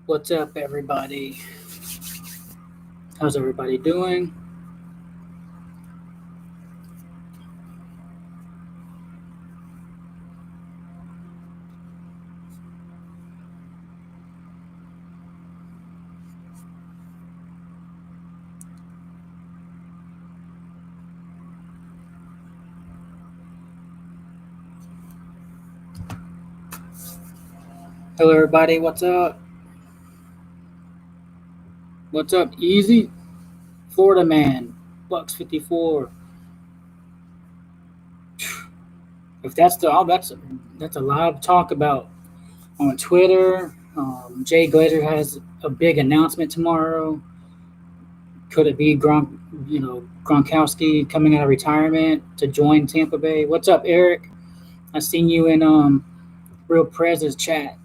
What's up, everybody? How's everybody doing? Hello, everybody. What's up? What's up, Easy? Florida man, Bucks 54. If that's that's a lot of talk about on Twitter. Jay Glazer has a big announcement tomorrow. Could it be Gronkowski coming out of retirement to join Tampa Bay? What's up, Eric? I seen you in Real Prez's chat.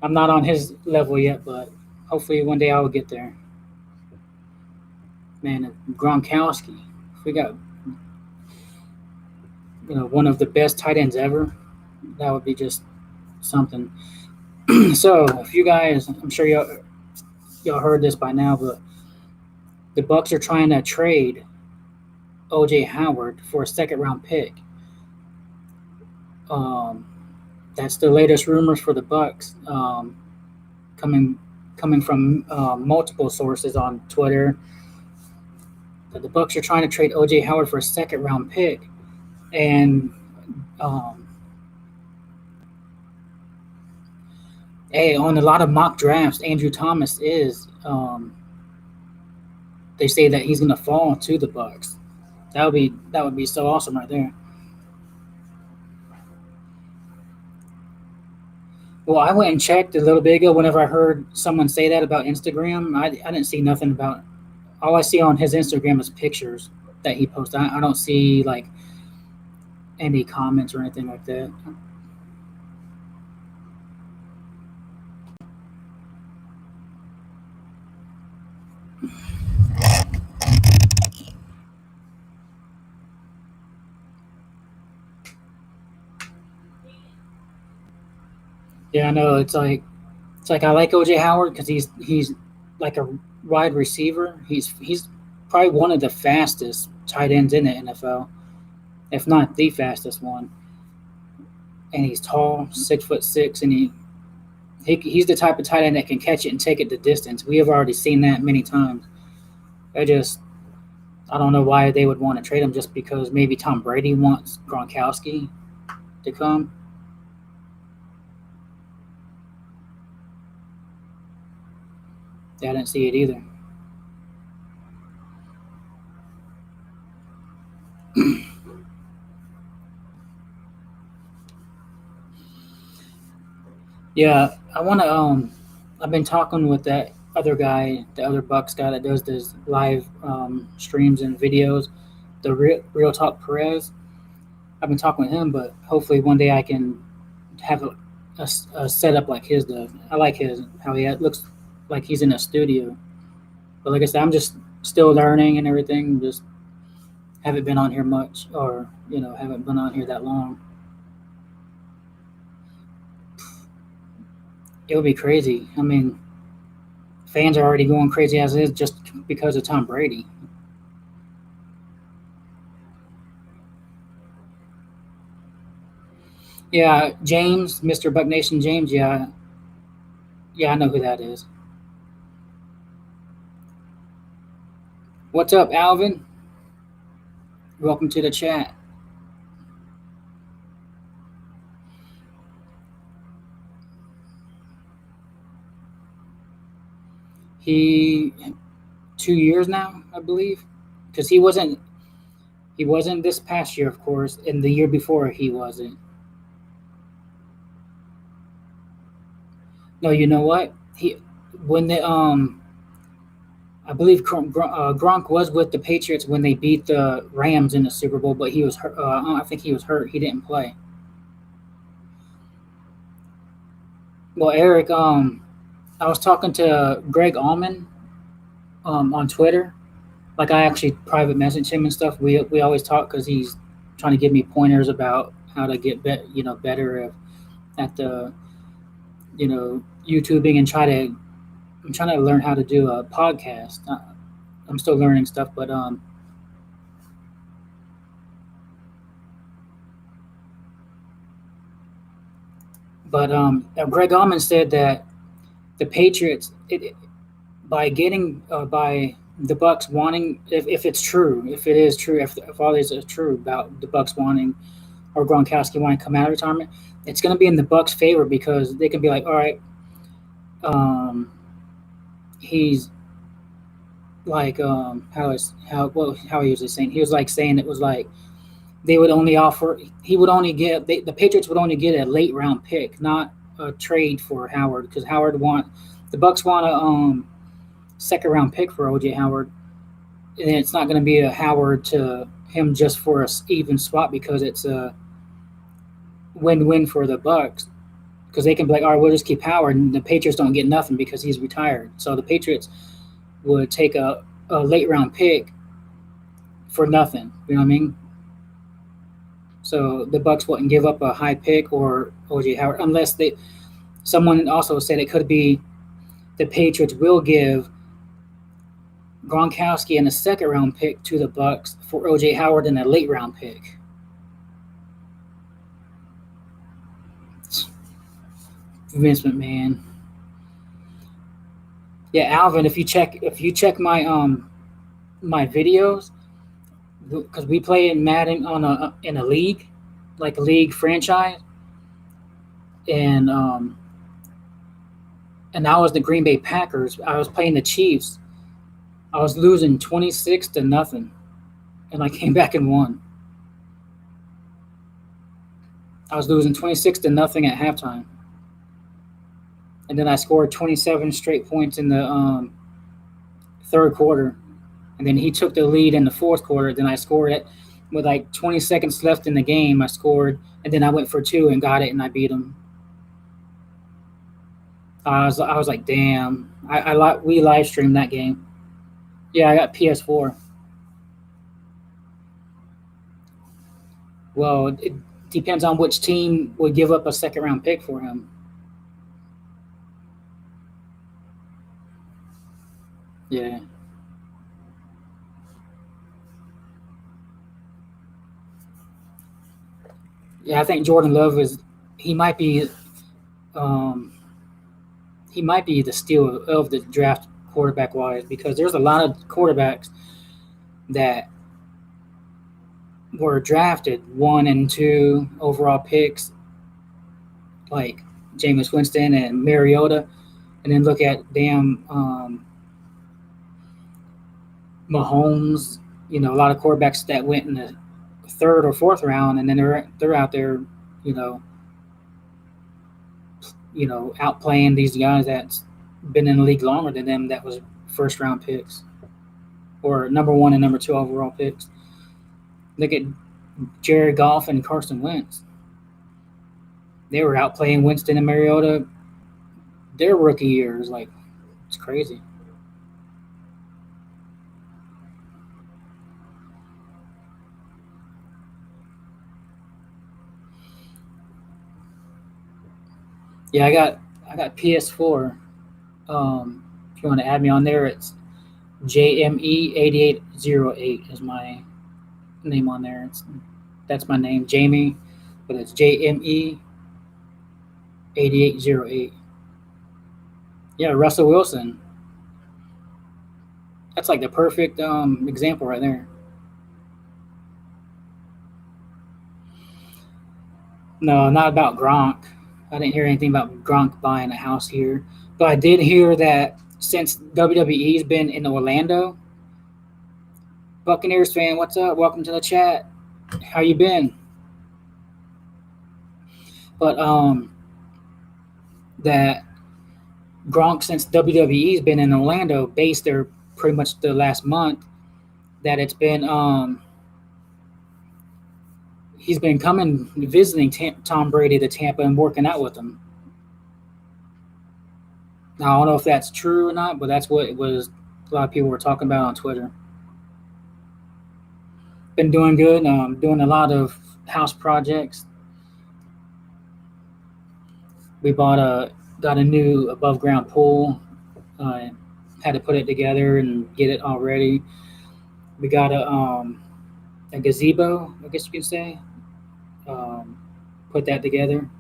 I'm not on his level yet, but hopefully one day I will get there. Man, Gronkowski. If we got one of the best tight ends ever, that would be just something. So if you guys, I'm sure y'all heard this by now, but the Bucks are trying to trade OJ Howard for a second round pick. Um, that's the latest rumors for the Bucks, coming from multiple sources on Twitter. That the Bucks are trying to trade OJ Howard for a second round pick, and hey, on a lot of mock drafts, Andrew Thomas is. They say that he's going to fall to the Bucks. That would be so awesome right there. Well, I went and checked a little bit ago. Whenever I heard someone say that about Instagram, I didn't see nothing about. All I see on his Instagram is pictures that he posts. I don't see like any comments or anything like that. Yeah, I know. It's like I like OJ Howard because he's like a wide receiver. He's probably one of the fastest tight ends in the NFL, if not the fastest one. And he's tall, 6'6", and he's the type of tight end that can catch it and take it the distance. We have already seen that many times. I don't know why they would want to trade him, just because maybe Tom Brady wants Gronkowski to come. Yeah, I didn't see it either. Yeah, I want to. I've been talking with that other guy, the other Bucks guy that does this live streams and videos, the Real Talk Perez. I've been talking with him, but hopefully one day I can have a setup like his does. I like his how he looks like he's in a studio. But like I said, I'm just still learning and everything. Just haven't been on here much, or haven't been on here that long. It would be crazy. I mean, fans are already going crazy as it is just because of Tom Brady. Yeah, James, Mr. Buck Nation James. Yeah, yeah, I know who that is. What's up, Alvin? Welcome to the chat. He 2 years now, I believe, because he wasn't this past year, of course, and the year before he wasn't. No, you know what? He when the I believe Gronk was with the Patriots when they beat the Rams in the Super Bowl, but he was hurt. I think he was hurt. He didn't play. Well, Eric, I was talking to Greg Allman on Twitter. Like I actually private message him and stuff. We always talk because he's trying to give me pointers about how to get better at the YouTubing and I'm trying to learn how to do a podcast. I'm still learning stuff, Greg Allman said that the Patriots, by getting by the Bucks wanting, if it's true, if it is true, if all this is true about the Bucks wanting or Gronkowski wanting to come out of retirement, it's going to be in the Bucks' favor because they can be like, all right, um, he's like how he was just saying, he was like saying it was like they would only offer, he would only get, the Patriots would only get a late round pick, not a trade for Howard, because the Bucks want a second round pick for OJ Howard, and it's not going to be a Howard to him just for a even swap because it's a win-win for the Bucks because they can be like, all right, we'll just keep Howard, and the Patriots don't get nothing because he's retired. So the Patriots would take a late round pick for nothing. You know what I mean? So the Bucks wouldn't give up a high pick or OJ Howard unless they. Someone also said it could be the Patriots will give Gronkowski and a second round pick to the Bucks for OJ Howard and a late round pick. Vince McMahon. Yeah, Alvin. If you check my videos, because we play in Madden in a league, like a league franchise, and I was the Green Bay Packers. I was playing the Chiefs. I was losing 26-0, and I came back and won. I was losing 26-0 at halftime, and then I scored 27 straight points in the third quarter, and then he took the lead in the fourth quarter. Then I scored it with like 20 seconds left in the game. I scored, and then I went for two and got it, and I beat him. I was like, damn. We live streamed that game. Yeah, I got PS4. Well, it depends on which team would give up a second round pick for him. Yeah. Yeah, I think Jordan Love he might be um, he might be the steal of the draft quarterback wise because there's a lot of quarterbacks that were drafted 1 and 2 overall picks, like Jameis Winston and Mariota, and then look at damn Mahomes. You know, a lot of quarterbacks that went in the third or fourth round, and then they're out there, you know, outplaying these guys that's been in the league longer than them that was first round picks or number 1 and number 2 overall picks. Look at Jared Goff and Carson Wentz. They were outplaying Winston and Mariota their rookie years. Like, it's crazy. Yeah, I got PS4. If you want to add me on there, it's JME8808 is my name on there. That's my name, Jamie, but it's JME8808. Yeah, Russell Wilson. That's like the perfect example right there. No, not about Gronk. I didn't hear anything about Gronk buying a house here, but I did hear that since WWE's been in Orlando, Buccaneers fan, what's up? Welcome to the chat. How you been? But that Gronk, since WWE's been in Orlando, based there pretty much the last month, that it's been he's been coming visiting Tom Brady to Tampa and working out with him. Now I don't know if that's true or not, but that's what it was. A lot of people were talking about on Twitter. Been doing good. Doing a lot of house projects. We bought a got a new above ground pool. Uh, had to put it together and get it all ready. We got a gazebo, I guess you could say. Um, put that together.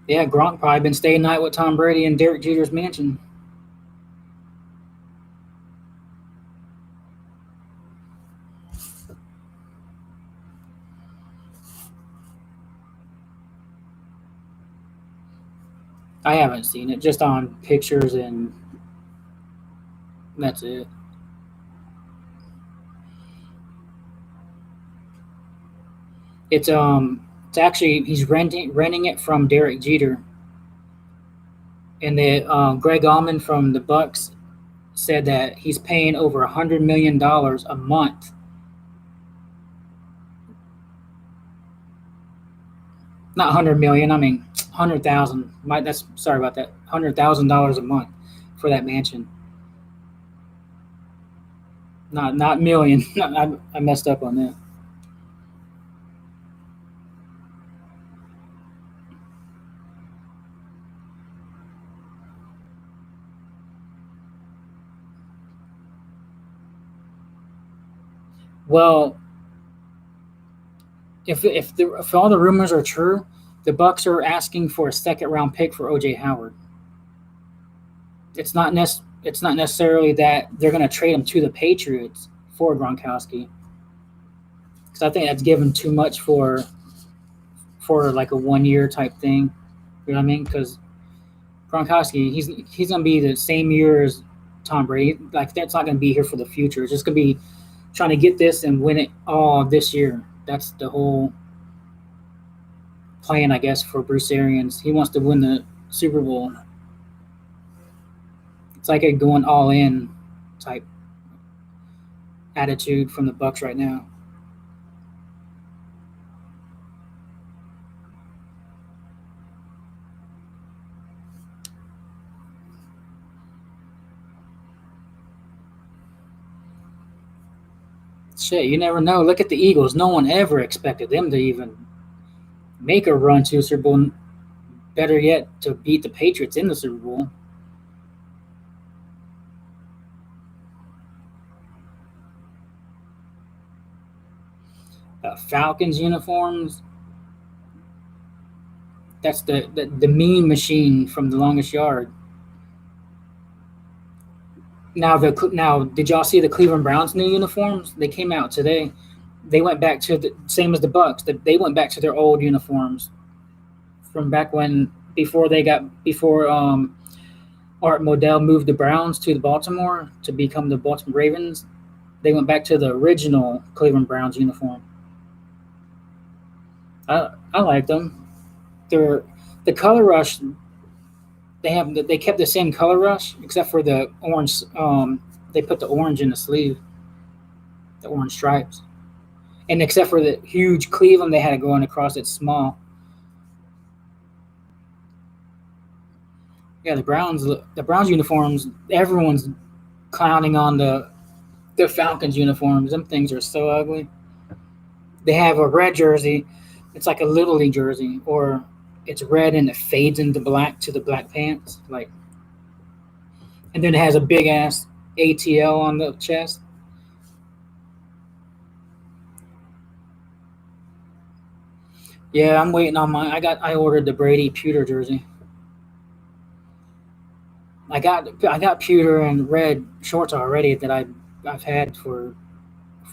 Yeah, Gronk probably been staying night with Tom Brady in Derek Jeter's mansion. I haven't seen it, just on pictures, and that's it. It's actually he's renting it from Derek Jeter, and the Greg Allman from the Bucks said that he's paying over $100 million a month. Not 100 million. I mean 100,000. That's sorry about that. $100,000 a month for that mansion. Not million. I messed up on that. Well, if all the rumors are true, the Bucks are asking for a second round pick for OJ Howard. It's not necessarily that they're going to trade him to the Patriots for Gronkowski, because I think that's given too much for like a 1 year type thing. You know what I mean? Because Gronkowski, he's going to be the same year as Tom Brady. Like that's not going to be here for the future. It's just going to be trying to get this and win it all this year. That's the whole plan, I guess, for Bruce Arians. He wants to win the Super Bowl. It's like a going all in type attitude from the Bucks right now. Shit, you never know. Look at the Eagles. No one ever expected them to even make a run to a Super Bowl. Better yet, to beat the Patriots in the Super Bowl. Falcons uniforms. That's the mean machine from the longest yard. Now, did y'all see the Cleveland Browns new uniforms? They came out today. They went back to the same as the Bucks. They went back to their old uniforms from back when before Art Modell moved the Browns to the Baltimore to become the Baltimore Ravens. They went back to the original Cleveland Browns uniform. I like them. They're the color rush. They kept the same color rush except for the orange. They put the orange in the sleeve, the orange stripes, and except for the huge Cleveland, they had it going across it small. Yeah, the Browns uniforms. Everyone's clowning on the Falcons uniforms. Them things are so ugly. They have a red jersey. It's like a little league jersey, or it's red and it fades into black to the black pants. Like, and then it has a big ass ATL on the chest. Yeah, I'm waiting on my. I ordered the Brady pewter jersey. I got pewter and red shorts already that I've had for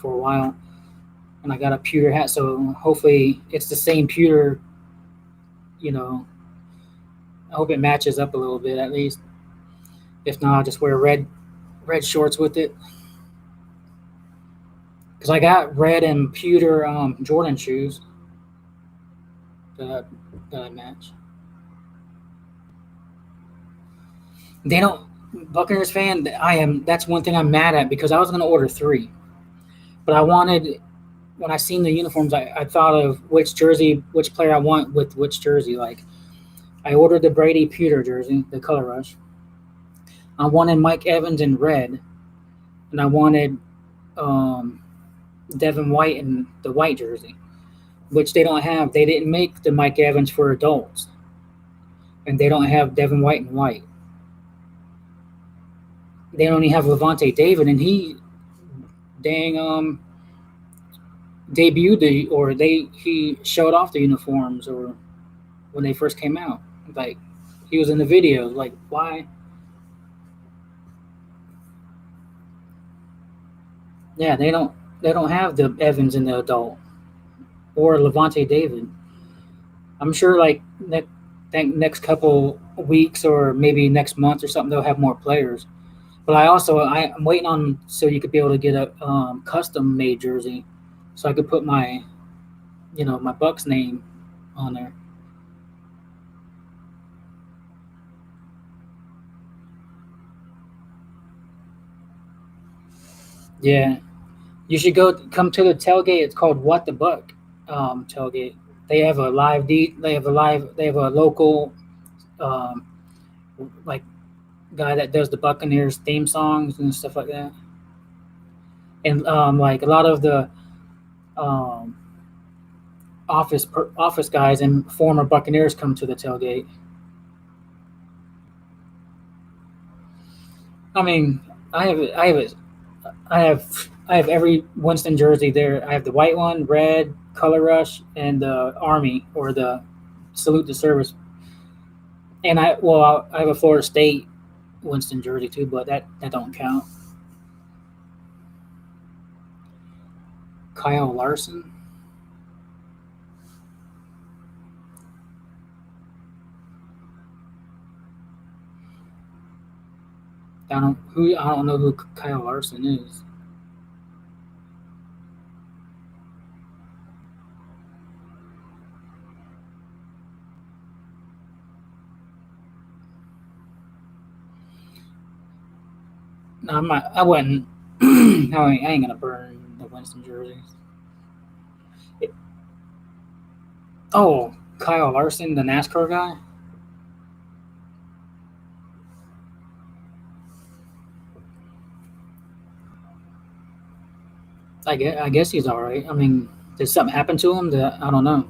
a while, and I got a pewter hat. So hopefully it's the same pewter. You know, I hope it matches up a little bit at least. If not, I'll just wear red shorts with it. Because I got red and pewter Jordan shoes that that I match. They don't. Buccaneers fan. I am. That's one thing I'm mad at because I was gonna order three, but I wanted when I seen the uniforms, I thought of which player I want with which jersey. Like I ordered the Brady pewter jersey, the color rush. I wanted Mike Evans in red, and I wanted um, Devin White in the white jersey, which they don't have. They didn't make the Mike Evans for adults, and they don't have Devin White in white. They only have Levante David, and he dang debuted he showed off the uniforms or when they first came out. Like he was in the video. Like why? Yeah, they don't have the Evans in the adult or Levante David. I'm sure like next couple weeks or maybe next month or something they'll have more players. But I'm waiting on so you could be able to get a custom made jersey, so I could put my my Bucks name on there. Yeah, you should come to the tailgate. It's called What the Buck tailgate. They have a local um, like guy that does the Buccaneers theme songs and stuff like that. And like a lot of the um, office guys and former Buccaneers come to the tailgate. I mean, I have every Winston jersey there. I have the white one, red, color rush, and the army or the salute to service. And I have a Florida State Winston jersey too, but that don't count. Kyle Larson. I don't know who Kyle Larson is. No, I'm not. I wouldn't. I ain't gonna burn the Winston jerseys. It- oh, Kyle Larson, the NASCAR guy. I guess he's all right. I mean, did something happen to him that I don't know?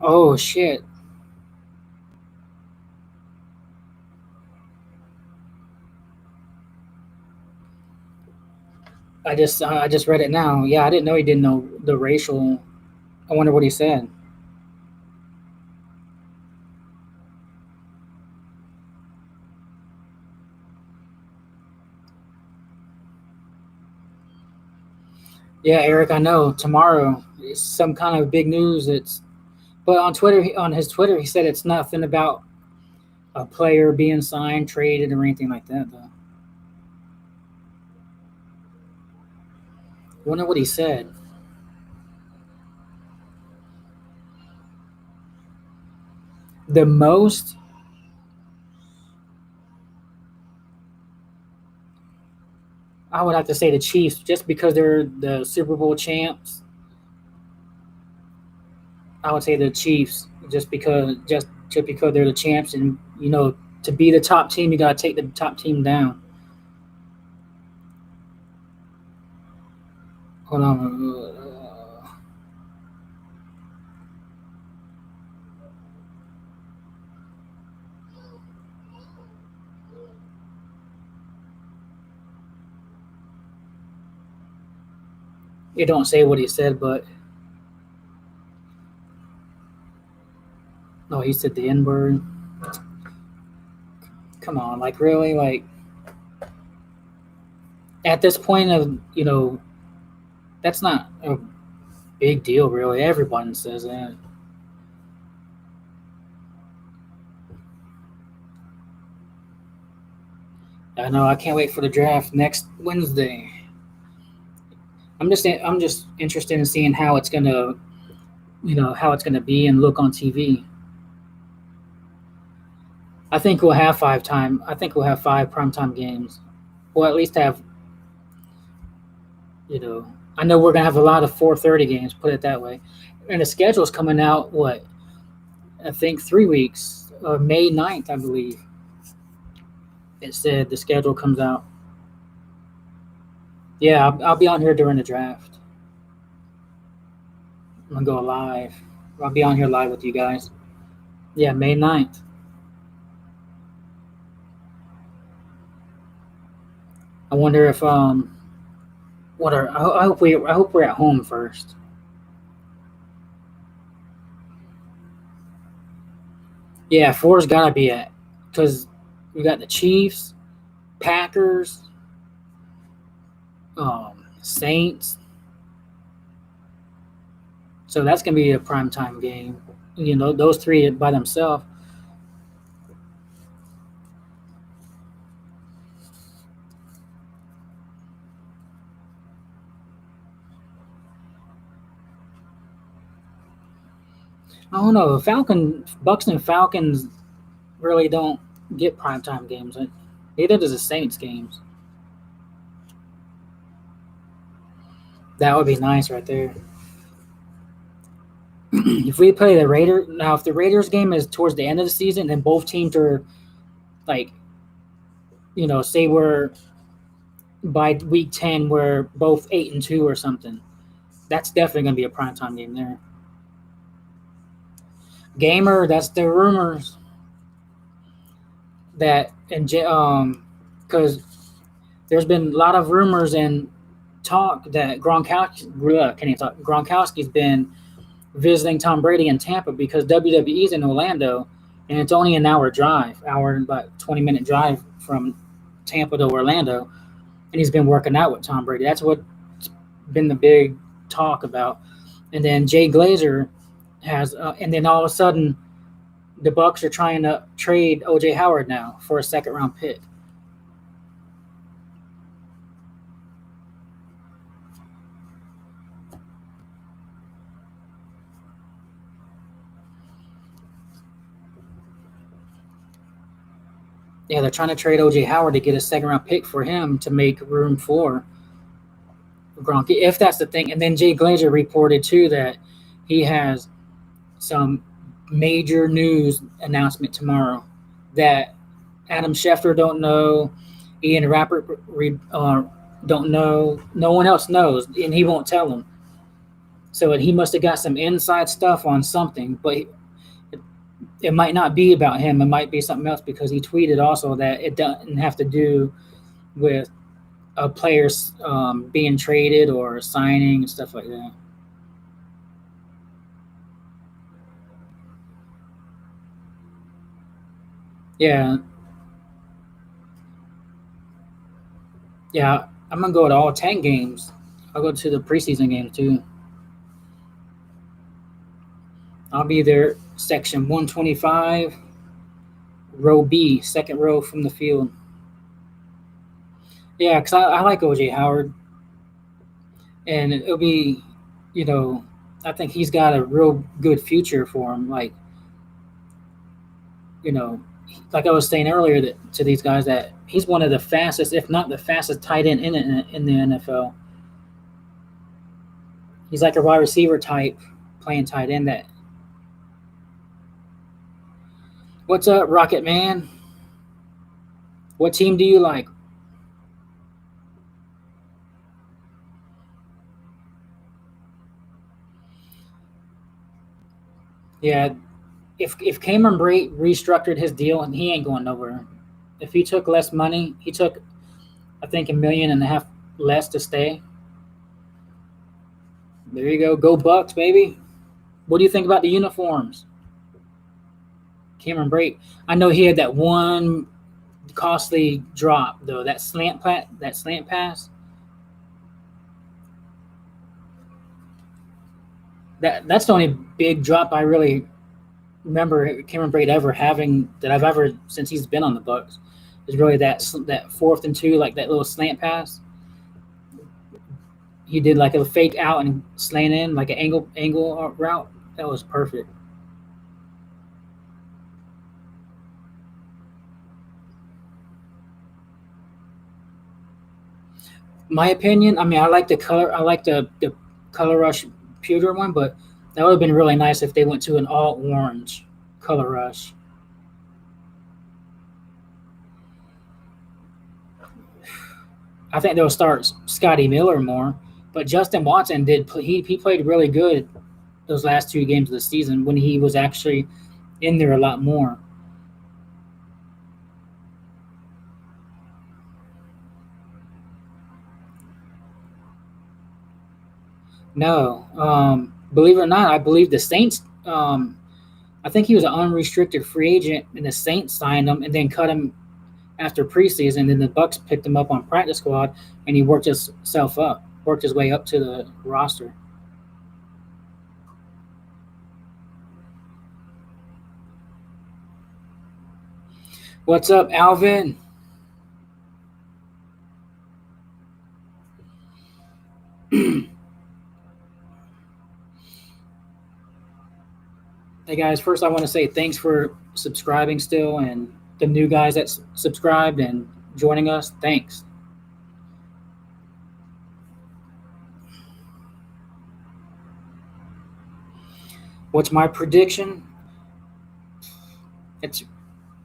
Oh shit! I just read it now. Yeah, I didn't know he didn't know the racial. I wonder what he said. Yeah, Eric, I know. Tomorrow is some kind of big news. It's but on Twitter, on his Twitter, he said it's nothing about a player being signed, traded, or anything like that. Though. I wonder what he said. The most, I would have to say the Chiefs, just because they're the Super Bowl champs. I would say the Chiefs, just because they're the champs, and to be the top team, you gotta take the top team down. Hold on, it don't say what he said, but no, he said the N word. Come on, like really, like at this point of that's not a big deal, really. Everyone says that. I know. I can't wait for the draft next Wednesday. I'm just interested in seeing how it's gonna how it's gonna be and look on TV. I think we'll have five primetime games. We'll at least have You know, I know we're gonna have a lot of 4:30 games. Put it that way. And the schedule's coming out. What, I think 3 weeks. May 9th, I believe. It said the schedule comes out. Yeah, I'll be on here during the draft. I'm gonna go live. I'll be on here live with you guys. Yeah, May 9th. I wonder if what are I hope we're at home first. Yeah, four's gotta be at, because we got the Chiefs, Packers, Saints. So that's gonna be a prime time game. You know, those three by themselves. I don't know. Bucks and Falcons really don't get prime time games. Neither does the Saints games. That would be nice right there. If we play the Raiders now, if the Raiders game is towards the end of the season and both teams are like, say we're by week 10 we're both 8-2 or something, that's definitely gonna be a prime time game there. Gamer, that's the rumors that because there's been a lot of rumors and talk that Gronkowski's been visiting Tom Brady in Tampa because WWE's in Orlando, and it's only an hour drive, hour and about 20-minute drive from Tampa to Orlando, and he's been working out with Tom Brady. That's what's been the big talk about. And then Jay Glazer and then all of a sudden, the Bucks are trying to trade OJ Howard now for a second round pick. Yeah, they're trying to trade OJ Howard to get a second round pick for him to make room for Gronk, if that's the thing. And then Jay Glazer reported too that he has some major news announcement tomorrow that Adam Schefter don't know, Ian Rappert don't know, no one else knows, and he won't tell them. So he must have got some inside stuff on something, but it might not be about him. It might be something else because he tweeted also that it doesn't have to do with players being traded or signing and stuff like that. Yeah, yeah. I'm gonna go to all 10 games. I'll go to the preseason games too. I'll be there, section 125, row B, second row from the field. Yeah, because I like OJ Howard, and it'll be, you know, I think he's got a real good future for him. You know, like I was saying earlier to these guys that he's one of the fastest, if not the fastest, tight end in the NFL. He's like a wide receiver type playing tight end. That what's up, Rocket Man? What team do you like? Yeah, if Cameron Brate restructured his deal, and he ain't going nowhere. If he took less money, he took I think 1.5 million less to stay. There you go, go Bucks, baby. What do you think about the uniforms? Cameron Brate. I know he had that one costly drop though. That slant pass. That's the only big drop I really remember Cameron Brate ever having that I've ever since he's been on the Bucks. Is really that 4th and 2, like that little slant pass. He did like a fake out and slant in like an angle route. That was perfect. My opinion, I mean, I like the color. I like the color rush pewter one, but that would have been really nice if they went to an all orange color rush. I think they'll start Scotty Miller more, but Justin Watson did. He played really good those last two games of the season when he was actually in there a lot more. No, believe it or not, I believe the Saints. I think he was an unrestricted free agent, and the Saints signed him and then cut him after preseason. Then the Bucks picked him up on practice squad, and he worked his way up to the roster. What's up, Alvin? Hey guys, first I want to say thanks for subscribing still, and the new guys that subscribed and joining us. Thanks. What's my prediction? It's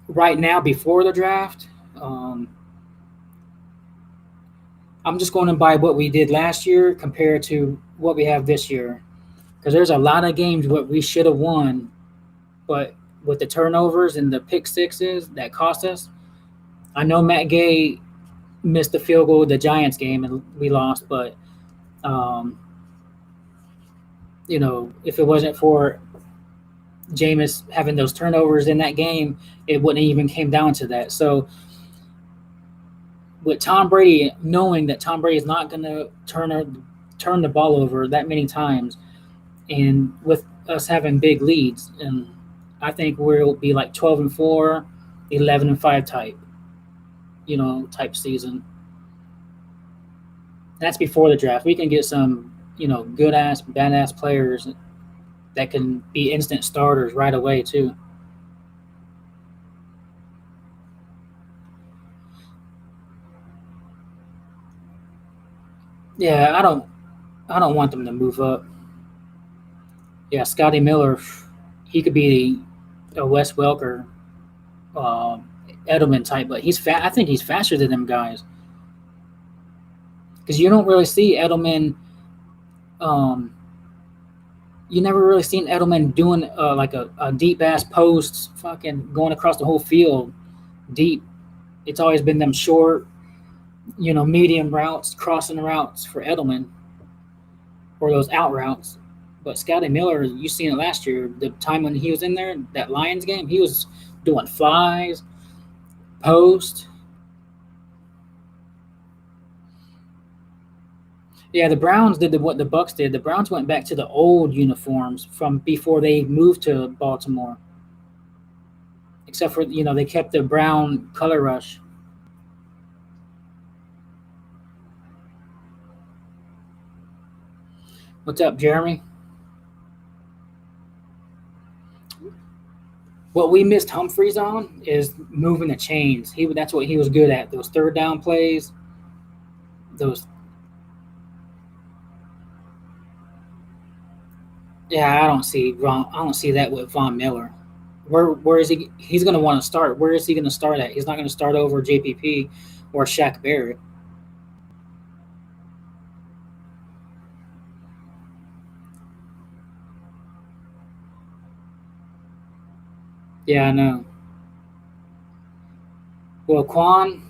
right now before the draft. Um, I'm just going to by what we did last year compared to what we have this year, because there's a lot of games what we should have won, but with the turnovers and the pick sixes that cost us. I know Matt Gay missed the field goal of the Giants game and we lost, but um, if it wasn't for Jameis having those turnovers in that game, it wouldn't even came down to that. So with Tom Brady, knowing that Tom Brady is not going to turn the ball over that many times, and with us having big leads, and I think we'll be like 12-4, 11-5 type, type season. That's before the draft. We can get some, good ass, badass players that can be instant starters right away too. Yeah, I don't want them to move up. Yeah, Scotty Miller, he could be a Wes Welker, uh, Edelman type, but he's fat. I think he's faster than them guys because you don't really see Edelman. Um, you never really seen Edelman doing like a deep ass post, fucking going across the whole field deep. It's always been them short, medium routes, crossing routes for Edelman or those out routes. But Scotty Miller, you seen it last year. The time when he was in there, that Lions game, he was doing flies, post. Yeah, the Browns did what the Bucks did. The Browns went back to the old uniforms from before they moved to Baltimore. Except for they kept the brown color rush. What's up, Jeremy? What we missed Humphreys on is moving the chains. That's what he was good at. Those third down plays. Those Yeah, I don't see that with Von Miller. Where is he? He's going to want to start. Where is he going to start at? He's not going to start over JPP or Shaq Barrett. Yeah, I know. Well, the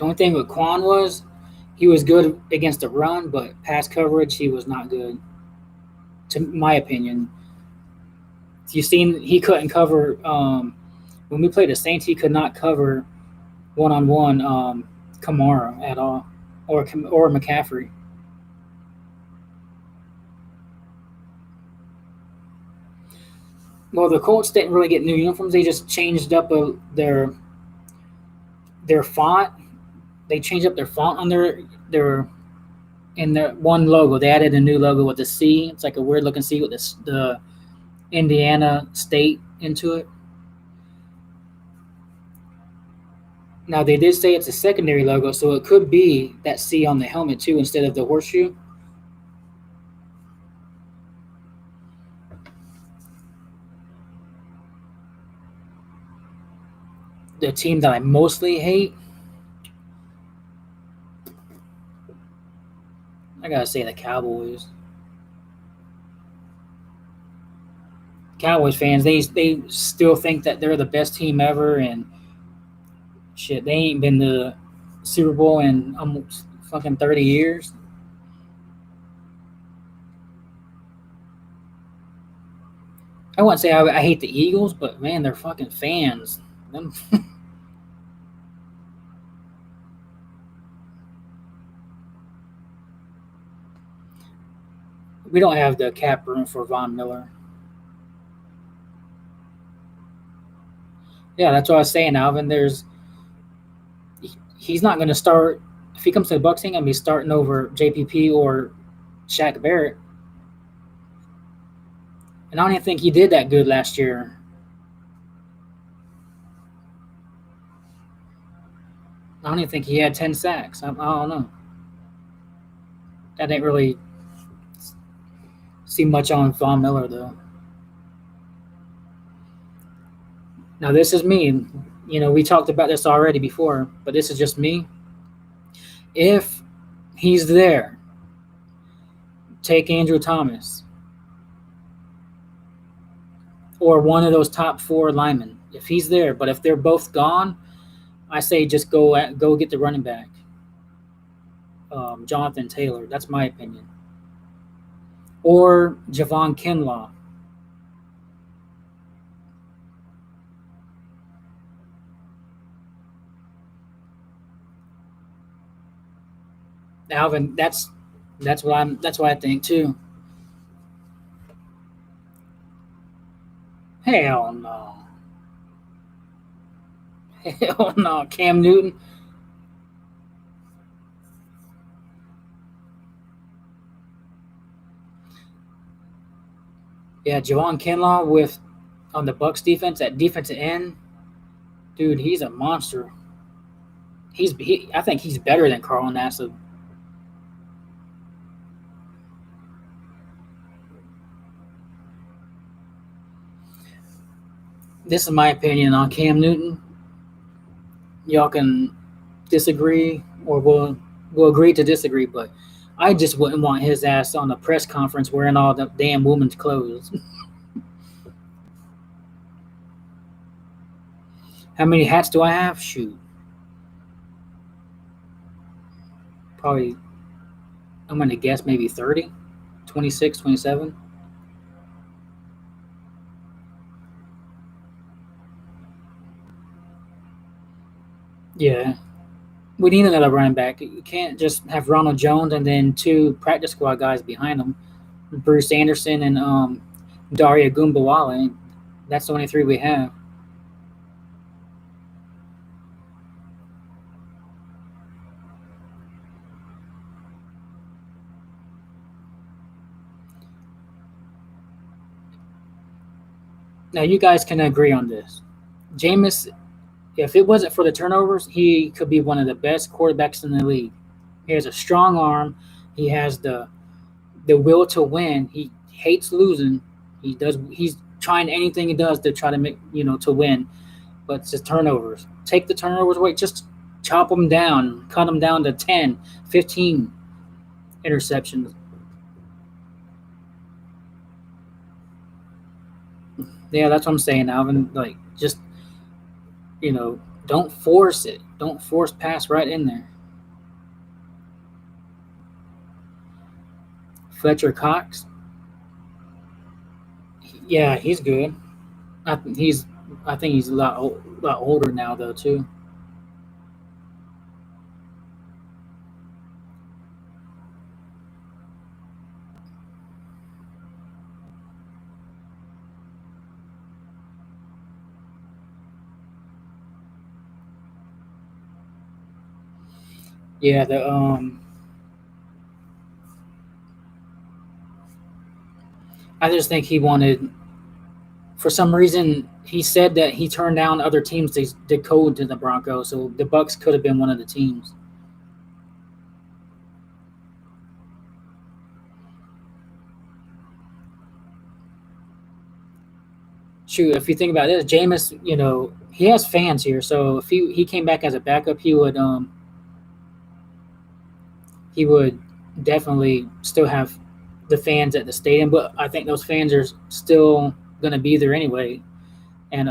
only thing with Quan was he was good against the run, but pass coverage he was not good, to my opinion. You seen he couldn't cover when we played the Saints. He could not cover one on one Kamara at all, or McCaffrey. Well, the Colts didn't really get new uniforms. They just changed up their font. They changed up their font on their in their one logo. They added a new logo with the C. It's like a weird looking C with the Indiana State into it. Now they did say it's a secondary logo, so it could be that C on the helmet too instead of the horseshoe. The team that I mostly hate, I gotta say the Cowboys. Cowboys fans, they still think that they're the best team ever, and shit, they ain't been to the Super Bowl in almost fucking 30 years. I wouldn't say I hate the Eagles, but man, they're fucking fans. Them, we don't have the cap room for Von Miller. Yeah, that's what I was saying, Alvin. He's not going to start if he comes to the Bucks. He's going to be starting over JPP or Shaq Barrett, and I don't even think he did that good last year. I don't even think he had 10 sacks. I don't know. That didn't really see much on Von Miller though. Now this is me. You know, we talked about this already before, but this is just me. If he's there, take Andrew Thomas or one of those top four linemen. If he's there, but if they're both gone, I say just go get the running back, Jonathan Taylor. That's my opinion. Or Javon Kinlaw. Alvin, that's what I think too. Hell no. Hell no. Cam Newton. Yeah, Javon Kinlaw with on the Bucks defense at defensive end. Dude, he's a monster. I think he's better than Carl Nassib. This is my opinion on Cam Newton. Y'all can disagree or we'll agree to disagree, but I just wouldn't want his ass on a press conference wearing all the damn woman's clothes. How many hats do I have? Shoot. Probably, I'm going to guess maybe 30, 26, 27. Yeah. We need another running back. You can't just have Ronald Jones and then two practice squad guys behind him, Bruce Anderson and Daria Gumbawala. That's the only three we have. Now you guys can agree on this. Jameis, if it wasn't for the turnovers, he could be one of the best quarterbacks in the league. He has a strong arm. He has the will to win. He hates losing. He's trying anything he does to try to make to win. But it's just turnovers. Take the turnovers away. Just chop them down. Cut them down to 10, 15 interceptions. Yeah, that's what I'm saying, Alvin. Like, just don't force it. Don't force pass right in there. Fletcher Cox. Yeah, he's good. I, he's. I think he's a lot older now though too. Yeah, the I just think he wanted For some reason, he said that he turned down other teams to go to the Broncos, so the Bucks could have been one of the teams. Shoot, if you think about this, Jameis, he has fans here, so if he came back as a backup, he would definitely still have the fans at the stadium. But I think those fans are still gonna be there anyway, and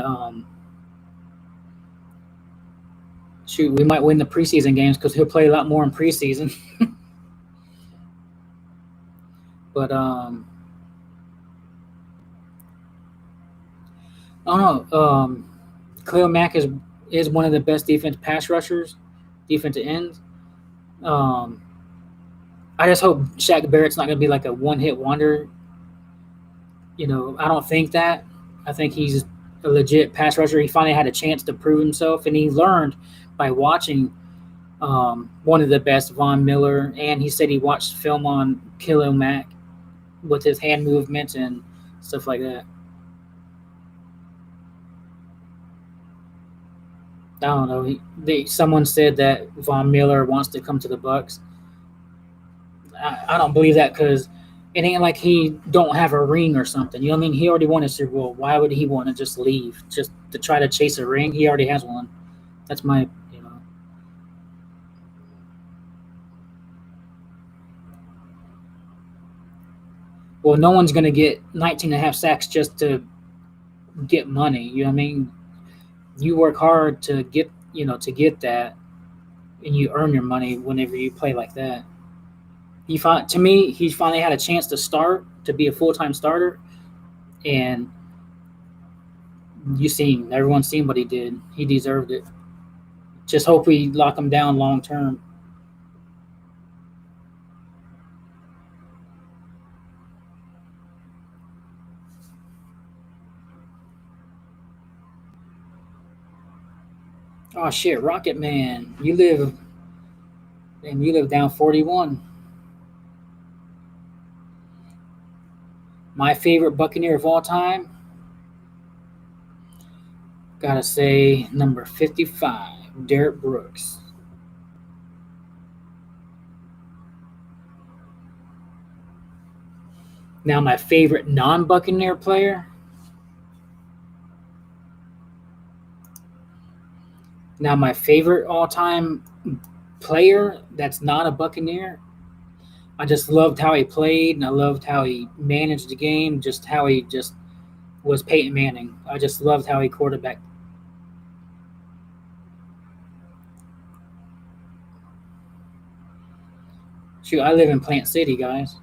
shoot, we might win the preseason games because he'll play a lot more in preseason. But I don't know. Khalil Mack is one of the best defense pass rushers, defensive ends. Um, I just hope Shaq Barrett's not going to be like a one hit wonder. I don't think that. I think he's a legit pass rusher. He finally had a chance to prove himself, and he learned by watching one of the best, Von Miller, and he said he watched film on Khalil Mack with his hand movements and stuff like that. I don't know. Someone said that Von Miller wants to come to the Bucks. I don't believe that because it ain't like he don't have a ring or something. You know what I mean? He already won a Super Bowl. Why would he want to just leave just to try to chase a ring? He already has one. That's my. Well, no one's gonna get 19 and a half sacks just to get money. You know what I mean? You work hard to get that, and you earn your money whenever you play like that. To me, he finally had a chance to start to be a full time starter, and everyone's seen what he did. He deserved it. Just hope we lock him down long term. Oh shit, Rocket Man, you live down 41. My favorite Buccaneer of all time, gotta say number 55, Derek Brooks. Now my favorite non-Buccaneer player. Now my favorite all-time player that's not a Buccaneer. I just loved how he played, and I loved how he managed the game. Just how he just was Peyton Manning. I just loved how he quarterbacked. Shoot, I live in Plant City, guys.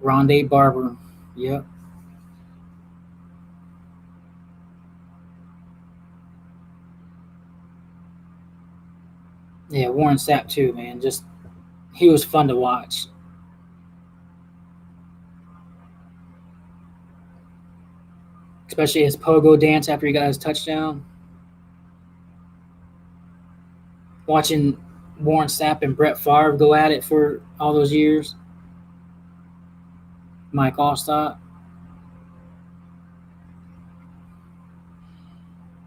Rondé Barber. Yep. Yeah, Warren Sapp too, man. Just he was fun to watch, especially his pogo dance after he got his touchdown. Watching Warren Sapp and Brett Favre go at it for all those years. Mike Allstott,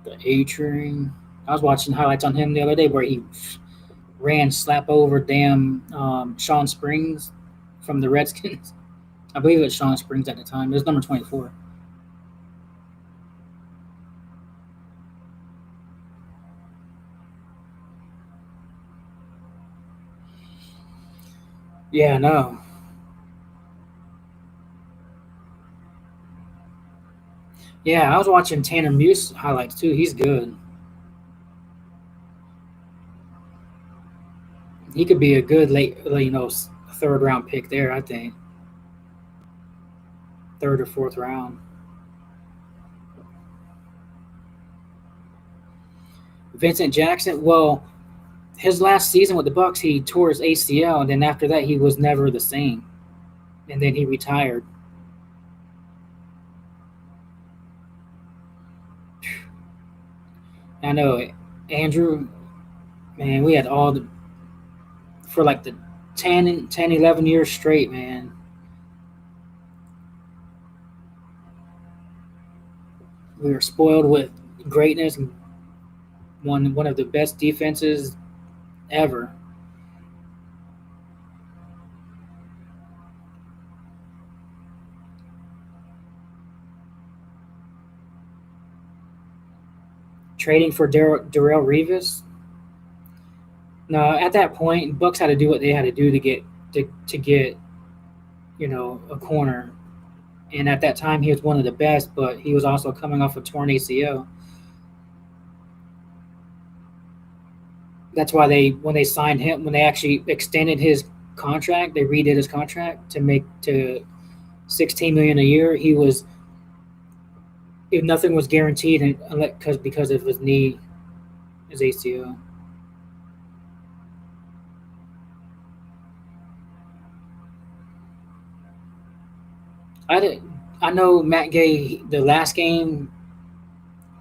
the A Train. I was watching highlights on him the other day where he ran slap over damn Sean Springs from the Redskins. I believe it was Sean Springs at the time. It was number 24. Yeah, no. Yeah, I was watching Tanner Muse highlights too. He's good. He could be a good third round pick there. I think third or fourth round. Vincent Jackson. Well, his last season with the Bucks, he tore his ACL, and then after that, he was never the same. And then he retired. I know Andrew. Man, we had all the for like the 10, 11 years straight, man. We were spoiled with greatness and one of the best defenses ever. Trading for Darrell Revis. No, at that point, Bucks had to do what they had to do to get a corner. And at that time, he was one of the best, but he was also coming off a torn ACL. That's why when they signed him, when they actually extended his contract, they redid his contract to make to 16 million a year. He was if nothing was guaranteed because of his knee, his ACL. I did, I know Matt Gay the last game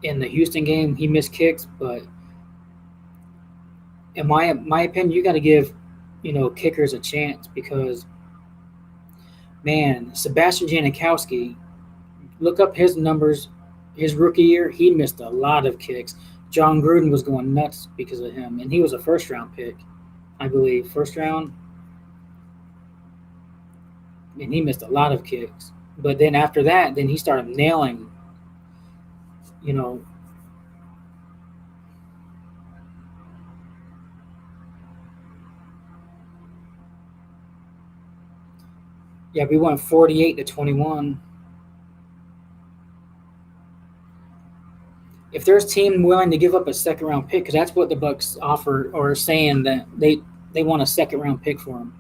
in the Houston game he missed kicks, but in my opinion, you got to give kickers a chance because man, Sebastian Janikowski, look up his numbers. His rookie year, he missed a lot of kicks. John Gruden was going nuts because of him, and he was a first round pick, I believe, first round, and he missed a lot of kicks. But then after that, then he started nailing. You know, yeah, we went 48-21. If there's a team willing to give up a second round pick, because that's what the Bucks offer or are saying that they want a second round pick for him.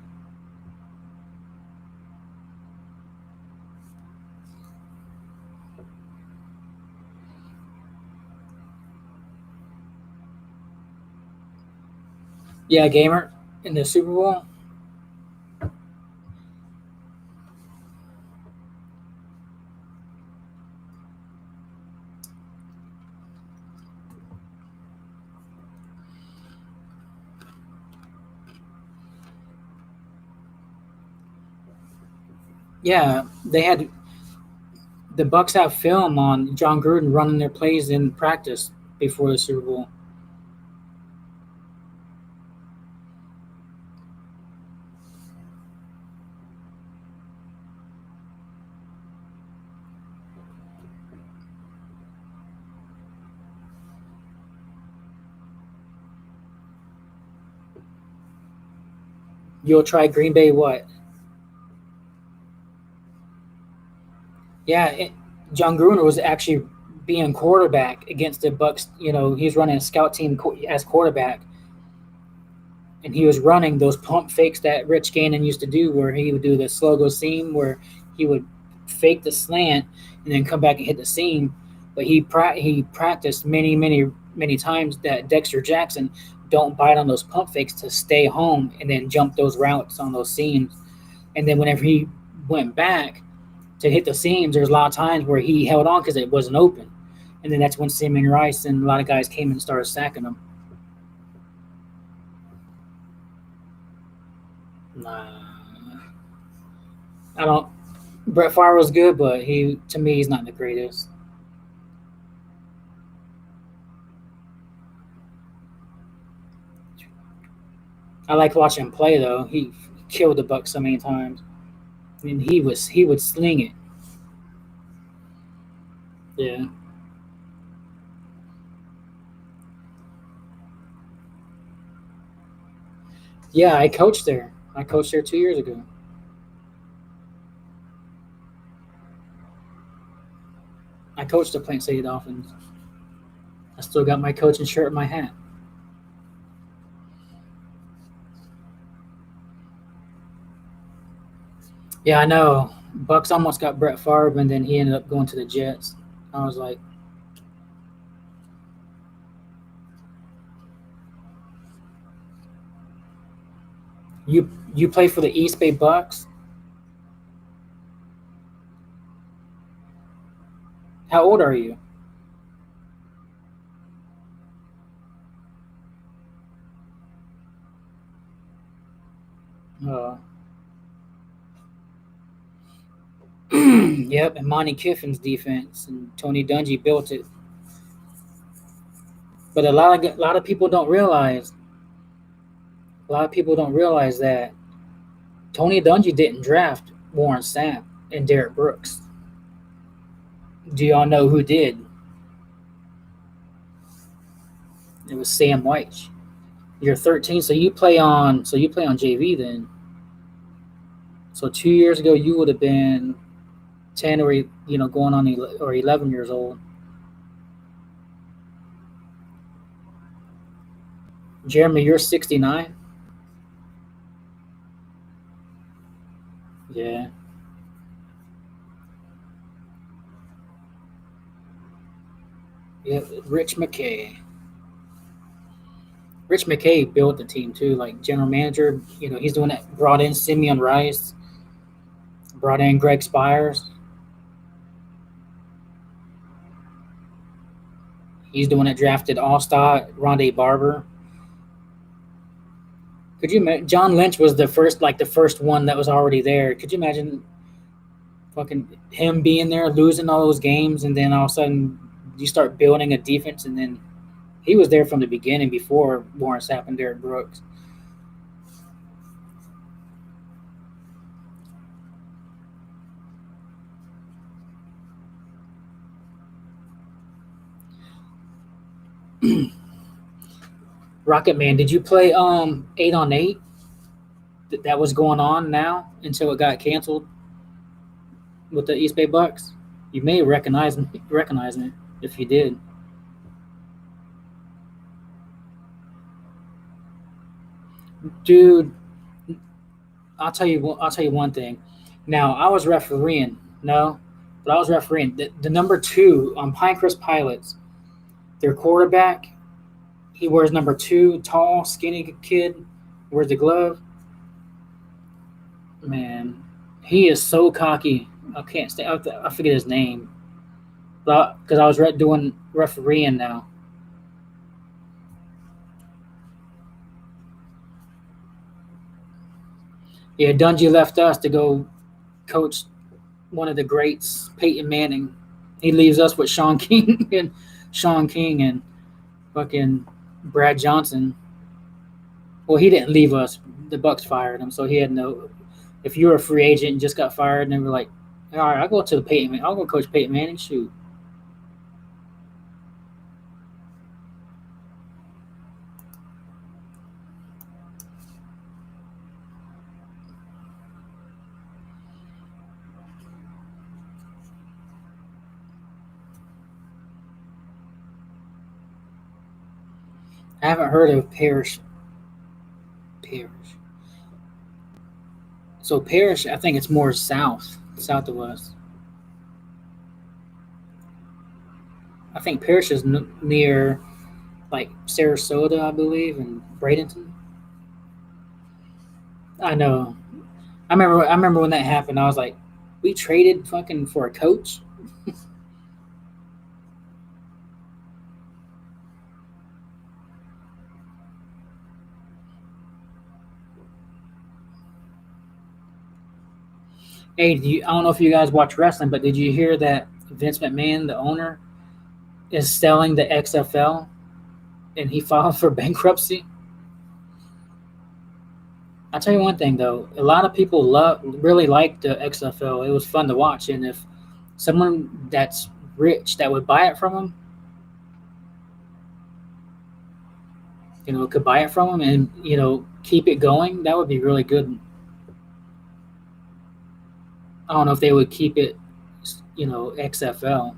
Yeah, gamer in the Super Bowl. Yeah, they had the Bucks have film on John Gruden running their plays in practice before the Super Bowl. You'll try Green Bay what? Yeah, John Gruden was actually being quarterback against the Bucks. He's running a scout team as quarterback, and he was running those pump fakes that Rich Gannon used to do, where he would do the slow go seam, where he would fake the slant and then come back and hit the seam. But he practiced many times that Dexter Jackson don't bite on those pump fakes to stay home and then jump those routes on those seams. And then whenever he went back to hit the seams, there's a lot of times where he held on because it wasn't open. And then that's when Simeon Rice and a lot of guys came and started sacking him. Nah, I don't. Brett Favre was good, but he to me he's not the greatest. I like watching him play though. He killed the Bucks so many times. I mean, he would sling it. Yeah, yeah. I coached there. I coached there 2 years ago. I coached the Plant City Dolphins. I still got my coaching shirt and my hat. Yeah, I know. Bucks almost got Brett Favre, and then he ended up going to the Jets. I was like, you play for the East Bay Bucks? How old are you? Uh, yep, and Monty Kiffin's defense and Tony Dungy built it. But a lot of people don't realize that Tony Dungy didn't draft Warren Sapp and Derek Brooks. Do y'all know who did? It was Sam White. You're 13, so you play on JV then. So 2 years ago you would have been 10 or going on 11 years old. Jeremy, you're 69. Yeah. Yeah. Rich McKay. Rich McKay built the team too, like general manager. He's doing that. Brought in Simeon Rice. Brought in Greg Spires. He's the one that drafted All-Star Rondé Barber. Could you imagine? John Lynch was the first one that was already there. Could you imagine fucking him being there, losing all those games, and then all of a sudden you start building a defense, and then he was there from the beginning before Warren Sapp and Derek Brooks. Rocket Man, did you play 8-on-8? That was going on now until it got canceled with the East Bay Bucks. You may recognize me if you did. Dude, I'll tell you one thing. Now I was refereeing, no, but I was refereeing the number two on Pinecrest Pilots. Their quarterback, he wears number two, tall, skinny kid, wears the glove. Man, he is so cocky. I can't stay. I forget his name, but because I was doing refereeing now. Yeah, Dungy left us to go coach one of the greats, Peyton Manning. He leaves us with Sean King and fucking Brad Johnson. Well, he didn't leave us. The Bucks fired him, so he had no. If you were a free agent and just got fired, and they were like, "All right, I'll go to the Peyton. I'll go coach Peyton Manning." Shoot, I haven't heard of Parrish. Parrish. So Parrish, I think it's more south of us. I think Parrish is near like Sarasota, I believe, and Bradenton. I know. I remember when that happened. I was like, we traded fucking for a coach. Hey, I don't know if you guys watch wrestling, but did you hear that Vince McMahon, the owner, is selling the XFL and he filed for bankruptcy? I'll tell you one thing though, a lot of people really liked the XFL. It was fun to watch, and if someone that's rich that would buy it from him, could buy it from him and keep it going, that would be really good. I don't know if they would keep it, XFL.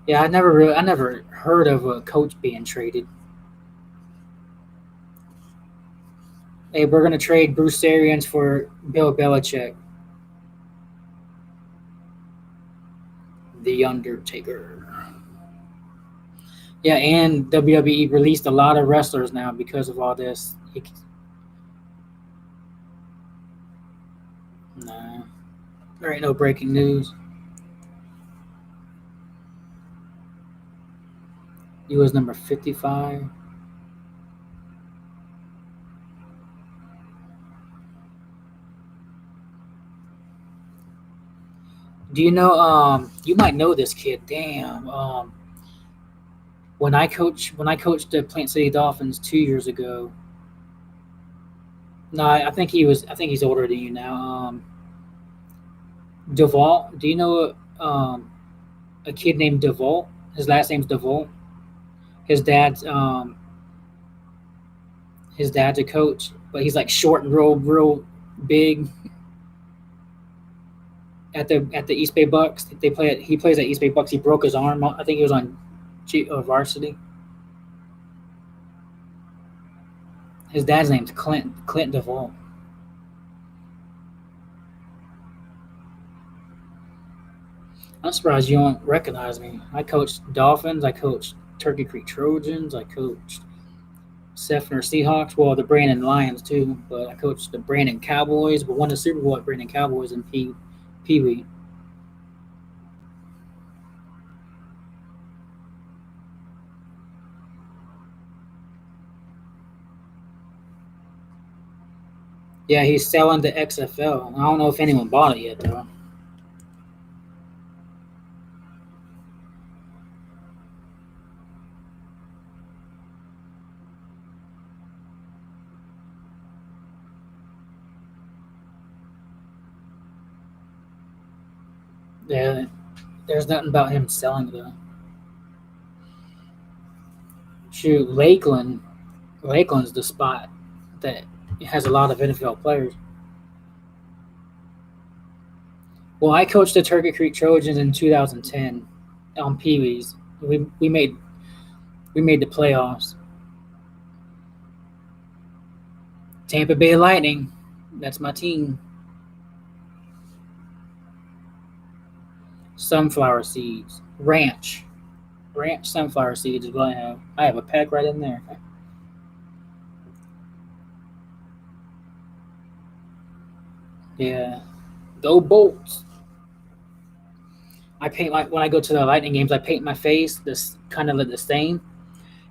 Yeah, I never heard of a coach being traded. Hey, we're gonna trade Bruce Arians for Bill Belichick, the Undertaker. Yeah, and WWE released a lot of wrestlers now because of all this. Nah, there ain't no breaking news. He was number 55. Do you know? You might know this kid. Damn. When I coached the Plant City Dolphins 2 years ago. No, I think he was. I think he's older than you now. Duvall. Do you know a kid named Duvall? His last name's Duvall. His dad's um, his dad's a coach, but he's like short and real big at the East Bay Bucks. They play at, he plays at East Bay Bucks. He broke his arm. I think he was on varsity. His dad's name's Clint Duvall. I'm surprised you don't recognize me. I coached Dolphins. I coached Turkey Creek Trojans. I coached Sefner Seahawks. Well, the Brandon Lions too. But I coached the Brandon Cowboys. But won the Super Bowl at Brandon Cowboys in Pee Wee. Yeah, he's selling the XFL. I don't know if anyone bought it yet though. Yeah, there's nothing about him selling it though. Shoot, Lakeland's the spot that has a lot of NFL players. Well, I coached the Turkey Creek Trojans in 2010 on Pee Wees. We made the playoffs. Tampa Bay Lightning, that's my team. Sunflower seeds, ranch sunflower seeds is what I have. I have a pack right in there. Yeah, go Bolts. I paint my when I go to the Lightning games. I paint my face this kind of like the same,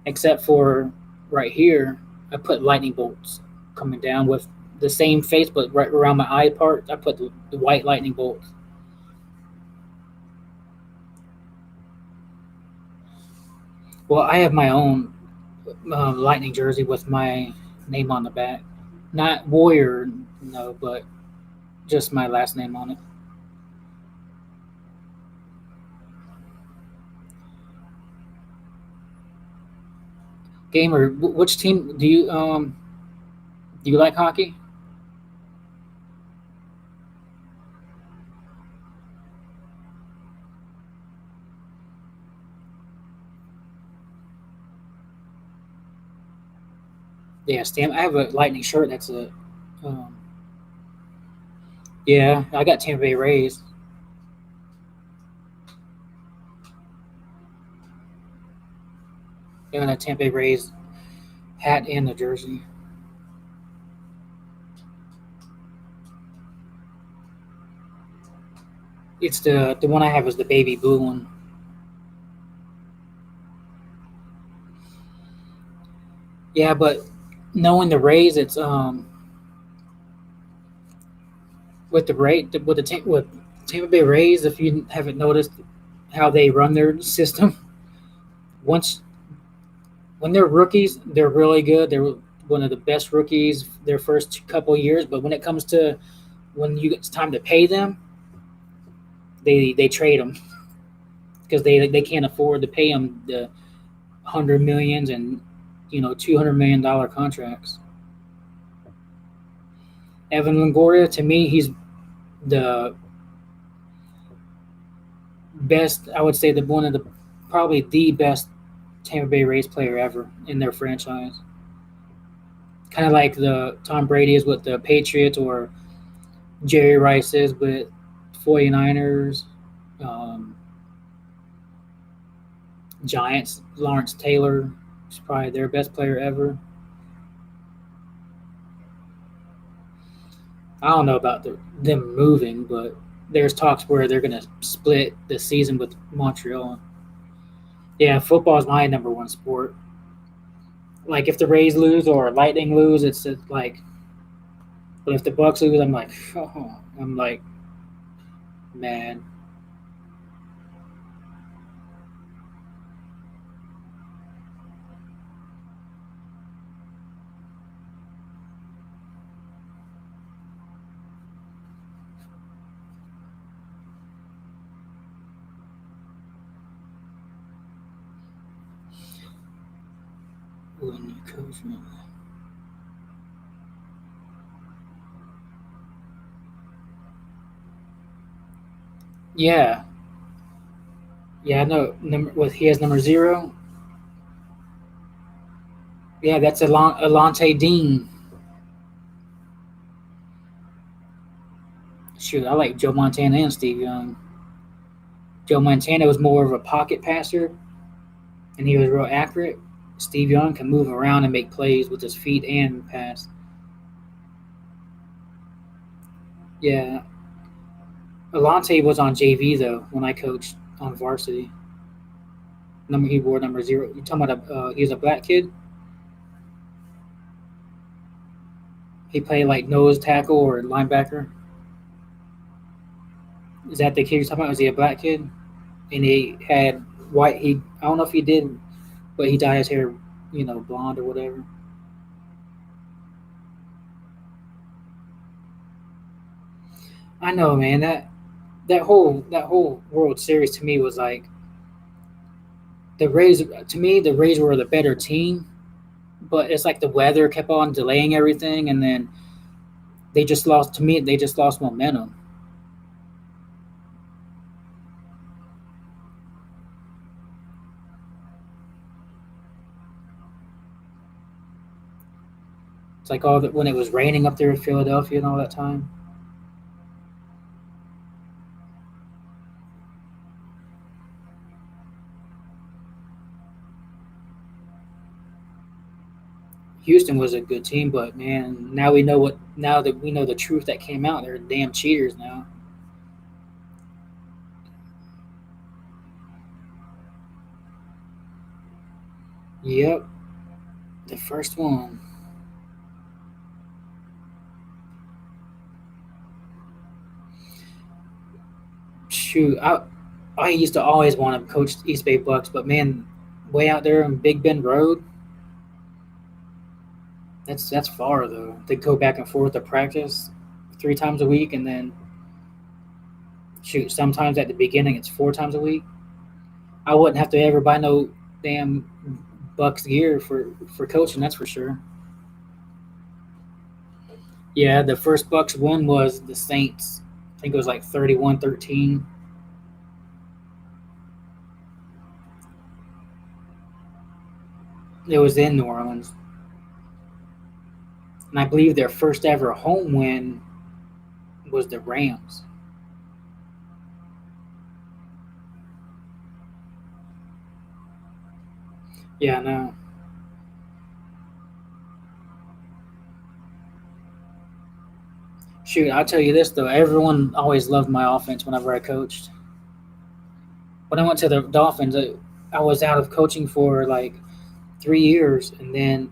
except for right here. I put lightning bolts coming down with the same face, but right around my eye part, I put the white lightning bolts. Well, I have my own lightning jersey with my name on the back. Not Warrior, no, but just my last name on it. Gamer, which team do you like hockey? Yeah, Stam. I have a lightning shirt. That's a yeah. I got Tampa Bay Rays and a Tampa Bay Rays hat and the jersey. It's the one I have is the baby blue one. Yeah, but knowing the Rays, it's with the rate with Tampa Bay Rays. If you haven't noticed how they run their system, once when they're rookies, they're really good. They're one of the best rookies their first couple years. But when it comes to when it's time to pay them, they trade them because they can't afford to pay them the 100 millions and $200 million contracts. Evan Longoria, to me, he's the best. I would say the one of the probably the best Tampa Bay Rays player ever in their franchise. Kind of like the Tom Brady is with the Patriots or Jerry Rice is with 49ers, um, Giants. Lawrence Taylor is probably their best player ever. I don't know about them moving, but there's talks where they're going to split the season with Montreal. Yeah, football is my number one sport. Like if the Rays lose or Lightning lose, it's like. But if the Bucks lose, I'm like, oh, I'm like, man. When you coach, yeah, yeah, no, number what he has number 0. Yeah, that's Alante Dean. Shoot, I like Joe Montana and Steve Young. Joe Montana was more of a pocket passer, and he was real accurate. Steve Young can move around and make plays with his feet and pass. Yeah, Alante was on JV though when I coached on varsity. He wore number 0. You talking about he was a black kid? He played like nose tackle or linebacker. Is that the kid you're talking about? Was he a black kid? And he had white. He I don't know if he did, but he dyed his hair, blonde or whatever. I know, man. That whole World Series to me was like the Rays. To me, the Rays were the better team, but it's like the weather kept on delaying everything, and then they just lost. To me, they just lost momentum. It's like all that when it was raining up there in Philadelphia and all that time. Houston was a good team, but man, now we know what. Now that we know the truth that came out, they're damn cheaters now. Yep, the first one. Shoot, I used to always want to coach East Bay Bucks, but man, way out there on Big Bend Road, that's far though. They go back and forth to practice 3 times a week, and then shoot, sometimes at the beginning it's 4 times a week. I wouldn't have to ever buy no damn Bucks gear for coaching. That's for sure. Yeah, the first Bucks one was the Saints. I think it was like 31-13. It was in New Orleans, and I believe their first ever home win was the Rams. Yeah, no. Shoot, I'll tell you this though. Everyone always loved my offense whenever I coached. When I went to the Dolphins, I was out of coaching for like 3 years, and then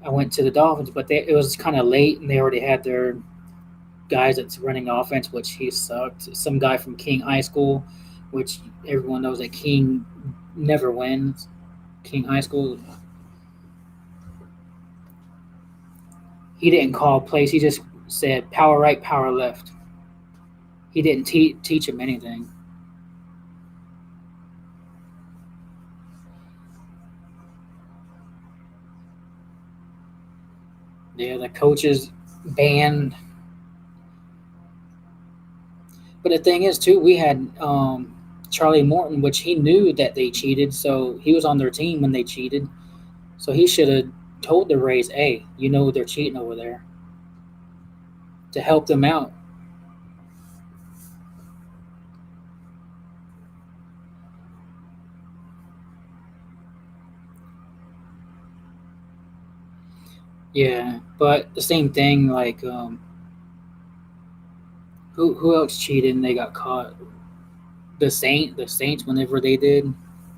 I went to the Dolphins. But it was kind of late, and they already had their guys that's running offense, which he sucked. Some guy from King High School, which everyone knows that King never wins. King High School, he didn't call plays. He just said power right, power left. He didn't teach him anything. Yeah, the coaches banned. But the thing is, too, we had Charlie Morton, which he knew that they cheated, so he was on their team when they cheated. So he should have told the Rays, "Hey, you know they're cheating over there," to help them out. Yeah, but the same thing. Like, who else cheated and they got caught? The Saints. Whenever they did.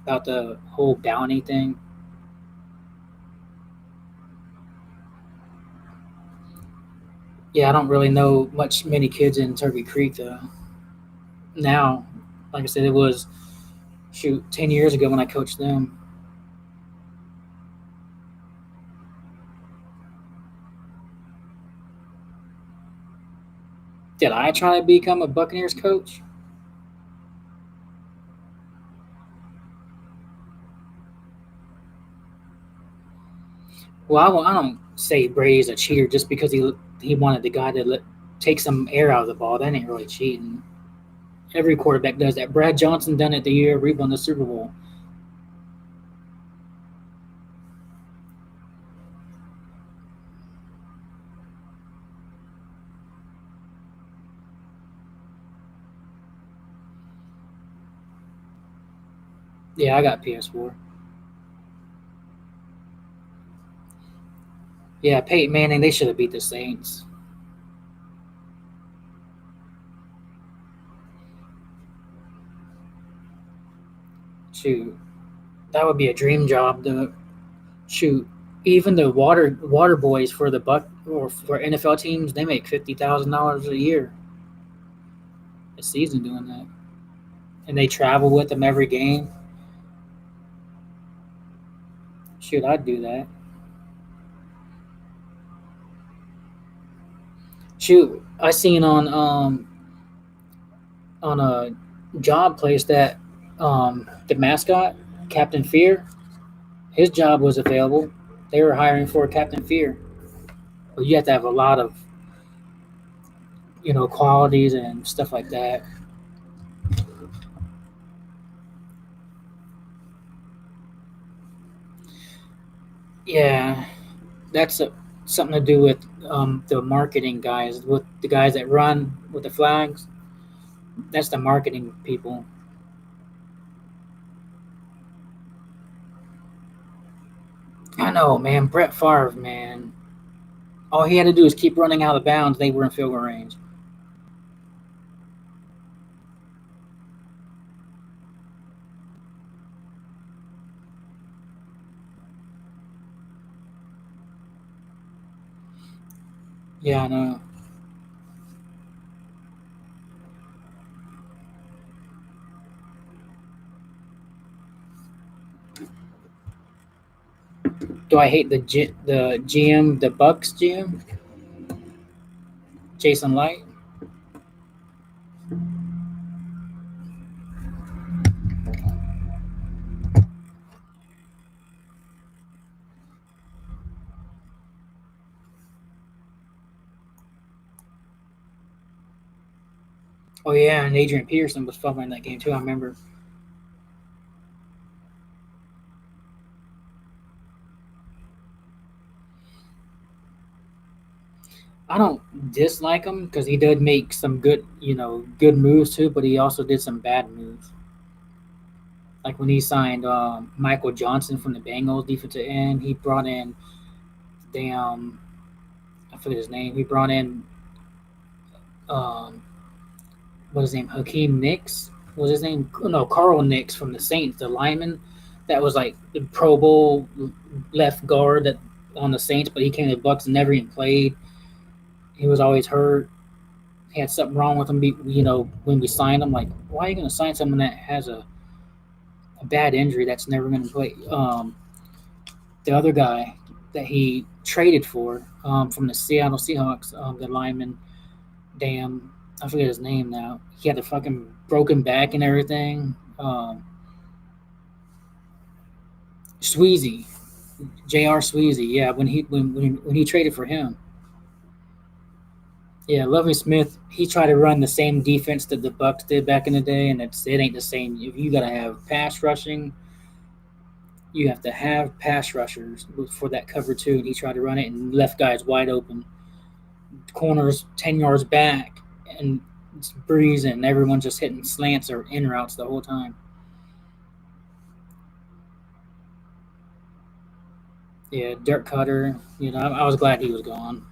about the whole bounty thing. Yeah, I don't really know many kids in Turkey Creek though. Now, like I said, it was shoot 10 years ago when I coached them. Did I try to become a Buccaneers coach? Well, I don't say Brady's a cheater just because he wanted the guy to take some air out of the ball. That ain't really cheating. Every quarterback does that. Brad Johnson done it the year we won the Super Bowl. Yeah, I got PS4. Yeah, Peyton Manning, they should have beat the Saints. Shoot, that would be a dream job. To shoot, even the water boys for the Buck or for NFL teams, they make $50,000 a year a season doing that, and they travel with them every game. Shoot, I'd do that. Shoot, I seen on a job place that the mascot Captain Fear, his job was available. They were hiring for Captain Fear, but you have to have a lot of qualities and stuff like that. Yeah, that's something to do with the marketing guys, with the guys that run with the flags. That's the marketing people. I know, man. Brett Favre, man. All he had to do is keep running out of bounds. They were in field goal range. Yeah, I know. Do I hate the GM, the Bucks GM, Jason Light? Oh yeah, and Adrian Peterson was fumbling that game too. I remember. I don't dislike him because he did make some good moves too, but he also did some bad moves. Like when he signed Michael Johnson from the Bengals defensive end, he brought in damn I forget his name. He brought in um, what was his name? Hakeem Nicks was his name? No, Carl Nicks from the Saints, the lineman that was like the Pro Bowl left guard that on the Saints, but he came to the Bucks and never even played. He was always hurt. He had something wrong with him. When we signed him, like, why are you going to sign someone that has a bad injury that's never going to play? The other guy that he traded for from the Seattle Seahawks, the lineman, damn, I forget his name now. He had a fucking broken back and everything. Sweezy, J.R. Sweezy, yeah. When he traded for him, yeah, Lovie Smith, he tried to run the same defense that the Bucks did back in the day, and it ain't the same. If you gotta have pass rushing, you have to have pass rushers for that cover too. And he tried to run it and left guys wide open, corners 10 yards back, and it's breezing. Everyone just hitting slants or in routes the whole time. Yeah, Dirk Cutter. I was glad he was gone.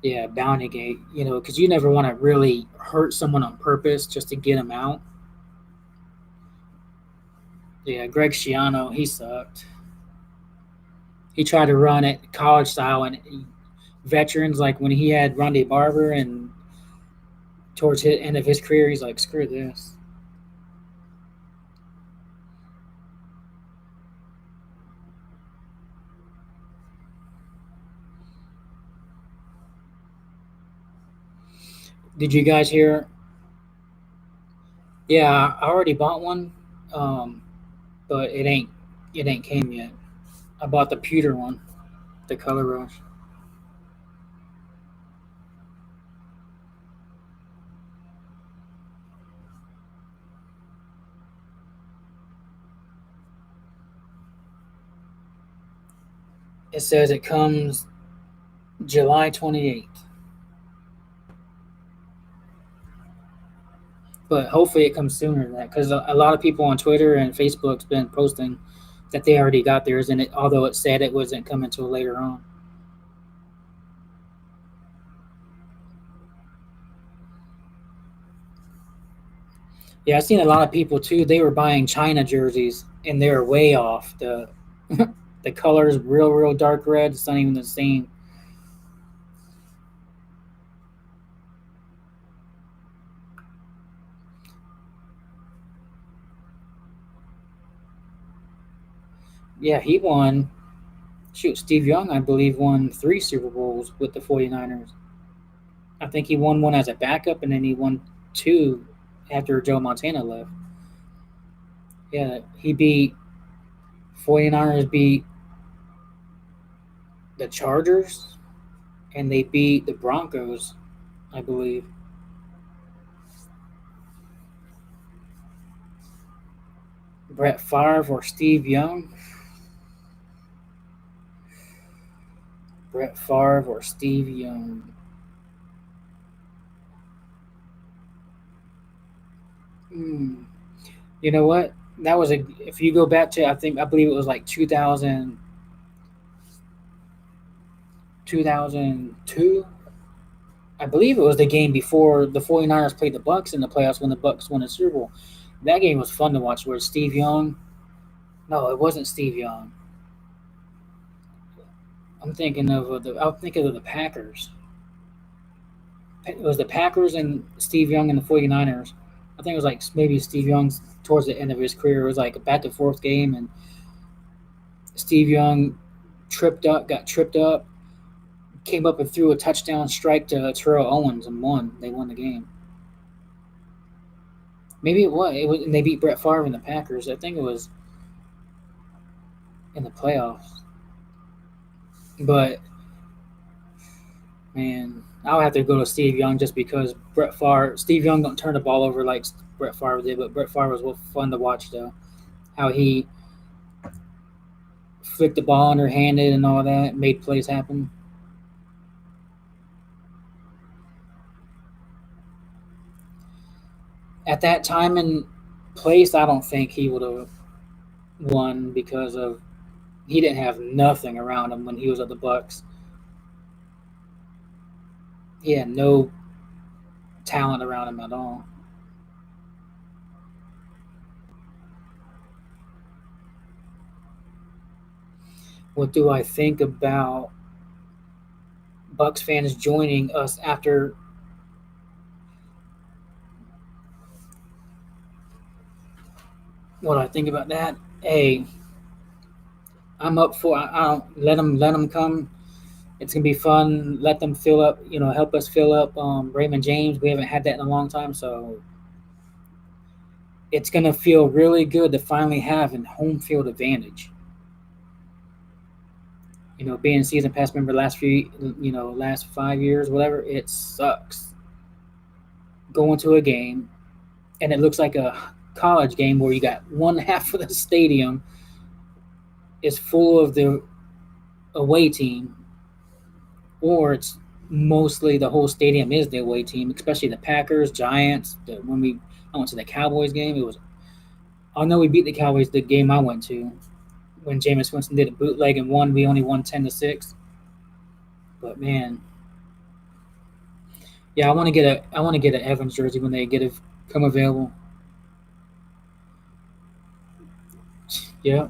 Yeah, bounty gate. Because you never want to really hurt someone on purpose just to get them out. Yeah, Greg Schiano, he sucked. He tried to run it college style, and veterans like when he had Ronde Barber, and towards the end of his career, he's like, screw this. Did you guys hear? Yeah, I already bought one, um, but it ain't came yet. I bought the pewter one, the color rush. It says it comes July 28th, but hopefully it comes sooner than that because a lot of people on Twitter and Facebook's been posting that they already got theirs, and although it said it wasn't coming until later on. Yeah, I've seen a lot of people too. They were buying China jerseys, and they're way off. The colors real dark red. It's not even the same. Yeah, he won. Shoot, Steve Young, I believe, won 3 Super Bowls with the 49ers. I think he won one as a backup, and then he won two after Joe Montana left. Yeah, he beat 49ers beat the Chargers, and they beat the Broncos, I believe. Brett Favre or Steve Young? Brett Favre or Steve Young? Hmm. You know what? That was a. If you go back to, I believe it was like 2002. I believe it was the game before the 49ers played the Bucks in the playoffs when the Bucks won the Super Bowl. That game was fun to watch. Where Steve Young? No, it wasn't Steve Young. I'm thinking of the Packers. It was the Packers and Steve Young and the 49ers. I think it was like maybe Steve Young's towards the end of his career. It was like a back and forth game, and Steve Young got tripped up, came up and threw a touchdown strike to Terrell Owens and won. They won the game. Maybe it was. It was, and they beat Brett Favre and the Packers. I think it was in the playoffs. But man, I'll have to go to Steve Young just because Steve Young don't turn the ball over like Brett Favre did, but Brett Favre was fun to watch though. How he flicked the ball underhanded and all that, made plays happen. At that time and place, I don't think he would have won because of he didn't have nothing around him when he was at the Bucks. He had no talent around him at all. What do I think about Bucks fans joining us after what I think about that? Hey, I'm up for. I don't let them come. It's gonna be fun. Let them fill up. Help us fill up Raymond James. We haven't had that in a long time, so it's gonna feel really good to finally have a home field advantage. Being a season pass member last 5 years, whatever, it sucks going to a game and it looks like a college game where you got one half of the stadium is full of the away team, or it's mostly the whole stadium is the away team, especially the Packers, Giants. I went to the Cowboys game, it was. I know we beat the Cowboys the game I went to when Jameis Winston did a bootleg and won. We only won 10-6, but man, Yeah, I want to get an Evans jersey when they get it come available. Yeah,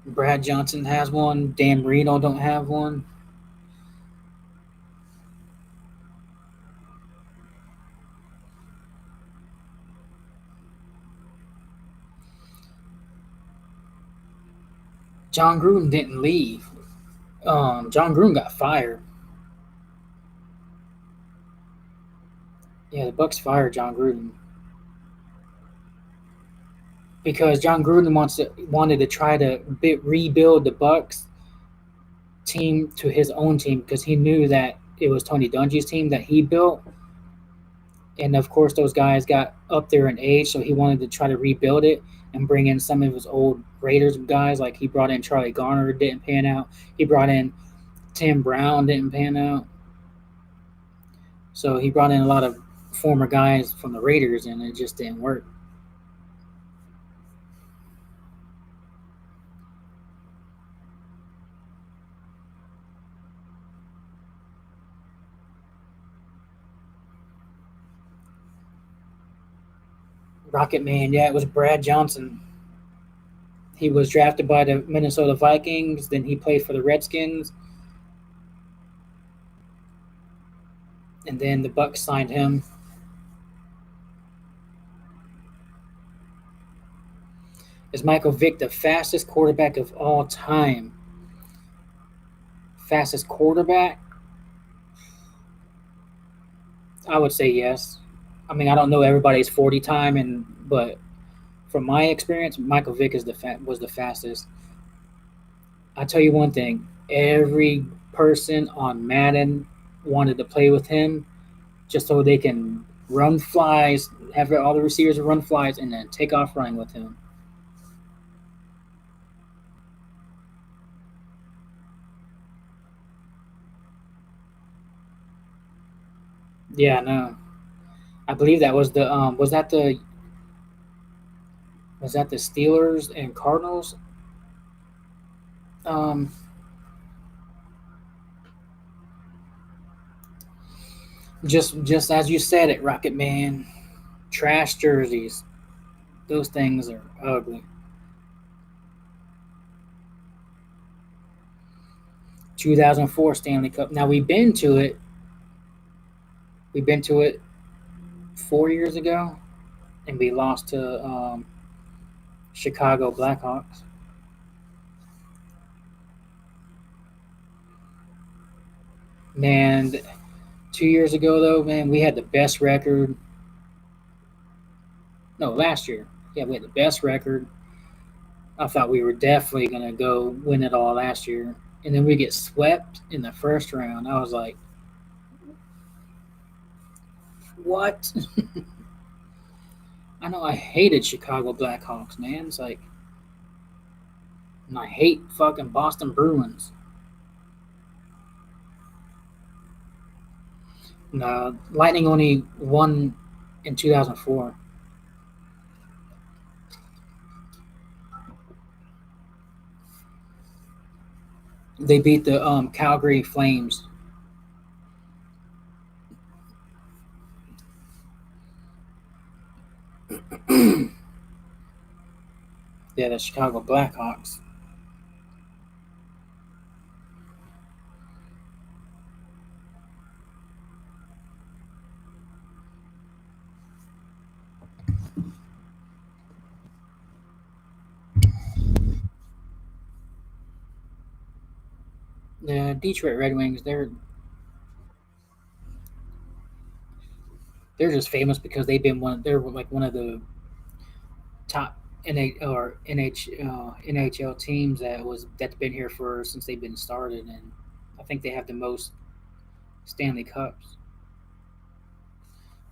Brad Johnson has one. Dan Marino don't have one. John Gruden didn't leave. John Gruden got fired. Yeah, the Bucks fired John Gruden because John Gruden wanted to try to rebuild the Bucks team to his own team because he knew that it was Tony Dungy's team that he built, and of course those guys got up there in age, so he wanted to try to rebuild it and bring in some of his old Raiders guys. Like he brought in Charlie Garner, didn't pan out. He brought in Tim Brown, didn't pan out. So he brought in a lot of former guys from the Raiders, and it just didn't work. Rocket Man, yeah, it was Brad Johnson. He was drafted by the Minnesota Vikings. Then he played for the Redskins, and then the Bucks signed him. Is Michael Vick the fastest quarterback of all time? Fastest quarterback? I would say yes. I mean, I don't know everybody's 40 time, but from my experience, Michael Vick was the fastest. I tell you one thing: every person on Madden wanted to play with him just so they can run flies, have all the receivers run flies, and then take off running with him. Yeah, no, I believe that was the was that the Steelers and Cardinals? Um, just as you said it, Rocket Man. Trash jerseys. Those things are ugly. 2004 Stanley Cup. Now we've been to it. We've been to it 4 years ago, and we lost to Chicago Blackhawks. Man, 2 years ago though, man, we had the best record. No, last year. Yeah, we had the best record. I thought we were definitely gonna go win it all last year, and then we get swept in the first round. I was like, what? I know I hated Chicago Blackhawks, man. It's like, and I hate fucking Boston Bruins. No, Lightning only won in 2004. They beat the Calgary Flames. Yeah, the Chicago Blackhawks. The Detroit Red Wings. They're just famous because they've been one. They're like one of the top NHL teams that's been here for since they've been started, and I think they have the most Stanley Cups.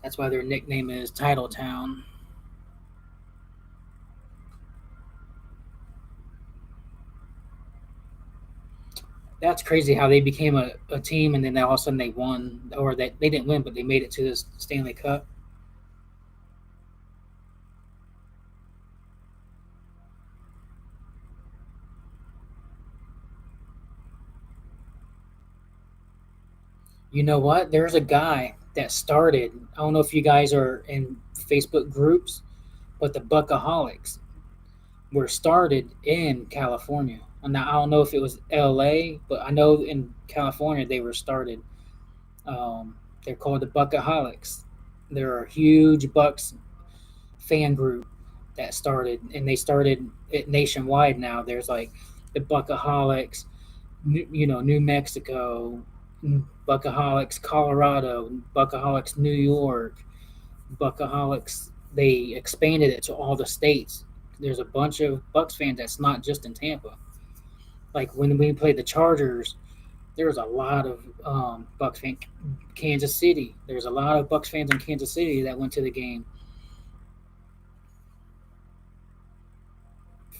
That's why their nickname is Title Town. That's crazy how they became a team and then all of a sudden they won, or that they didn't win, but they made it to the Stanley Cup. You know what? There's a guy that started. I don't know if you guys are in Facebook groups, but the Buckaholics were started in California. And now I don't know if it was L.A., but I know in California they were started. They're called the Buckaholics. They're a huge Bucks fan group that started, and they started it nationwide now. There's like the Buckaholics, New Mexico, Buckaholics, Colorado, Buckaholics, New York, Buckaholics. They expanded it to all the states. There's a bunch of Bucks fans that's not just in Tampa. Like when we played the Chargers, there was a lot of Bucks fans. Kansas City, there's a lot of Bucks fans in Kansas City that went to the game.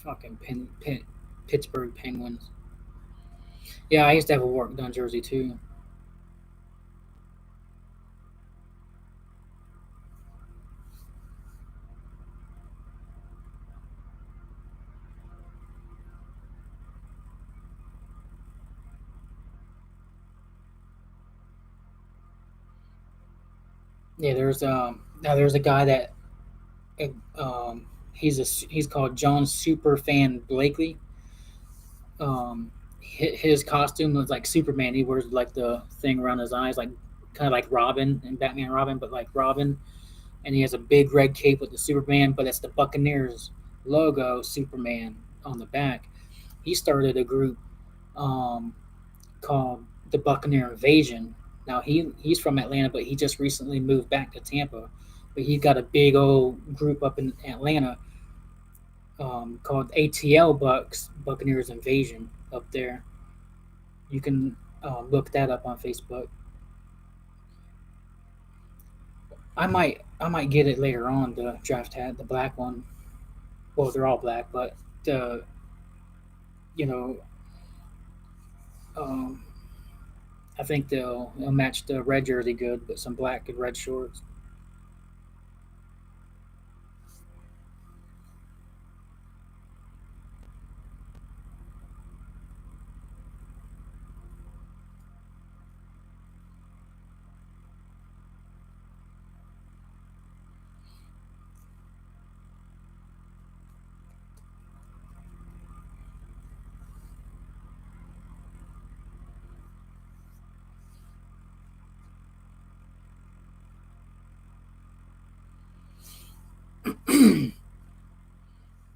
Fucking Pittsburgh Penguins. Yeah, I used to have a work done jersey too. Yeah, there's a guy that he's called John Superfan Blakely. His costume was like Superman. He wears like the thing around his eyes, like kind of like Robin and Batman Robin, but like Robin. And he has a big red cape with the Superman, but it's the Buccaneers logo, Superman on the back. He started a group um, called the Buccaneer Invasion. Now he's from Atlanta, but he just recently moved back to Tampa. But he's got a big old group up in Atlanta called ATL Bucks Buccaneers Invasion up there. You can look that up on Facebook. I might get it later on, the draft hat, the black one. Well, they're all black, but the you know um, I think they'll match the red jersey good, but some black and red shorts.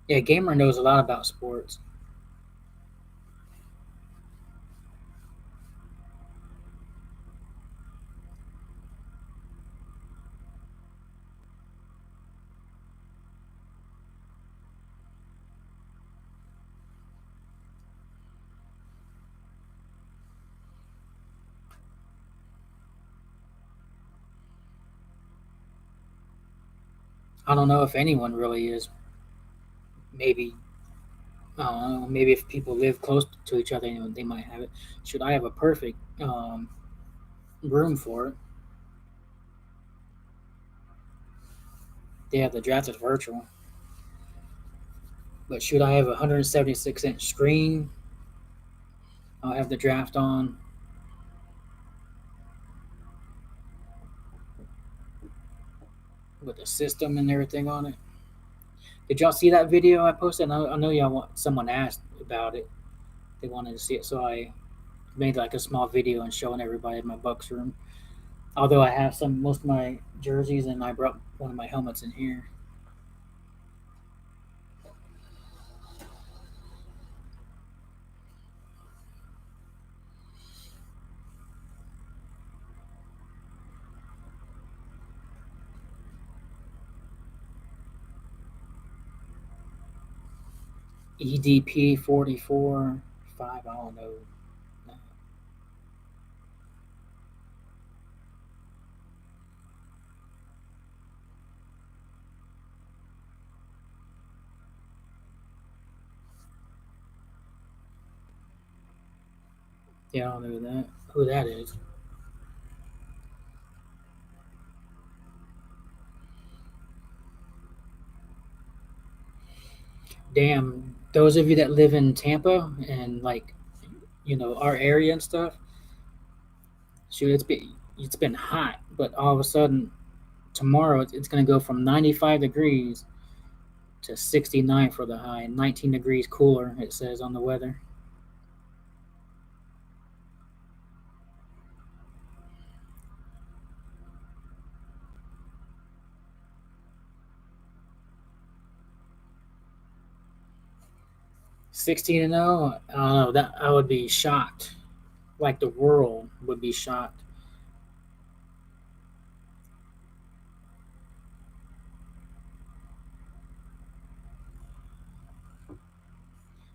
Yeah, Gamer knows a lot about sports. I don't know if anyone really is. Maybe I don't know. Maybe if people live close to each other, they might have it. Should I have a perfect room for it? Yeah, the draft is virtual. But should I have a 176-inch screen? I'll have the draft on with the system and everything on it. Did y'all see that video I posted? I know y'all want someone asked about it. They wanted to see it, so I made like a small video and showing everybody in my Bucks room. Although I have most of my jerseys and I brought one of my helmets in here. EDP 44 5. I don't know. Yeah, I don't know who that is. Damn, those of you that live in Tampa and like our area and stuff, Shoot, it's been hot, but all of a sudden tomorrow it's going to go from 95 degrees to 69 for the high, 19 degrees cooler. It says on the weather. 16-0. I don't know. That I would be shocked. Like the world would be shocked.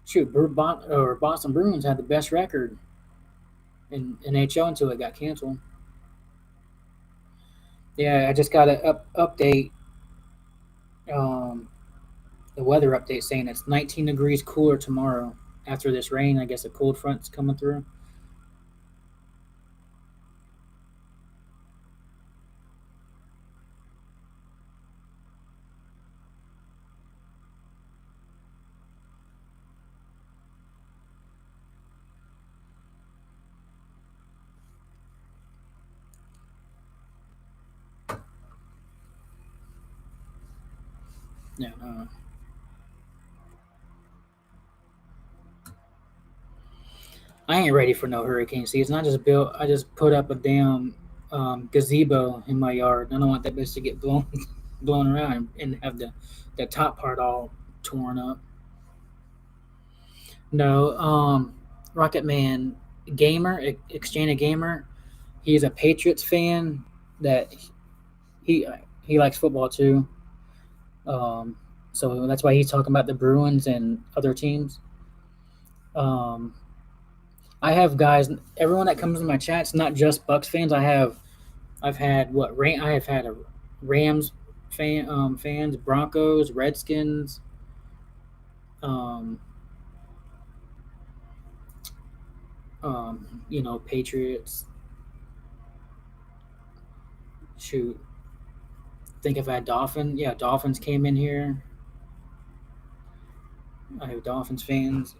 Shoot, Boston Bruins had the best record in NHL until it got canceled. Yeah, I just got an update, um, the weather update saying it's 19 degrees cooler tomorrow after this rain. I guess a cold front's coming through. Yeah, I ain't ready for no hurricane season. I just put up a damn gazebo in my yard. I don't want that bitch to get blown blown around and have the top part all torn up. No, Rocket Man gamer, Exchange a gamer. He's a Patriots fan. That he he likes football too. Um, so that's why he's talking about the Bruins and other teams. Um, I have guys. Everyone that comes in my chat, it's not just Bucks fans. I've had what I have had a Rams fans, Broncos, Redskins, um, Patriots. Shoot, think if I had Dolphins. Yeah, Dolphins came in here. I have Dolphins fans.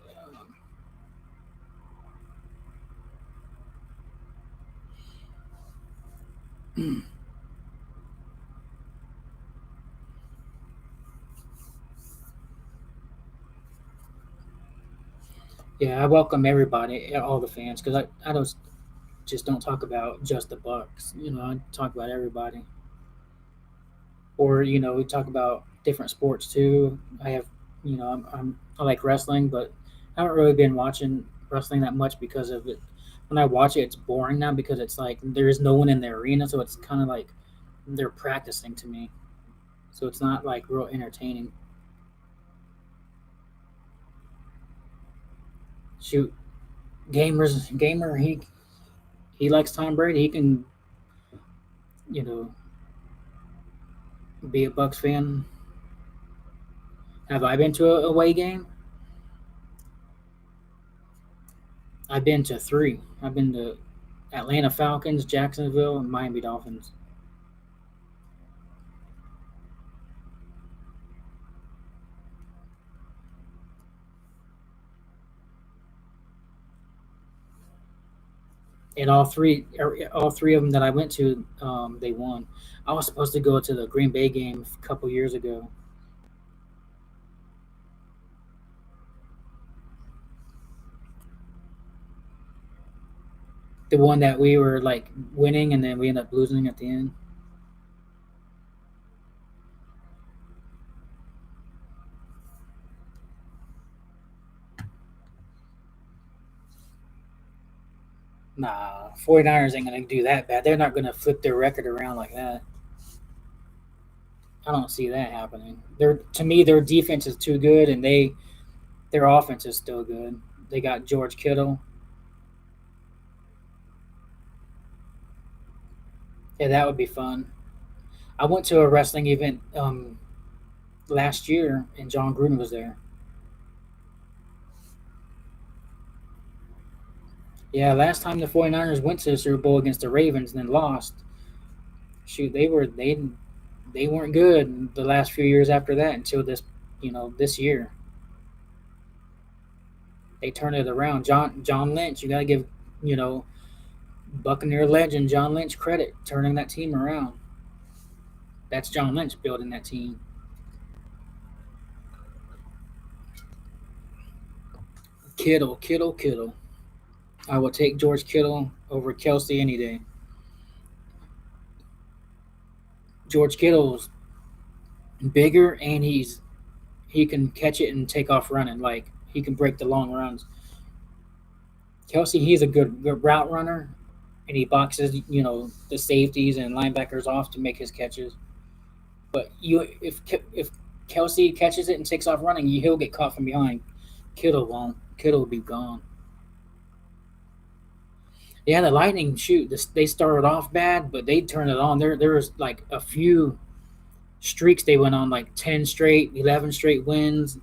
Yeah, I welcome everybody, all the fans, because I don't just don't talk about just the Bucks. I talk about everybody, or we talk about different sports too. I have, I like wrestling, but I haven't really been watching wrestling that much because of it. When I watch it, it's boring now because it's like there is no one in the arena, so it's kind of like they're practicing to me. So it's not like real entertaining. Shoot, gamer, he likes Tom Brady. He can, you know, be a Bucks fan. Have I been to a away game? I've been to three. I've been to Atlanta Falcons, Jacksonville, and Miami Dolphins. And all three of them that I went to, they won. I was supposed to go to the Green Bay game a couple years ago. The one that we were like winning, and then we ended up losing at the end. Nah, 49ers ain't gonna do that bad. They're not gonna flip their record around like that. I don't see that happening. To me, their defense is too good, and their offense is still good. They got George Kittle. Yeah, that would be fun. I went to a wrestling event last year, and John Gruden was there. Yeah, last time the 49ers went to the Super Bowl against the Ravens and then lost. Shoot, they weren't good the last few years after that until this year. They turned it around. John Lynch, you got to give, you know, Buccaneer legend John Lynch credit turning that team around. That's John Lynch building that team. Kittle, Kittle, Kittle. I will take George Kittle over Kelsey any day. George Kittle's bigger and he can catch it and take off running. Like he can break the long runs. Kelsey, he's a good route runner, and he boxes the safeties and linebackers off to make his catches. But if Kelsey catches it and takes off running, he'll get caught from behind. Kittle won't. Kittle will be gone. Yeah, the Lightning shoot. They started off bad, but they turned it on. There was like a few streaks they went on, like 10 straight, 11 straight wins.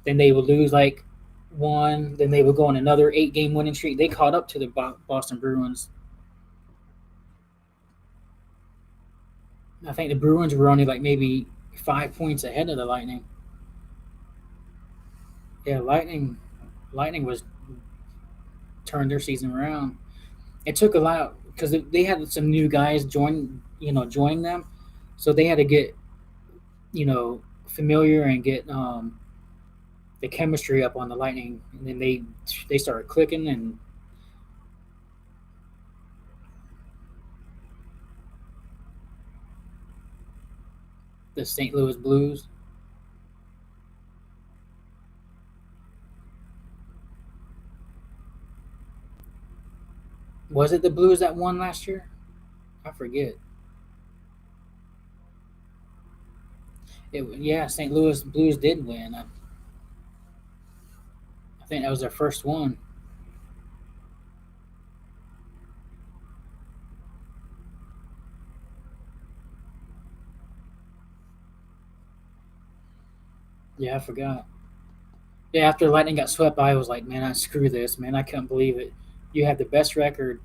Then they would lose like one. Then they would go on another 8 game winning streak. They caught up to the Boston Bruins. I think the Bruins were only like maybe 5 points ahead of the Lightning. Yeah, Lightning was turned their season around. It took a lot because they had some new guys join them, so they had to get familiar and get the chemistry up on the Lightning, and then they started clicking. And the St. Louis Blues. Was it the Blues that won last year? I forget. Yeah, St. Louis Blues did win. I think that was their first one. Yeah, I forgot. Yeah, after Lightning got swept, I was like, man, I screw this, man. I couldn't believe it. You have the best record,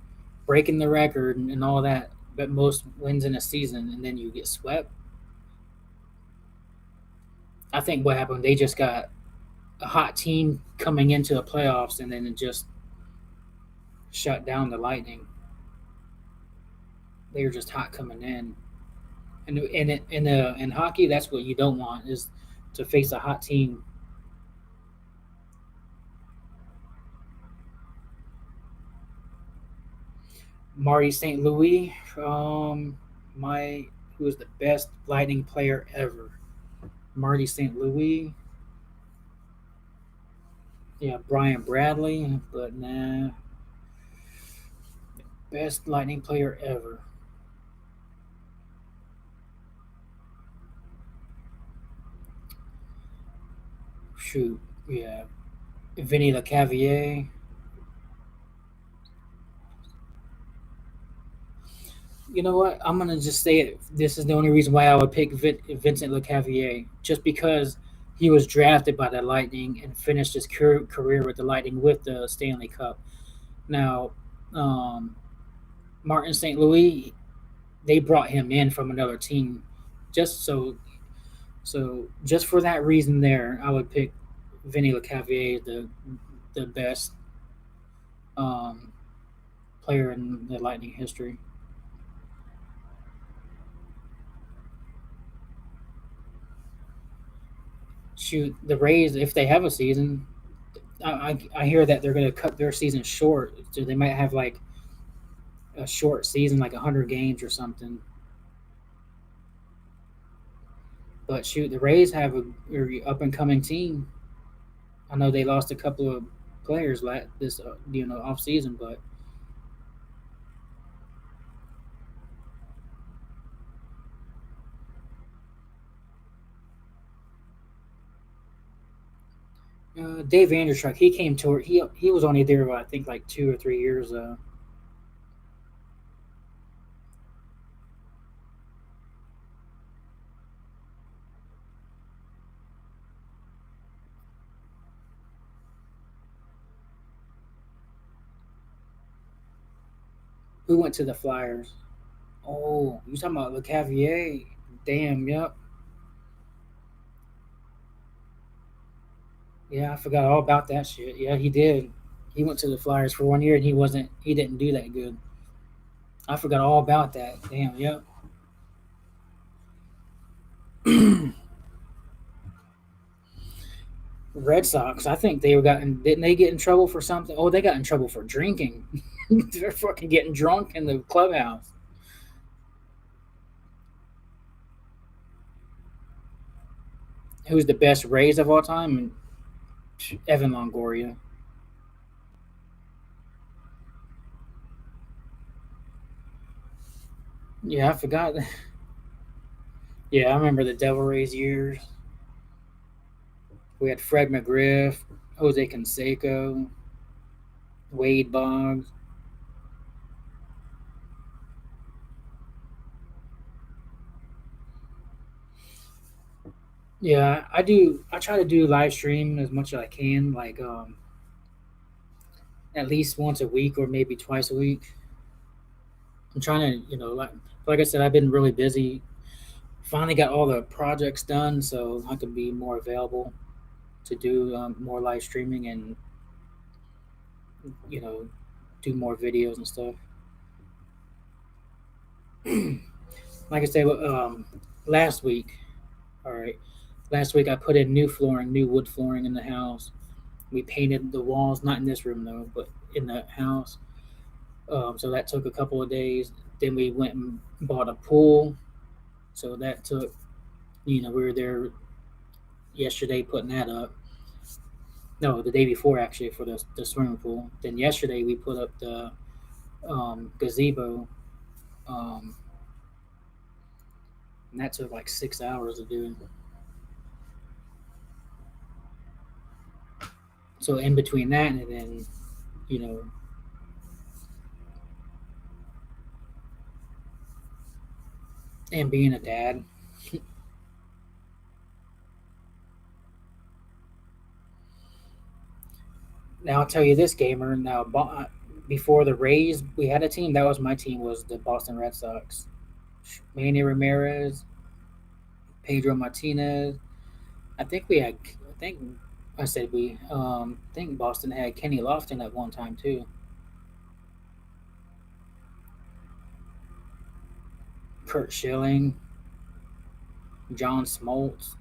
breaking the record, and all that, but most wins in a season, and then you get swept. I think what happened, they just got a hot team coming into the playoffs, and then it just shut down the Lightning. They were just hot coming in, and in hockey, that's what you don't want is to face a hot team. Marty St. Louis, my who was the best Lightning player ever. Marty St. Louis, yeah, Brian Bradley, but nah, best Lightning player ever. Shoot, yeah, Vinny LeCavier. You know what? I'm gonna just say it. This is the only reason why I would pick Vincent LeCavier, just because he was drafted by the Lightning and finished his career with the Lightning with the Stanley Cup. Now, um, Martin St. Louis, they brought him in from another team, just just for that reason. There, I would pick Vinny LeCavier, the best um, player in the Lightning history. Shoot, the Rays, if they have a season, I hear that they're going to cut their season short, so they might have like a short season, like 100 games or something. But shoot, the Rays have a up and coming team. I know they lost a couple of players this off season, but Dave Andrchuk, he came to he was only there I think like 2 or 3 years. Who went to the Flyers? Oh, you talking about LeCavier? Damn, yep. Yeah, I forgot all about that shit. Yeah, he did. He went to the Flyers for one year and he didn't do that good. I forgot all about that. Damn. Yep. Red Sox. I think they were gotten. Didn't they get in trouble for something? Oh, they got in trouble for drinking. They're fucking getting drunk in the clubhouse. Who's the best Rays of all time? Evan Longoria. Yeah, I forgot. Yeah, I remember the Devil Rays years. We had Fred McGriff, Jose Canseco, Wade Boggs. Yeah, I do. I try to do live stream as much as I can, like at least once a week or maybe twice a week. I'm trying to, like I said, I've been really busy. Finally got all the projects done, so I can be more available to do more live streaming and you know do more videos and stuff. Like I said, last week, all right, last week I put in new flooring, new wood flooring in the house. We painted the walls, not in this room though, but in the house. So that took a couple of days. Then we went and bought a pool. So that took, we were there yesterday putting that up. No, the day before actually for the swimming pool. Then yesterday we put up the gazebo, um, and that took like 6 hours to do. So in between that and then, you know, and being a dad. Now I'll tell you this, gamer. Now, before the Rays, we had a team. That was my team. Was the Boston Red Sox. Manny Ramirez, Pedro Martinez. I think we had. I think I said we. I think Boston had Kenny Lofton at one time too. Kurt Schilling, John Smoltz.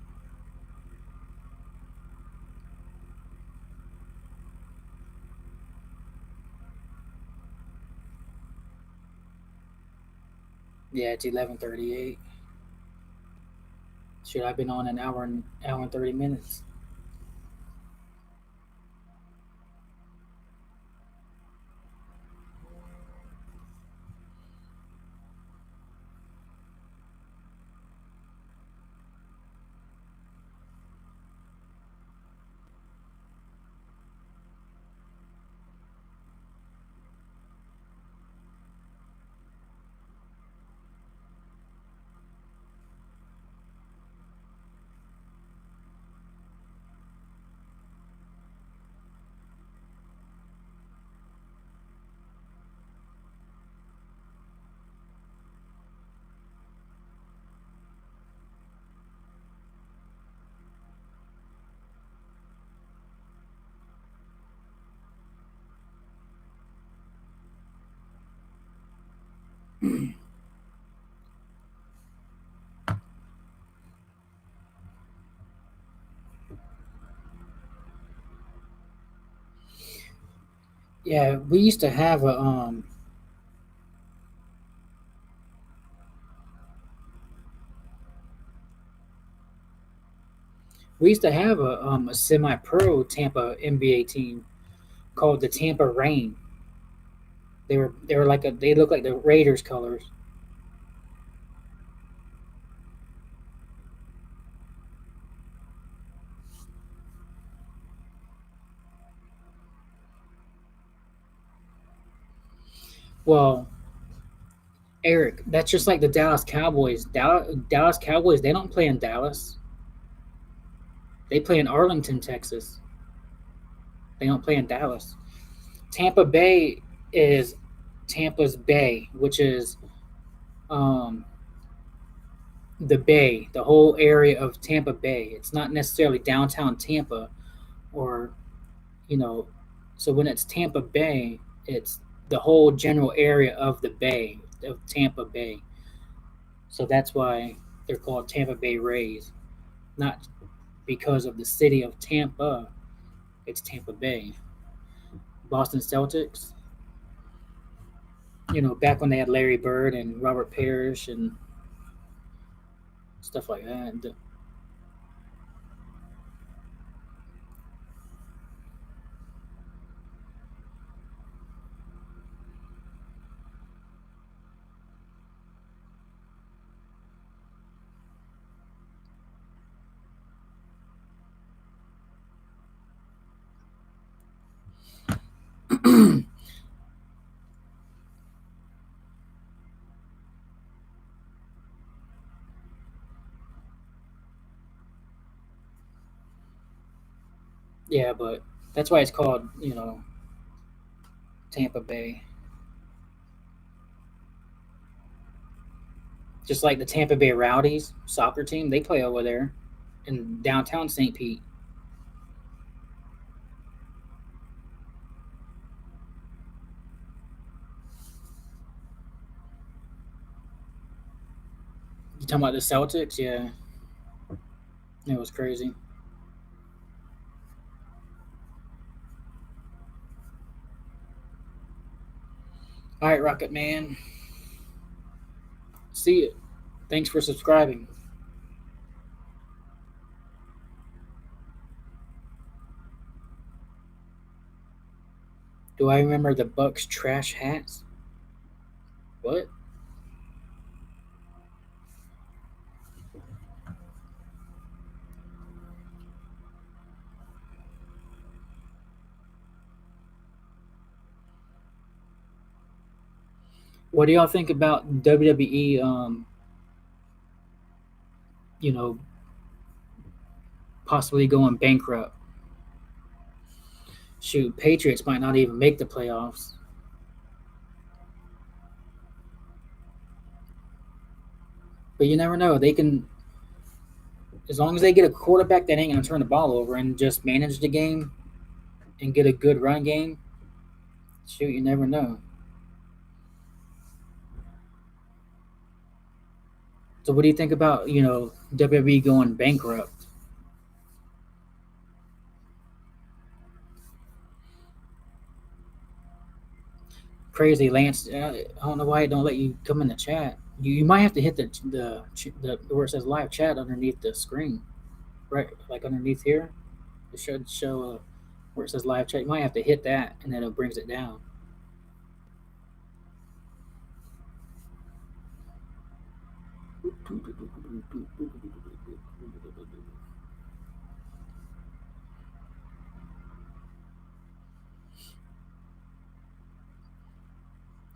Yeah, it's 11:38. Should I have been on an hour and 30 minutes? Yeah, we used to have a semi-pro Tampa NBA team called the Tampa Rain. They were like they look like the Raiders colors. Well, Eric, that's just like the Dallas Cowboys. Dallas Cowboys, they don't play in Dallas. They play in Arlington, Texas. They don't play in Dallas. Tampa Bay is Tampa's Bay, which is um, the Bay, the whole area of Tampa Bay. It's not necessarily downtown Tampa or, you know, so when it's Tampa Bay, it's the whole general area of the Bay. of Tampa Bay. So that's why they're called Tampa Bay Rays, not because of the city of Tampa. It's Tampa Bay. Boston Celtics. Back when they had Larry Bird and Robert Parrish and stuff like that. Yeah, but that's why it's called, Tampa Bay. Just like the Tampa Bay Rowdies soccer team, they play over there in downtown St. Pete. You talking about the Celtics? Yeah, it was crazy. All right, Rocket Man. See you. Thanks for subscribing. Do I remember the Bucks trash hats? What? What do y'all think about WWE? You know, possibly going bankrupt. Shoot, Patriots might not even make the playoffs. But you never know. They can, as long as they get a quarterback that ain't gonna turn the ball over and just manage the game and get a good run game. Shoot, you never know. So, what do you think about WWE going bankrupt? Crazy, Lance. I don't know why it don't let you come in the chat. You might have to hit the where it says live chat underneath the screen, right? Like underneath here, it should show where it says live chat. You might have to hit that, and then it brings it down.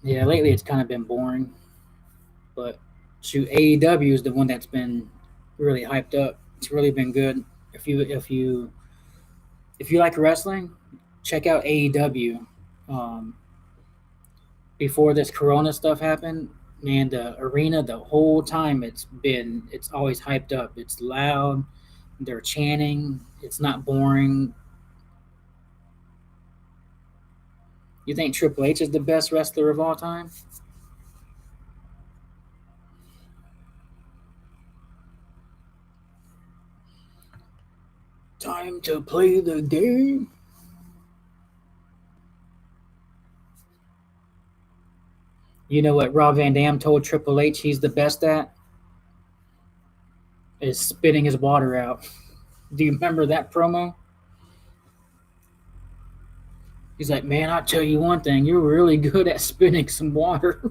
Yeah, lately it's kind of been boring, but shoot, AEW is the one that's been really hyped up. It's really been good. If you like wrestling, check out AEW. Um, Before this Corona stuff happened, man, the arena the whole time it's always hyped up. It's loud. They're chanting. It's not boring. You think Triple H is the best wrestler of all time? Time to play the game. You know what Rob Van Dam told Triple H he's the best at? Is spitting his water out. Do you remember that promo? He's like, man, I'll tell you one thing. You're really good at spitting some water.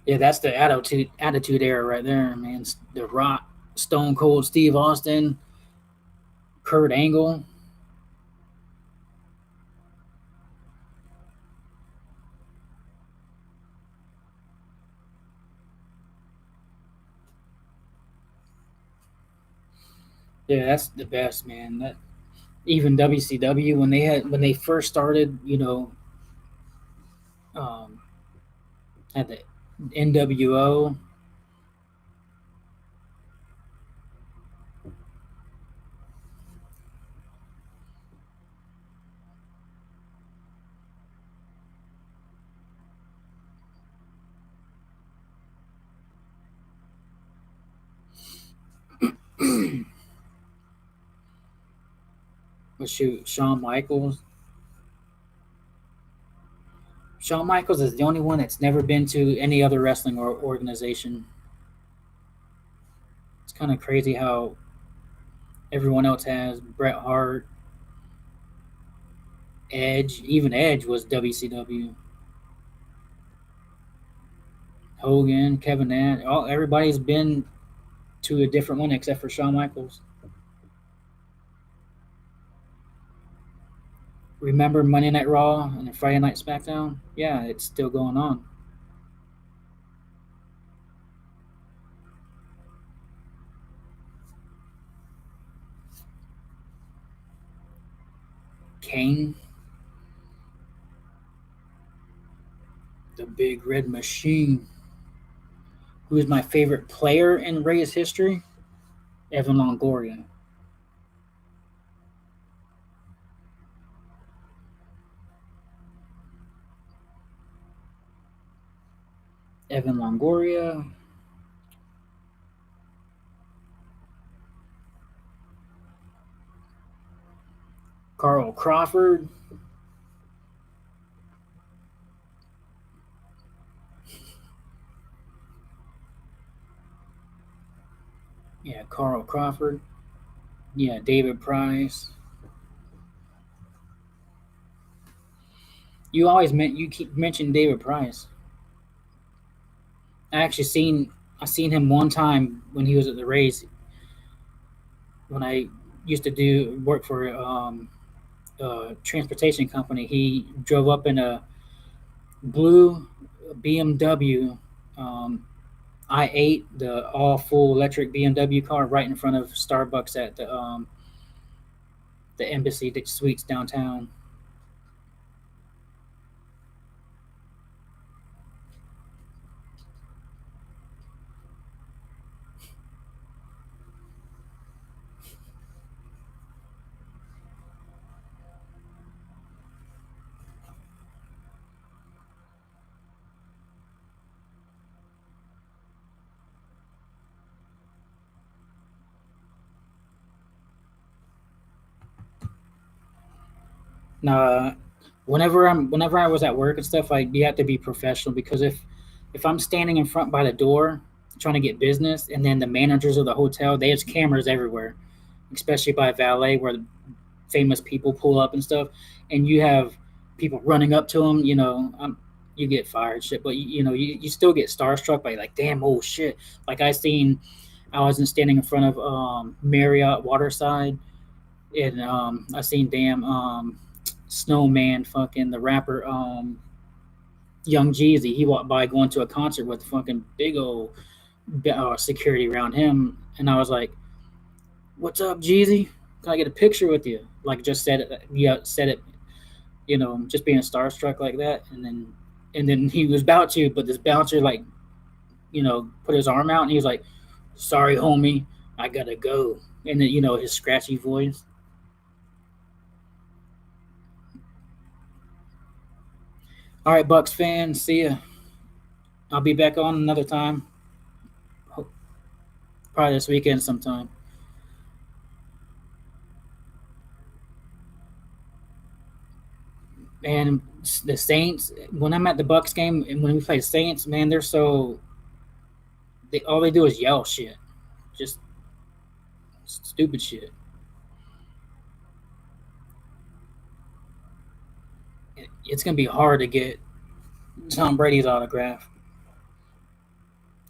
Yeah, that's the attitude era right there, man. The Rock, Stone Cold Steve Austin, Kurt Angle. Yeah, that's the best, man. That even WCW when they first started, um, had the NWO. But shoot, Shawn Michaels. Shawn Michaels is the only one that's never been to any other wrestling organization. It's kind of crazy how everyone else has. Bret Hart, Edge, even Edge was WCW. Hogan, Kevin Nash, everybody's been to a different one except for Shawn Michaels. Remember Monday Night Raw and Friday Night SmackDown? Yeah, it's still going on. Kane, the Big Red Machine. Who is my favorite player in Ray's history? Evan Longoria. Evan Longoria, Carl Crawford. Yeah, Carl Crawford. Yeah, David Price. You keep mentioning David Price. I actually I seen him one time when he was at the Rays when I used to do work for a transportation company. He drove up in a blue BMW i8, the all full electric BMW car, right in front of Starbucks at the Embassy Suites downtown. Now, whenever I was at work and stuff, like you have to be professional because if I'm standing in front by the door trying to get business, and then the managers of the hotel, they have cameras everywhere, especially by valet where famous people pull up and stuff, and you have people running up to them, you get fired, shit. But you still get starstruck by like, damn, oh shit. Like I wasn't standing in front of Marriott Waterside, and I seen damn Snowman, fucking the rapper, Young Jeezy. He walked by going to a concert with fucking big old security around him, and I was like, "What's up, Jeezy? Can I get a picture with you?" Like just said it, yeah, said it, just being starstruck like that, and then he was about to, but this bouncer like, put his arm out, and he was like, "Sorry, homie, I gotta go," and then his scratchy voice. All right, Bucks fans, see ya. I'll be back on another time, probably this weekend sometime. And the Saints, when I'm at the Bucks game and when we play the Saints, man, they're so all they do is yell shit, just stupid shit. It's gonna be hard to get Tom Brady's autograph.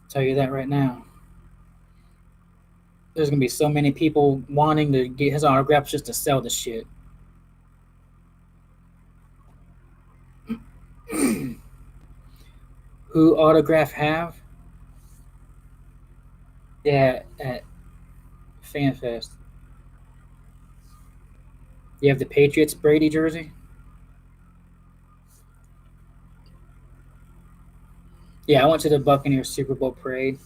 I'll tell you that right now. There's gonna be so many people wanting to get his autograph just to sell the shit. Who autograph have? Yeah, at FanFest. You have the Patriots Brady jersey. Yeah, I went to the Buccaneers Super Bowl parade.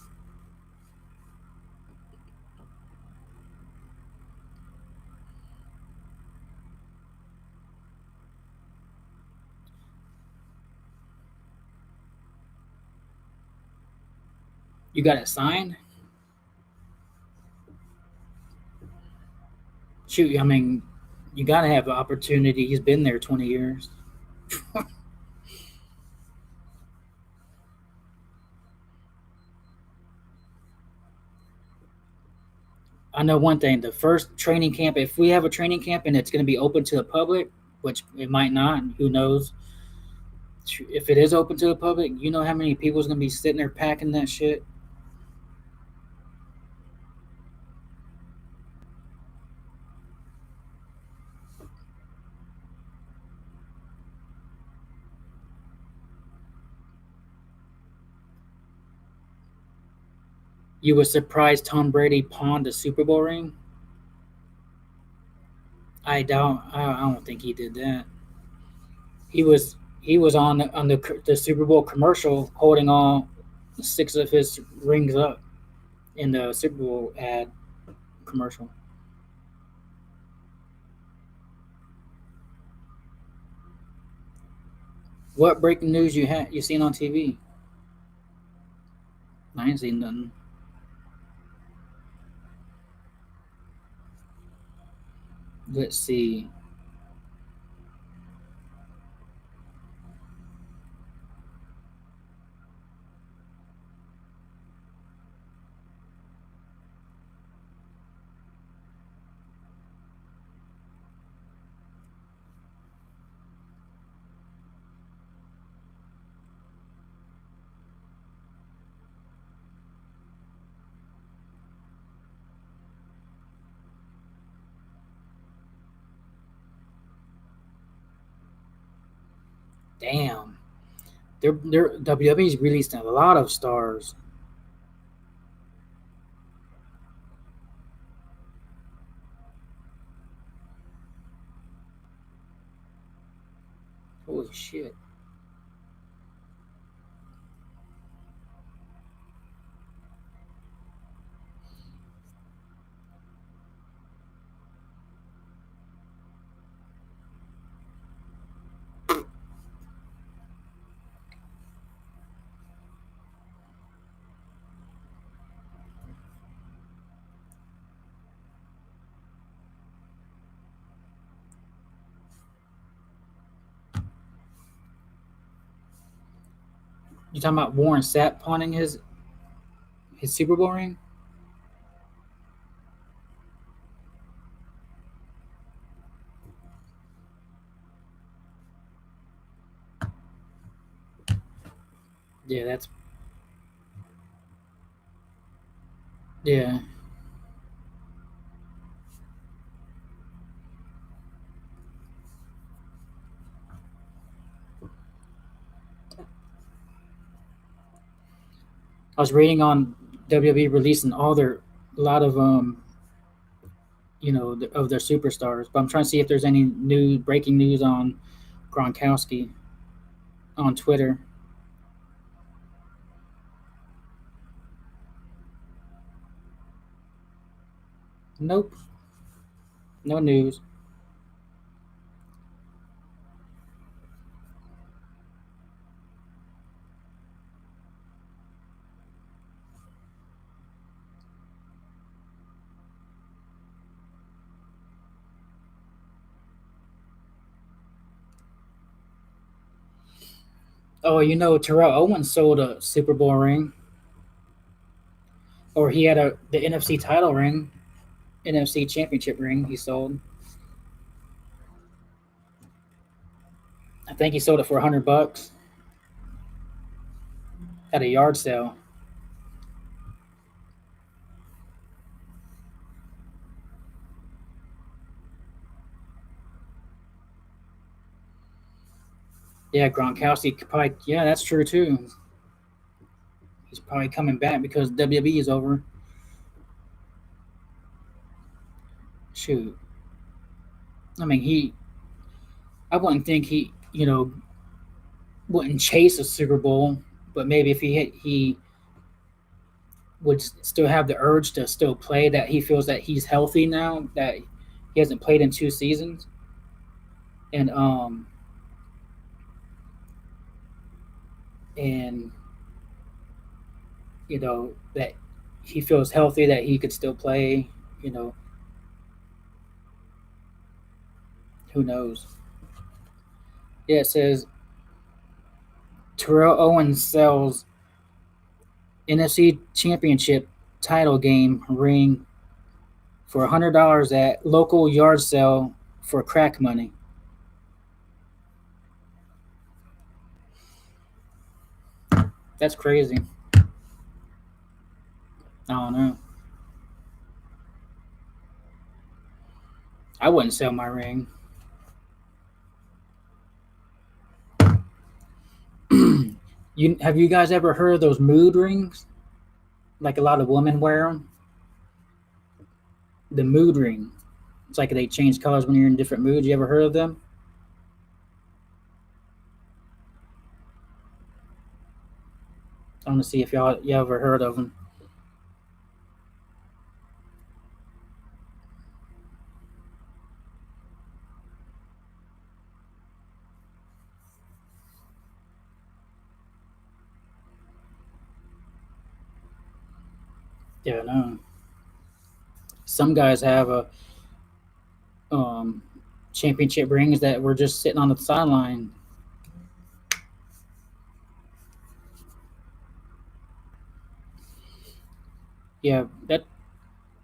You got it signed? Shoot, I mean, you got to have the opportunity. He's been there 20 years. I know one thing: the first training camp, if we have a training camp and it's going to be open to the public, which it might not, who knows? If it is open to the public, you know how many people's going to be sitting there packing that shit. You were surprised Tom Brady pawned a Super Bowl ring? I don't. I don't think he did that. He was on the Super Bowl commercial holding all six of his rings up in the Super Bowl ad commercial. What breaking news you seen on TV? I ain't seen nothing. Let's see. Damn, they're WWE's released a lot of stars. Holy shit! You talking about Warren Sapp pawning his Super Bowl ring? Yeah, that's yeah. I was reading on WWE releasing all their a lot of of their superstars, but I'm trying to see if there's any new breaking news on Gronkowski on Twitter. Nope, no news. Oh, Terrell Owens sold a Super Bowl ring, or he had the NFC title ring, NFC Championship ring. He sold. I think he sold it for $100 at a yard sale. Yeah, Gronkowski could probably. Yeah, that's true too. He's probably coming back because WWE is over. Shoot, I mean, I wouldn't think he wouldn't chase a Super Bowl, but maybe if he hit, he would still have the urge to still play. That he feels that he's healthy now, that he hasn't played in 2 seasons, and and that he feels healthy, that he could still play. You know, who knows? Yeah, it says Terrell Owens sells NFC Championship title game ring for $100 at local yard sale for crack money. That's crazy. I don't know. I wouldn't sell my ring. You guys ever heard of those mood rings? Like a lot of women wear them. The mood ring. It's like they change colors when you're in different moods. You ever heard of them? I want to see if you ever heard of them. Yeah, no. Some guys have a um, championship rings that were just sitting on the sideline. Yeah, that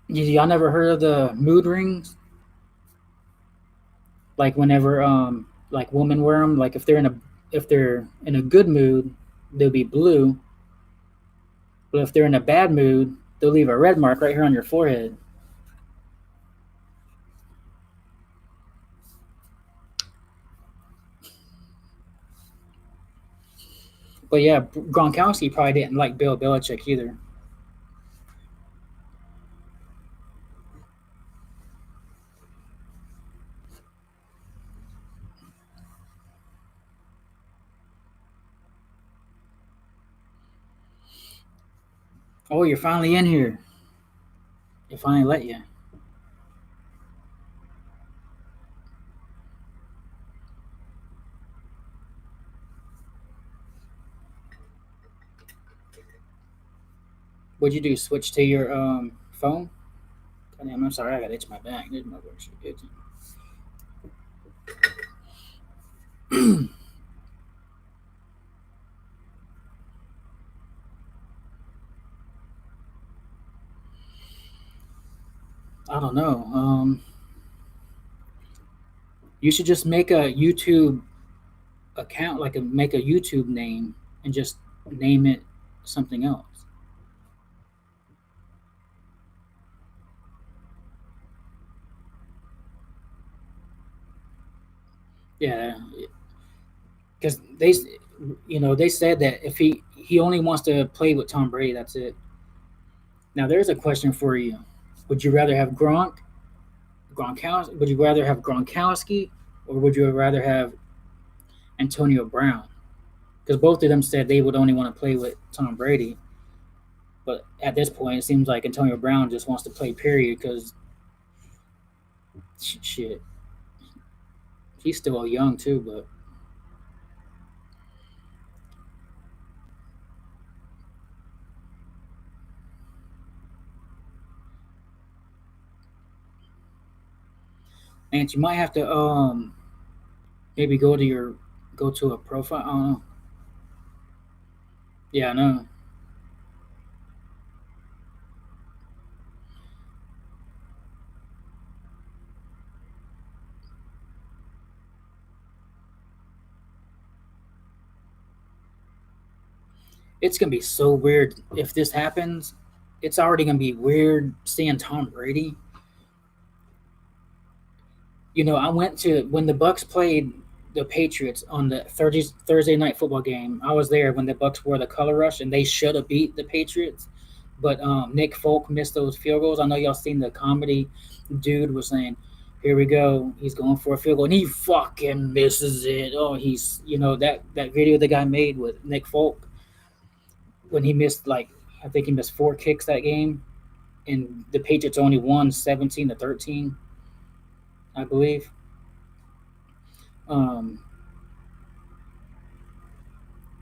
y'all never heard of the mood rings? Like whenever like women wear them, like if they're in a good mood, they'll be blue, but if they're in a bad mood, they'll leave a red mark right here on your forehead. But yeah, Gronkowski probably didn't like Bill Belichick either. Oh, you're finally in here. They finally let you. What'd you do? Switch to your phone? Damn, I'm sorry, I got itch my back. This motherfucker itching. I don't know. You should just make a YouTube account, like make a YouTube name, and just name it something else. Yeah, because they said that if he only wants to play with Tom Brady, that's it. Now there's a question for you: would you rather have Gronkowski? Would you rather have Gronkowski, or would you rather have Antonio Brown? Because both of them said they would only want to play with Tom Brady. But at this point, it seems like Antonio Brown just wants to play, period. Because shit, he's still young too. But and you might have to maybe go to a profile. I don't know. Yeah, I know. It's gonna be so weird if this happens. It's already gonna be weird seeing Tom Brady. I went to when the Bucks played the Patriots on the Thursday night football game. I was there when the Bucks wore the color rush, and they should have beat the Patriots. But Nick Folk missed those field goals. I know y'all seen the comedy dude was saying, Here we go. He's going for a field goal, and he fucking misses it. Oh, he's that video the guy made with Nick Folk when he missed I think he missed 4 kicks that game, and the Patriots only won 17-13, I believe. Um,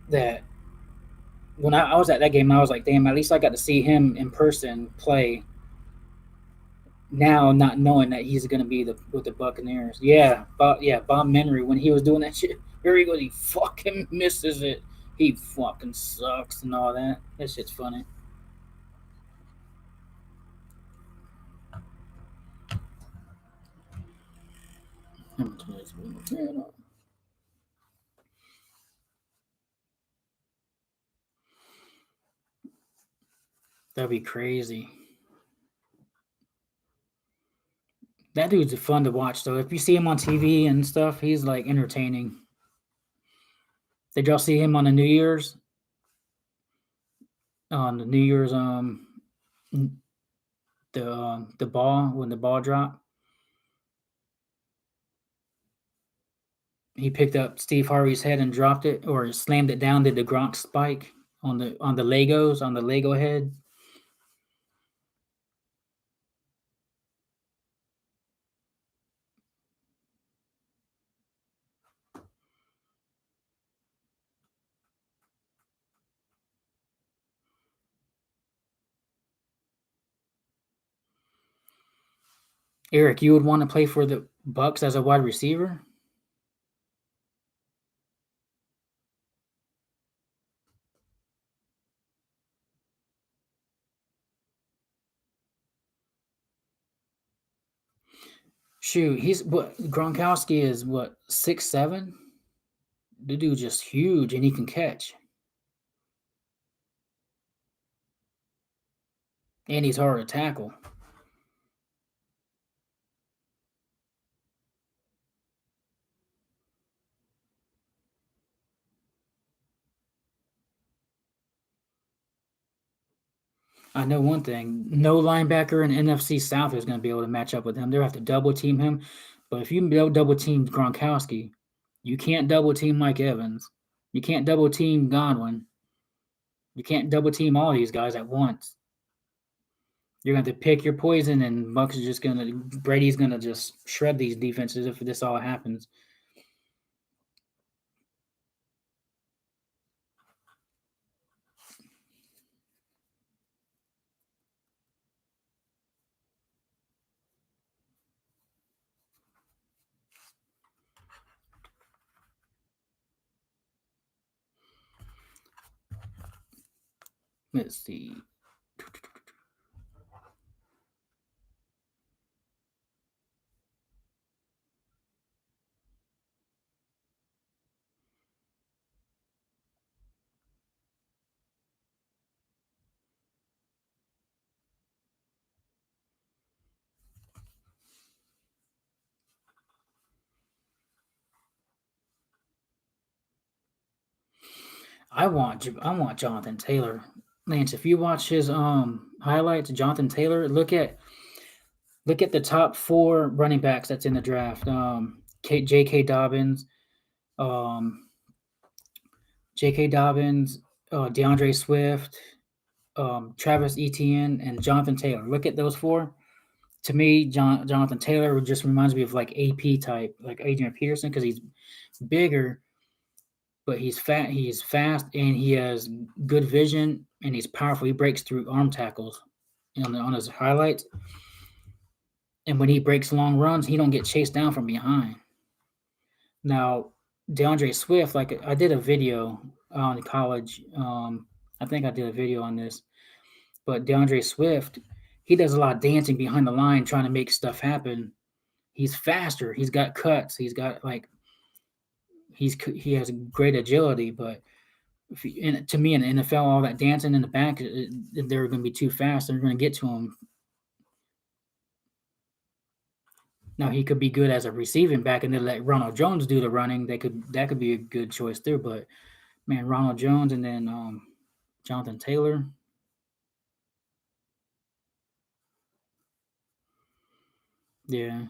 that when I was at that game, I was like, damn, at least I got to see him in person play. Now, not knowing that he's going to be with the Buccaneers, Bob Menery when he was doing that shit. Here he goes, he fucking misses it. He fucking sucks and all that. That shit's funny. That'd be crazy. That dude's fun to watch though. If you see him on TV and stuff, he's like entertaining. Did y'all see him on the New Year's? On the New Year's, the ball when the ball dropped, he picked up Steve Harvey's head and dropped it, or slammed it down. Did the Gronk spike on the Legos on the Lego head? Eric, you would want to play for the Bucks as a wide receiver? Shoot, he's what Gronkowski is what 6'7"? The dude's just huge and he can catch. And he's hard to tackle. I know one thing: no linebacker in NFC South is going to be able to match up with him. They'll have to double team him. But if you double team Gronkowski, you can't double team Mike Evans. You can't double team Godwin. You can't double team all these guys at once. You're going to have to pick your poison, and Brady's gonna just shred these defenses if this all happens. Let's see. I want Jonathan Taylor. Lance, if you watch his highlights, Jonathan Taylor, look at the top 4 running backs that's in the draft. J.K. Dobbins, um, J.K. Dobbins, DeAndre Swift, Travis Etienne, and Jonathan Taylor. Look at those 4. To me, Jonathan Taylor just reminds me of like AP type, like Adrian Peterson, because he's bigger, but he's fat. He's fast, and he has good vision, and he's powerful. He breaks through arm tackles on his highlights, and when he breaks long runs, he don't get chased down from behind. Now, DeAndre Swift, like I did a video on college. I think I did a video on this, but DeAndre Swift, he does a lot of dancing behind the line, trying to make stuff happen. He's faster. He's got cuts. He's got he has great agility, but to me in the NFL, all that dancing in the back, they're going to be too fast. They're going to get to him. Now he could be good as a receiving back, and then let Ronald Jones do the running. That could be a good choice there. But man, Ronald Jones and then Jonathan Taylor. Yeah,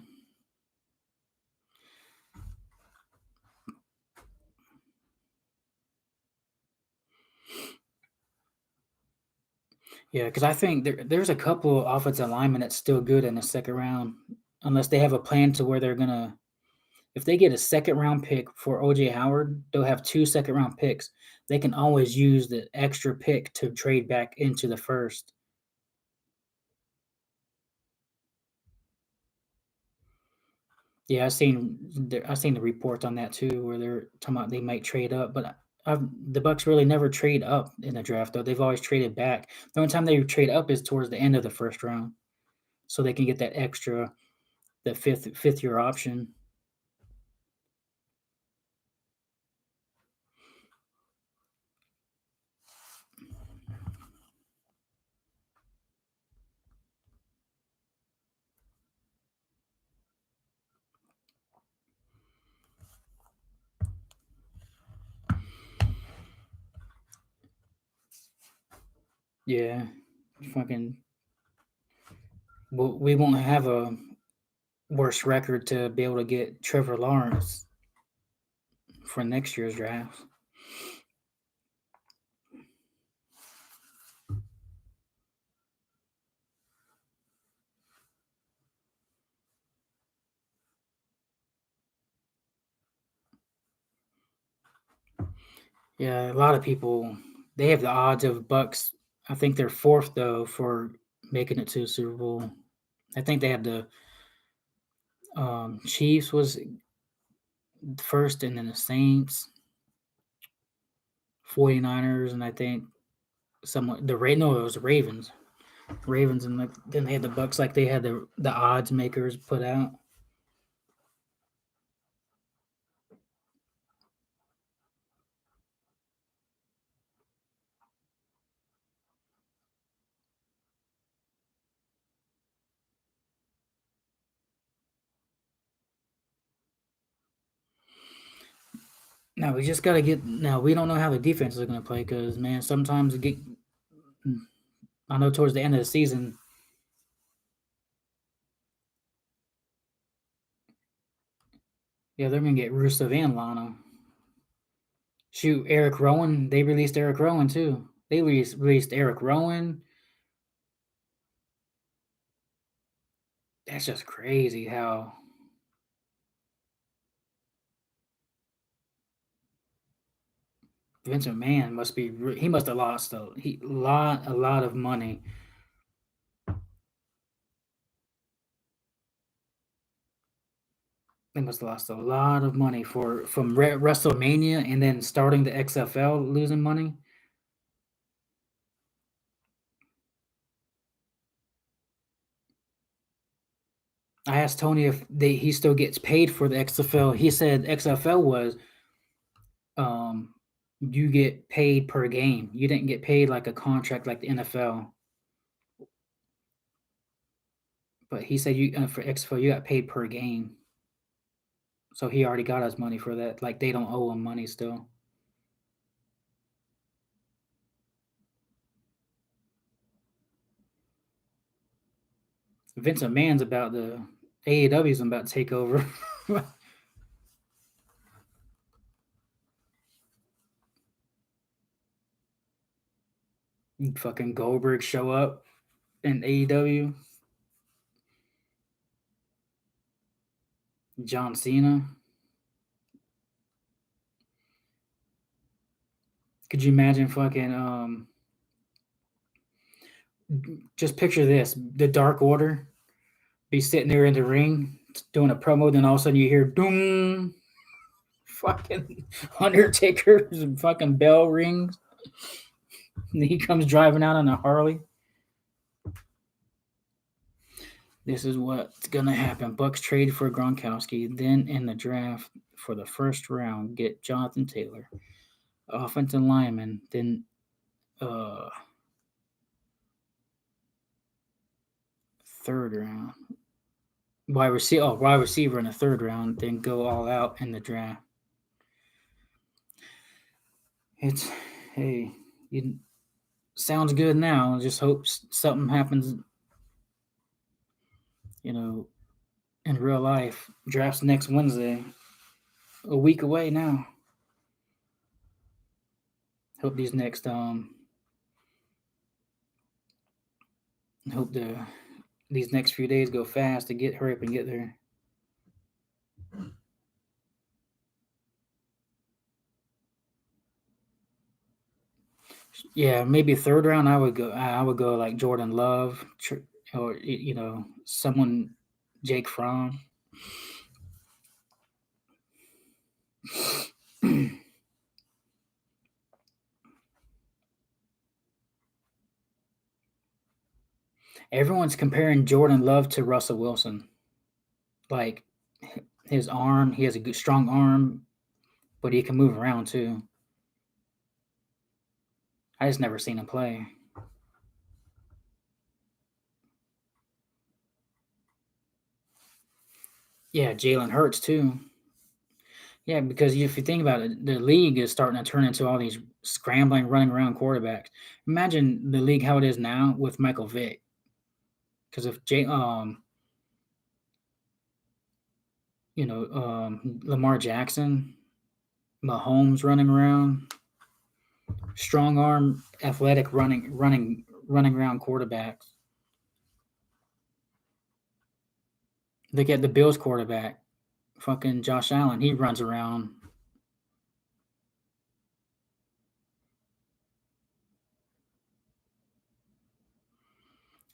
Yeah, because I think there's a couple offensive linemen that's still good in the second round, unless they have a plan to where they're gonna. If they get a second round pick for OJ Howard, they'll have two second round picks. They can always use the extra pick to trade back into the first. Yeah, I seen the reports on that too, where they're talking about they might trade up, but the Bucks really never trade up in the draft though. They've always traded back. The only time they trade up is towards the end of the first round, so they can get that extra, the fifth year option. Yeah, fucking. We won't have a worse record to be able to get Trevor Lawrence for next year's draft. Yeah, a lot of people they have the odds of Bucks. I think they're fourth though for making it to the Super Bowl. I think they have the Chiefs was first, and then the Saints, 49ers, and I think someone the no, it was the Ravens, and then they had the Bucks. Like they had the odds makers put out. Now we just gotta get. Now we don't know how the defense is gonna play because man, sometimes it get. I know towards the end of the season, yeah, they're gonna get Rusev and Lana. Shoot, Eric Rowan. They released Eric Rowan too. They released Eric Rowan. That's just crazy how Vince McMahon must be. He must have lost a lot of money. They must have lost a lot of money for from WrestleMania and then starting the XFL, losing money. I asked Tony if he still gets paid for the XFL. He said XFL was um you get paid per game. You didn't get paid like a contract like the NFL. But he said you for XFL you got paid per game. So he already got his money for that. Like they don't owe him money still. Vince McMahon's about the AEW's about to take over. Fucking Goldberg show up in AEW. John Cena. Could you imagine fucking just picture this, the Dark Order be sitting there in the ring doing a promo, then all of a sudden you hear doom, fucking Undertaker's fucking bell rings, and he comes driving out on a Harley. This is what's gonna happen. Bucks trade for Gronkowski, then in the draft for the first round get Jonathan Taylor, offensive lineman, then uh third round. Wide receiver in the third round, then go all out in the draft. It's hey, you sounds good now. Just hope something happens, you know, in real life. Drafts next Wednesday, a week away now. Hope these next Hope these next few days go fast to get hurry up and get there. Yeah, maybe third round. I would go. I would go like Jordan Love, or someone, Jake Fromm. Everyone's comparing Jordan Love to Russell Wilson. Like his arm, he has a good, strong arm, but he can move around too. I just never seen him play. Yeah, Jalen Hurts too. Yeah, because if you think about it, the league is starting to turn into all these scrambling, running around quarterbacks. Imagine the league how it is now with Michael Vick. Because if Lamar Jackson, Mahomes running around, strong arm, athletic, running around quarterbacks. Look at the Bills quarterback, fucking Josh Allen. He runs around.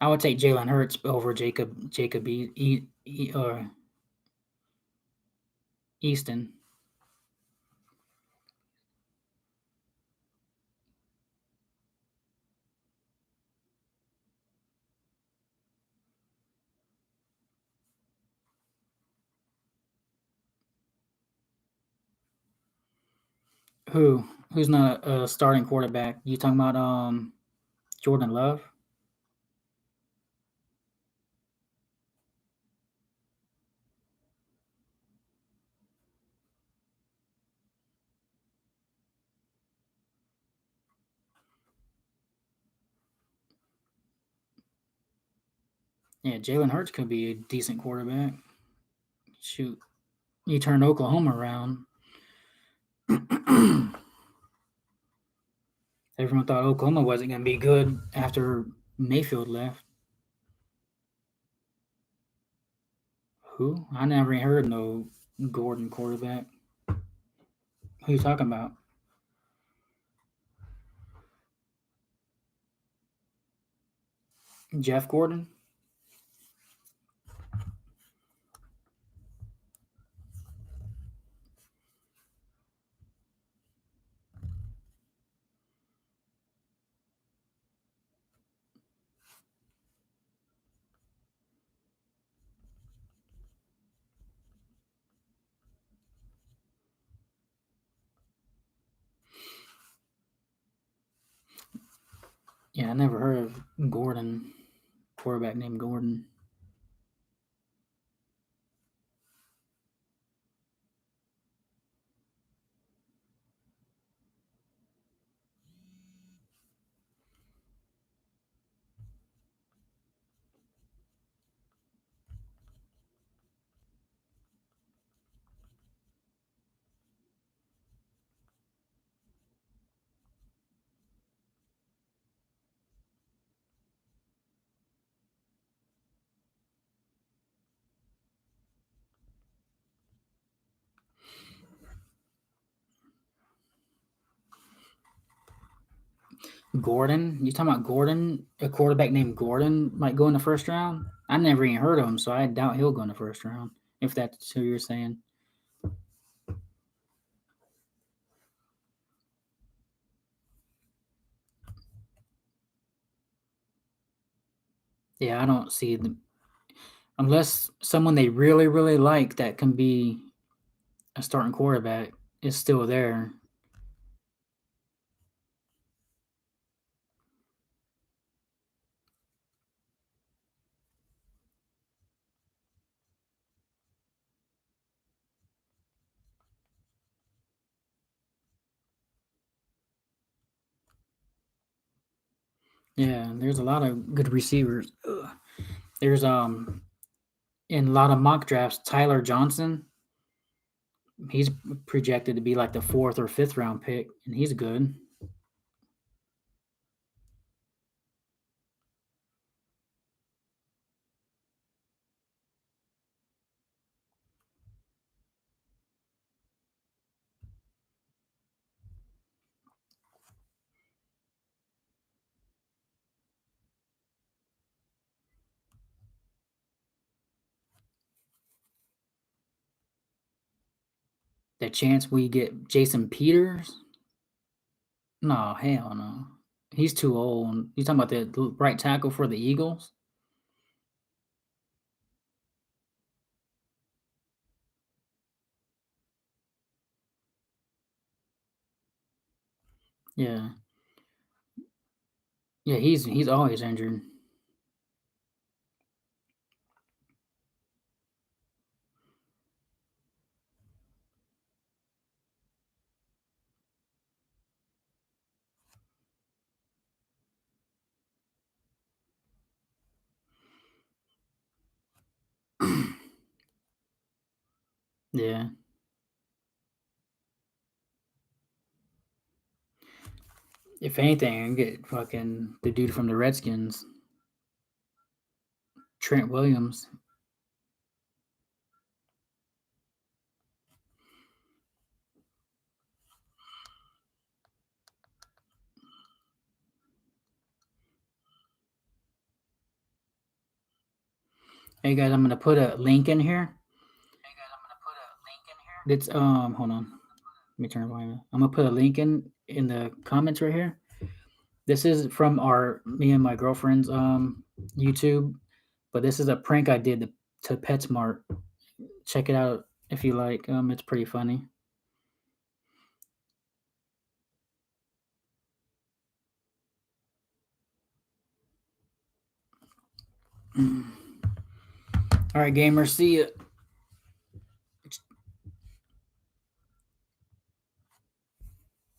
I would take Jalen Hurts over Jacob or Easton. Who? Who's not a starting quarterback? You talking about Jordan Love? Yeah, Jalen Hurts could be a decent quarterback. Shoot, you turned Oklahoma around. Everyone thought Oklahoma wasn't going to be good after Mayfield left. Who? I never even heard no Gordon quarterback. Who you talking about? Jeff Gordon? Yeah, I never heard of Gordon. Quarterback named Gordon. Gordon? You talking about Gordon? A quarterback named Gordon might go in the first round? I never even heard of him, so I doubt he'll go in the first round. If that's who you're saying. Yeah, I don't see the unless someone they really, really like that can be a starting quarterback is still there. Yeah, there's a lot of good receivers. Ugh. There's in a lot of mock drafts, Tyler Johnson. He's projected to be like the fourth or fifth round pick, and he's good. The chance we get Jason Peters? No, hell no. He's too old. You talking about the right tackle for the Eagles? Yeah. Yeah, he's always injured. Yeah. If anything, I get fucking the dude from the Redskins, Trent Williams. Hey guys, I'm gonna put a link in here. It's hold on. Let me turn it volume. I'm gonna put a link in the comments right here. This is from our me and my girlfriend's YouTube, but this is a prank I did to PetSmart. Check it out if you like. It's pretty funny. All right, gamers. See you.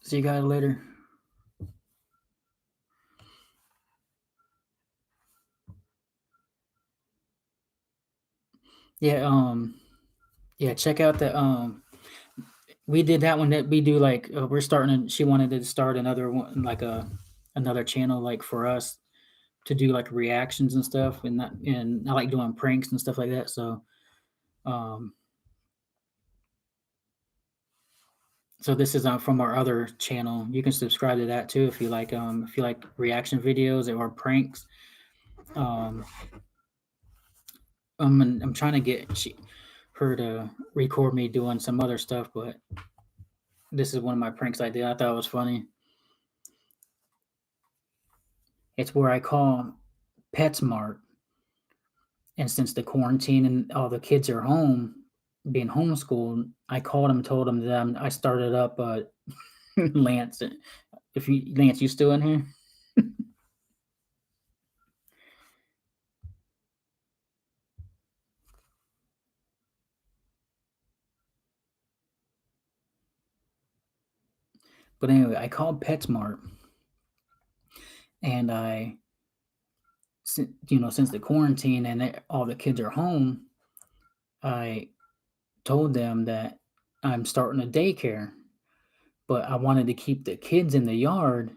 See you guys later. Yeah. Yeah. Check out the We did that one that we do like we're starting. She wanted to start another one, like another channel, like for us to do like reactions and stuff, and I like doing pranks and stuff like that. Um, so this is from our other channel. You can subscribe to that too if you like reaction videos or pranks. Um, and I'm trying to get her to record me doing some other stuff, but this is one of my pranks I did. I thought it was funny. It's where I call PetSmart, and since the quarantine and all the kids are home, being homeschooled, I called them, told them that I started up Lance. If you Lance, you still in here? But anyway, I called PetSmart, and since the quarantine and all the kids are home, I told them that I'm starting a daycare, but I wanted to keep the kids in the yard,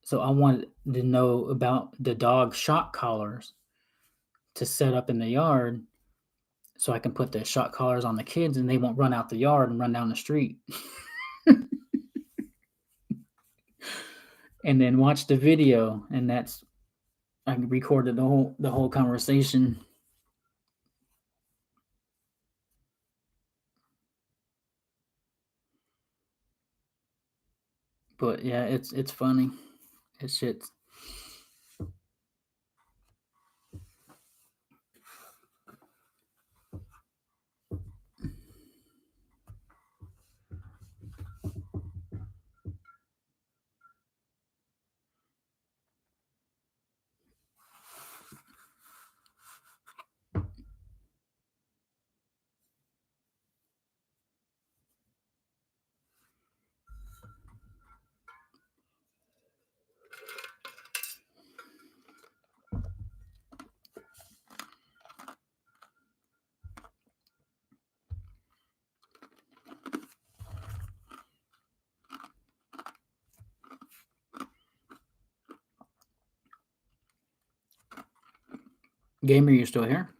so I wanted to know about the dog shock collars to set up in the yard so I can put the shock collars on the kids and they won't run out the yard and run down the street. And then watch the video, and that's I recorded the whole conversation. But yeah, it's funny. It's shit. Gamer, you still here?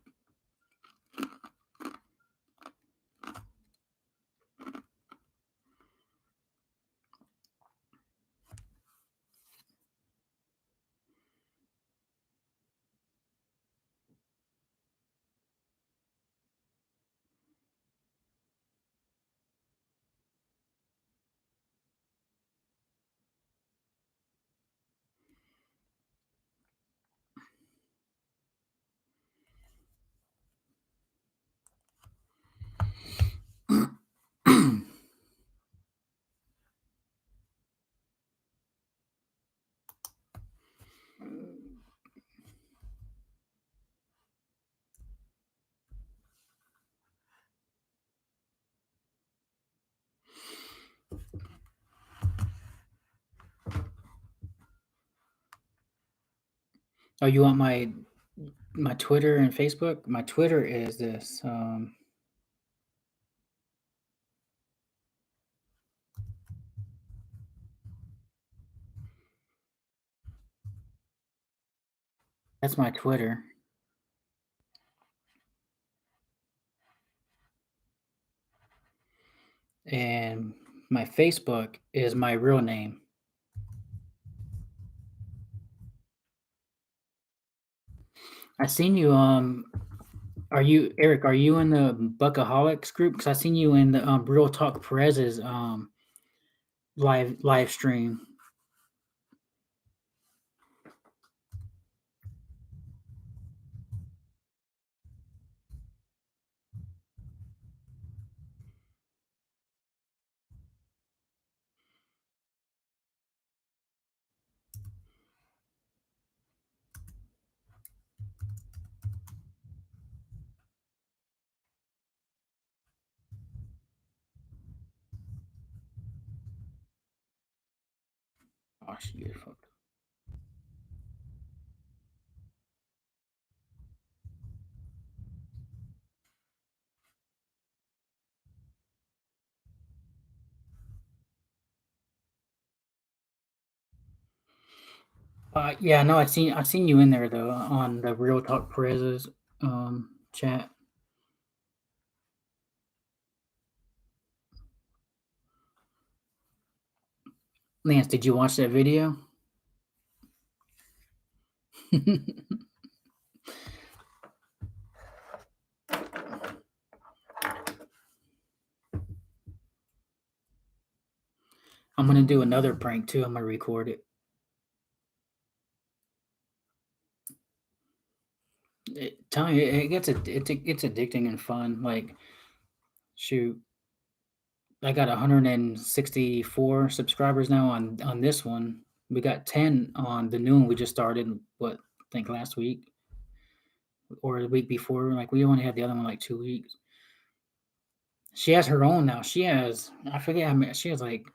Oh, you want my Twitter and Facebook? My Twitter is this. That's my Twitter, and my Facebook is my real name. I seen you. Are you Eric? Are you in the Buckaholics group? Because I seen you in the Real Talk Perez's live stream. Oh, she beautiful. Yeah, no, I seen you in there though on the Real Talk Perez's chat. Lance, did you watch that video? I'm gonna do another prank too. I'm gonna record it. Telling you, it's addicting and fun. Like, shoot, I got 164 subscribers now on this one. We got 10 on the new one we just started. What I think last week or the week before. Like we only had the other one like 2 weeks. She has her own now. She has I forget how many. She has like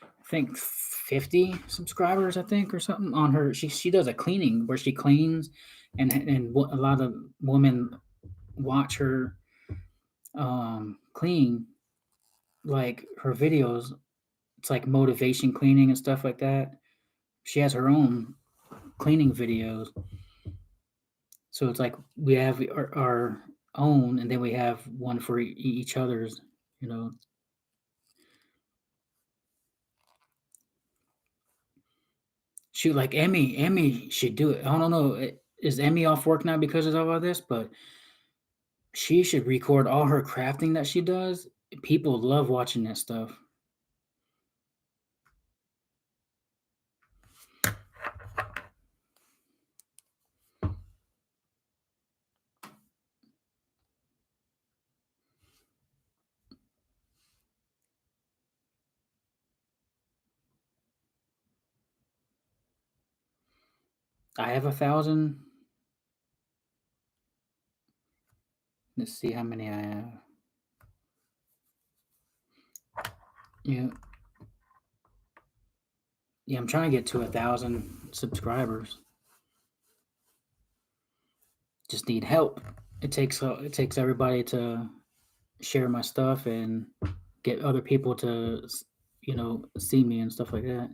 I think 50 subscribers. I think or something on her. She does a cleaning where she cleans, and a lot of women watch her clean like her videos. It's like motivation cleaning and stuff like that. She has her own cleaning videos. So it's like we have our own, and then we have one for each other's. You know, shoot, like Emmy should do it. I don't know. Is Emmy off work now because of all this? But she should record all her crafting that she does. People love watching that stuff. I have 1,000. Let's see how many I have. Yeah, yeah. I'm trying to get to 1,000 subscribers. Just need help. It takes everybody to share my stuff and get other people to see me and stuff like that.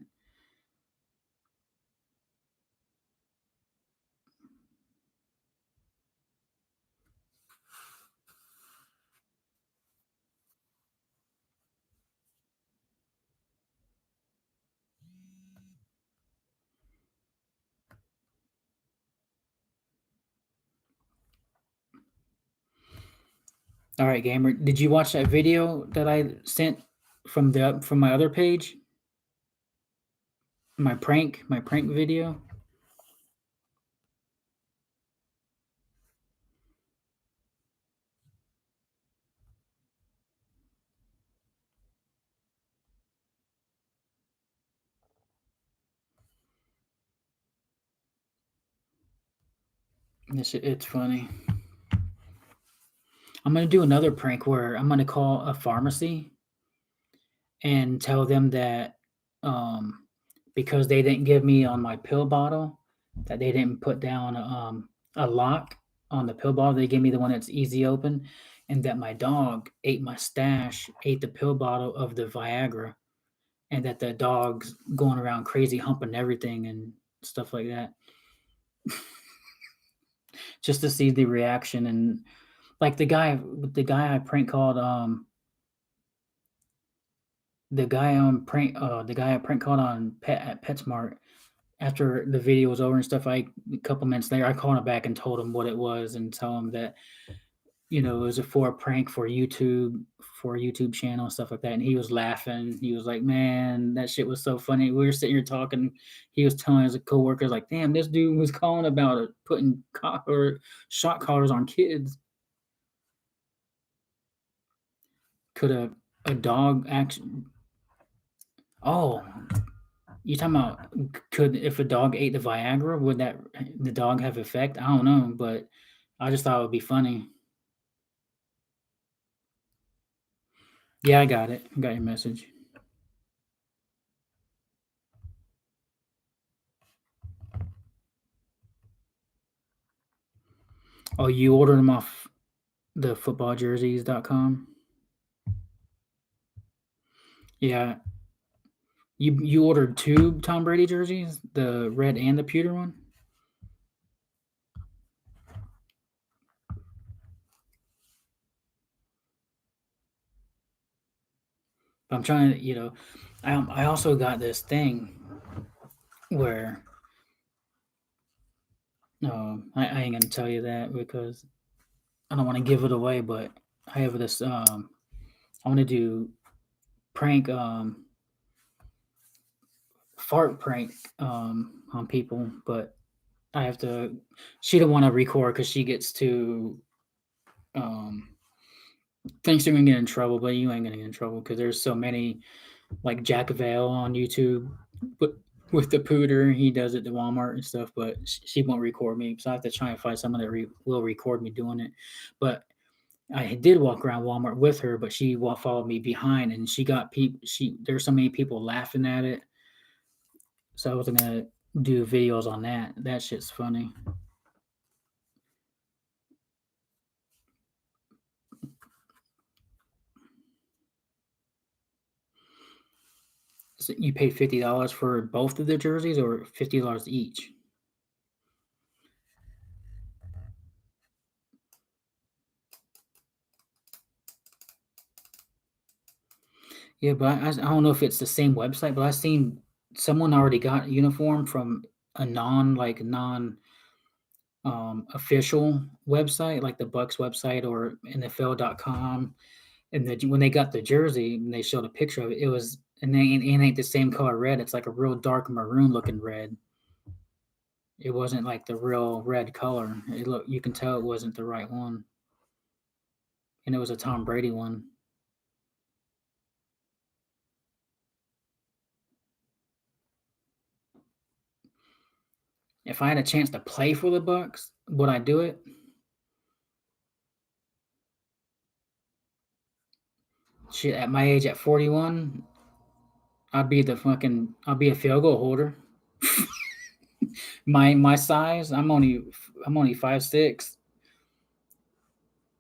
All right, gamer. Did you watch that video that I sent from my other page? My prank video. It's funny. I'm gonna do another prank where I'm gonna call a pharmacy and tell them that um, because they didn't give me on my pill bottle, that they didn't put down a lock on the pill bottle. They gave me the one that's easy open, and that my dog ate my stash, ate the pill bottle of the Viagra, and that the dog's going around crazy humping everything and stuff like that, just to see the reaction. And like the guy I prank called, the guy I prank called on Pet at PetSmart. After the video was over and stuff, a couple minutes later, I called him back and told him what it was and tell him that it was for a prank for a YouTube channel and stuff like that. And he was laughing. He was like, "Man, that shit was so funny." We were sitting here talking. He was telling his coworkers like, "Damn, this dude was calling about it, putting or shot collars on kids. Could a dog actually? Oh, you talking about could if a dog ate the Viagra, would that the dog have effect? I don't know, but I just thought it would be funny. Yeah, I got it. I got your message. Oh, you ordered them off the footballjerseys.com? Yeah. You ordered two Tom Brady jerseys, the red and the pewter one? But I'm trying to, I also got this thing where I ain't gonna tell you that because I don't want to give it away, but I have this I want to do prank fart prank on people, but I have to. She don't want to record because she gets too um thinks you're gonna get in trouble, but you ain't gonna get in trouble because there's so many like Jack Vale on YouTube, but with the pooter, he does it to Walmart and stuff. But she won't record me, so I have to try and find someone that will record me doing it. But I did walk around Walmart with her, but she followed me behind, and she got people. There's so many people laughing at it, so I wasn't gonna do videos on that. That shit's funny. So you paid $50 for both of the jerseys, or $50 each? Yeah, but I don't know if it's the same website, but I seen someone already got a uniform from a non official website, like the Bucks website or NFL.com. And when they got the jersey and they showed a picture of it, it ain't the same color red. It's like a real dark maroon looking red. It wasn't like the real red color. You can tell it wasn't the right one, and it was a Tom Brady one. If I had a chance to play for the Bucks, would I do it? Shit, at my age, at 41, I'll be a field goal holder. My size, I'm only 5'6".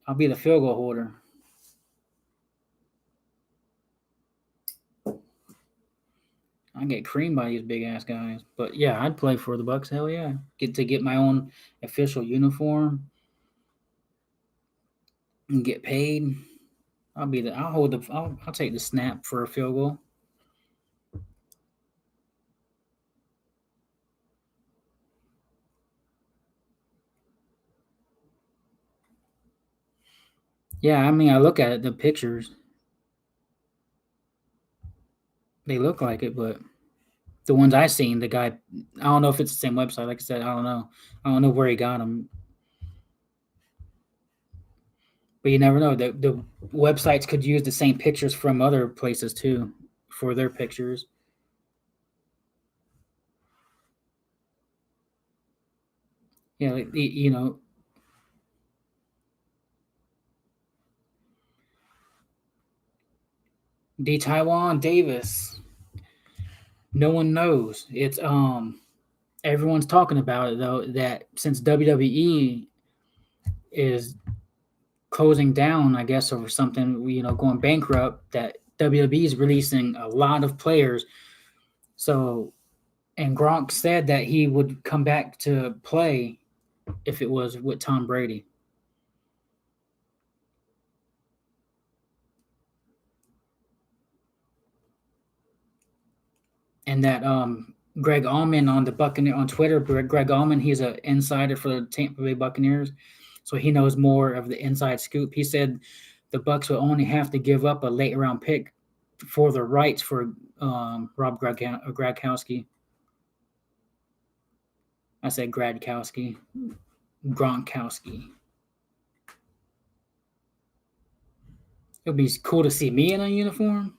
I'll be the field goal holder. I get creamed by these big ass guys. But yeah, I'd play for the Bucks. Hell yeah, get my own official uniform and get paid. I'll take the snap for a field goal. Yeah, I mean, I look at it, the pictures, they look like it, but the ones I seen, the guy, I don't know if it's the same website. Like I said, I don't know. I don't know where he got them, but you never know. The websites could use the same pictures from other places too for their pictures. Yeah, like, D. Taiwan Davis. No one knows. It's Everyone's talking about it though that since WWE is closing down, I guess, or something, going bankrupt, that WWE is releasing a lot of players. So, and Gronk said that he would come back to play if it was with Tom Brady. And that Greg Allman on the Buccaneer on Twitter, Greg Allman, he's an insider for the Tampa Bay Buccaneers, so he knows more of the inside scoop. He said the Bucks will only have to give up a late round pick for the rights for Rob Gronkowski. I said Gradkowski, Gronkowski. It would be cool to see me in a uniform.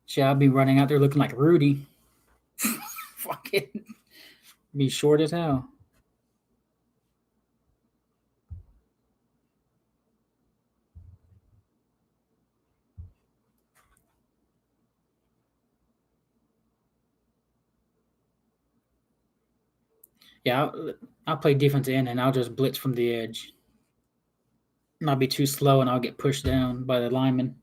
Shit, I'd be running out there looking like Rudy. Fucking be short as hell. Yeah, I'll play defensive end and I'll just blitz from the edge. And I'll be too slow and I'll get pushed down by the lineman.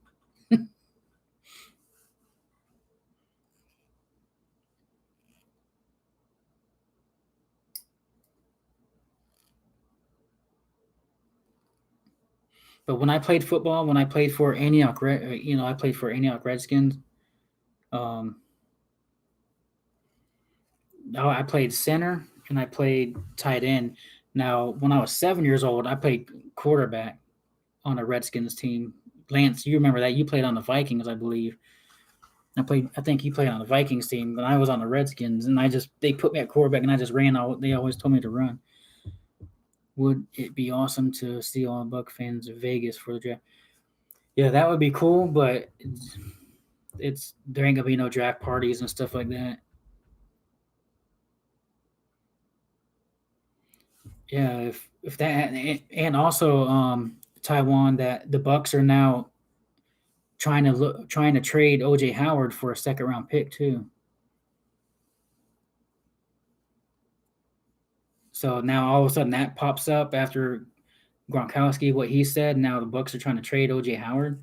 But when I played football, when I played for Antioch, I played for Antioch Redskins. Um, I played center and I played tight end. Now, when I was 7 years old, I played quarterback on a Redskins team. Lance, you remember that? You played on the Vikings, I believe. I think you played on the Vikings team, but I was on the Redskins, and they put me at quarterback, and I just ran. They always told me to run. Would it be awesome to see all Buck fans in Vegas for the draft? Yeah, that would be cool, but it's there ain't gonna be no draft parties and stuff like that. Yeah, if that and also Taiwan, that the Bucks are now trying to trade OJ Howard for a second round pick too. So now all of a sudden that pops up after Gronkowski, what he said. Now the Bucks are trying to trade OJ Howard.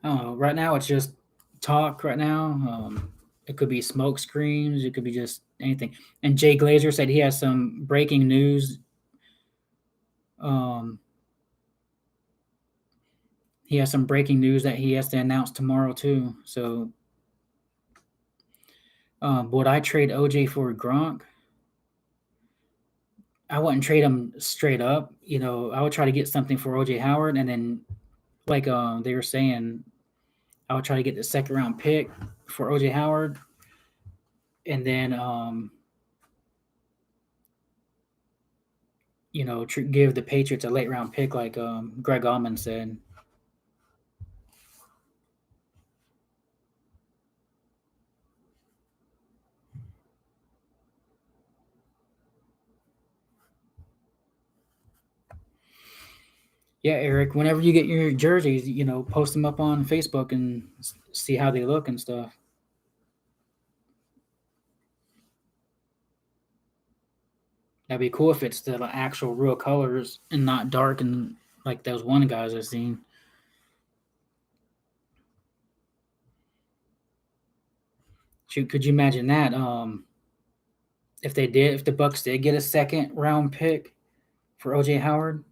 Right now it's just talk. Right now, it could be smoke screens. It could be just anything. And Jay Glazer said he has some breaking news. Um, he has some breaking news that he has to announce tomorrow too. So, would I trade OJ for Gronk? I wouldn't trade him straight up. I would try to get something for OJ Howard, and then like they were saying, I would try to get the second round pick for OJ Howard, and then give the Patriots a late round pick, like Greg Allman said. Yeah, Eric. Whenever you get your jerseys, post them up on Facebook and see how they look and stuff. That'd be cool if it's the actual real colors and not dark and like those one guys I've seen. Shoot, could you imagine that? If the Bucks did get a second round pick for OJ Howard,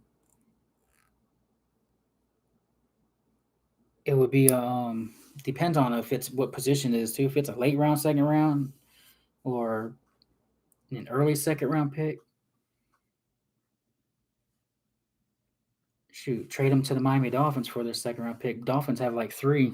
it would be depends on if it's what position it is too. If it's a late round, second round, or an early second round pick, shoot, trade them to the Miami Dolphins for their second round pick. Dolphins have like three.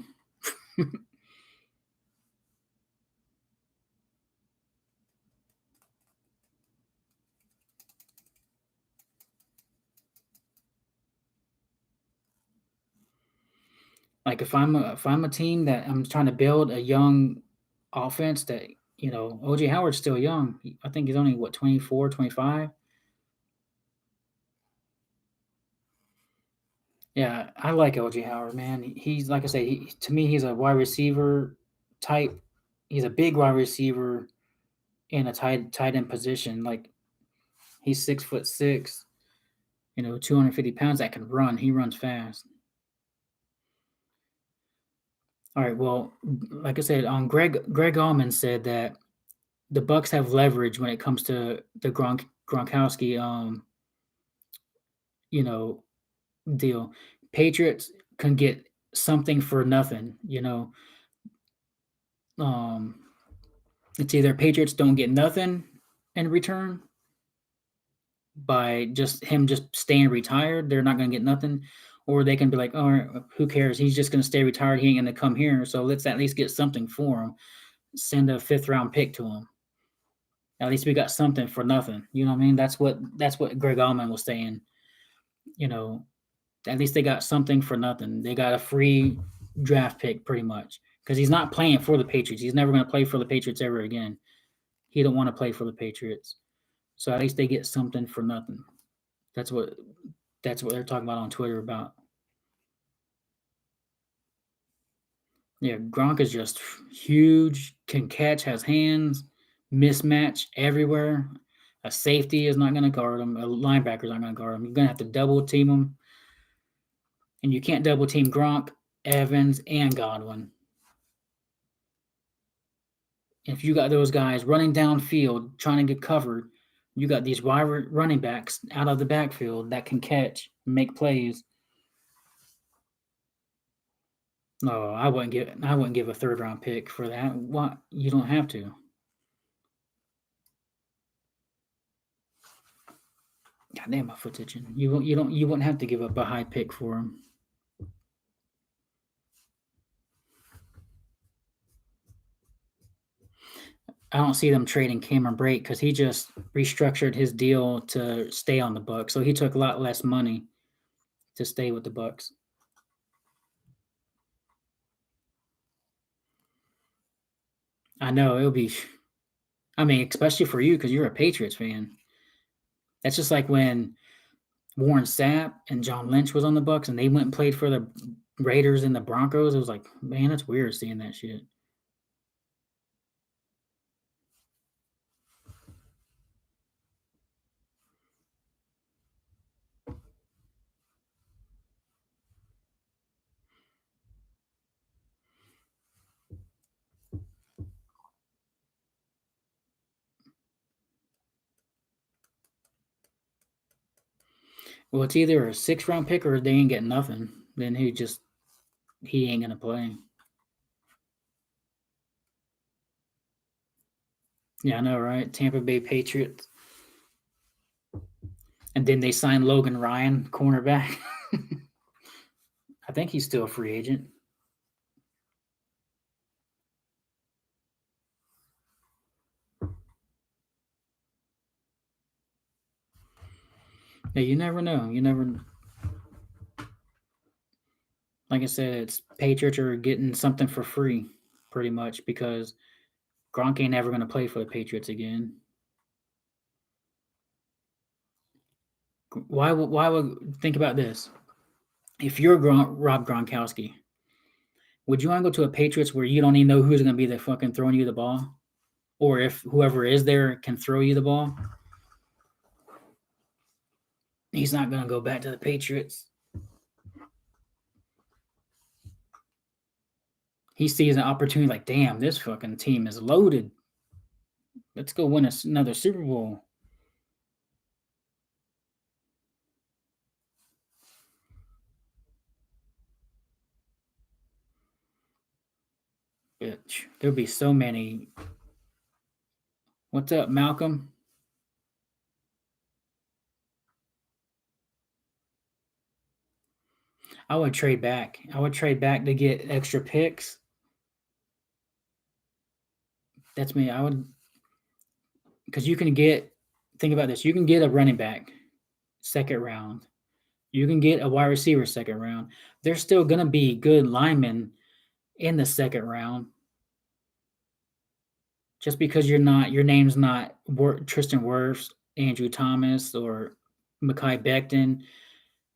Like if I'm a team that I'm trying to build a young offense that OJ Howard's still young. I think he's only what 24, 25. Yeah, I like OJ Howard, man. He's like I say, to me he's a wide receiver type. He's a big wide receiver in a tight end position. Like he's 6'6", 250 pounds that can run. He runs fast. All right. Well, like I said, Greg Allman said that the Bucks have leverage when it comes to the Gronkowski you know deal. Patriots can get something for nothing. Um, it's either Patriots don't get nothing in return by just staying retired. They're not going to get nothing, or they can be like, oh, who cares? He's just going to stay retired. He ain't going to come here. So let's at least get something for him. Send a fifth round pick to him. At least we got something for nothing. You know what I mean? That's what Greg Allman was saying. You know, at least they got something for nothing. They got a free draft pick pretty much because he's not playing for the Patriots. He's never going to play for the Patriots ever again. He don't want to play for the Patriots. So at least they get something for nothing. That's what that's what they're talking about on Twitter about. Yeah, Gronk is just huge, can catch, has hands, mismatch everywhere. A safety is not going to guard him. A linebacker is not going to guard him. You're going to have to double team him, and you can't double team Gronk, Evans, and Godwin. If you got those guys running downfield trying to get covered, you got these wide running backs out of the backfield that can catch, make plays. No, I wouldn't give a third round pick for that. What? You don't have to. God damn, my foot's itching. You wouldn't have to give up a high pick for him. I don't see them trading Cameron Brate because he just restructured his deal to stay on the Bucks, so he took a lot less money to stay with the Bucks. I know it'll be. I mean, especially for you because you're a Patriots fan. That's just like when Warren Sapp and John Lynch was on the Bucks and they went and played for the Raiders and the Broncos. It was like, man, that's weird seeing that shit. Well, it's either a 6th round pick or they ain't getting nothing. Then he ain't gonna play. Yeah, I know, right? Tampa Bay Patriots. And then they signed Logan Ryan, cornerback. I think he's still a free agent. Yeah, you never know. You never, like I said, it's Patriots are getting something for free, pretty much, because Gronk ain't ever going to play for the Patriots again. Why would think about this? If you're Rob Gronkowski, would you want to go to a Patriots where you don't even know who's going to be the fucking throwing you the ball, or if whoever is there can throw you the ball? He's not going to go back to the Patriots. He sees an opportunity like, damn, this fucking team is loaded. Let's go win another Super Bowl. Bitch, there'll be so many. What's up, Malcolm? I would trade back. I would trade back to get extra picks. That's me. I would, because you can get. Think about this. You can get a running back, 2nd round. You can get a wide receiver second round. There's still gonna be good linemen in the second round. Just because your name's not Tristan Wirfs, Andrew Thomas, or Makai Becton,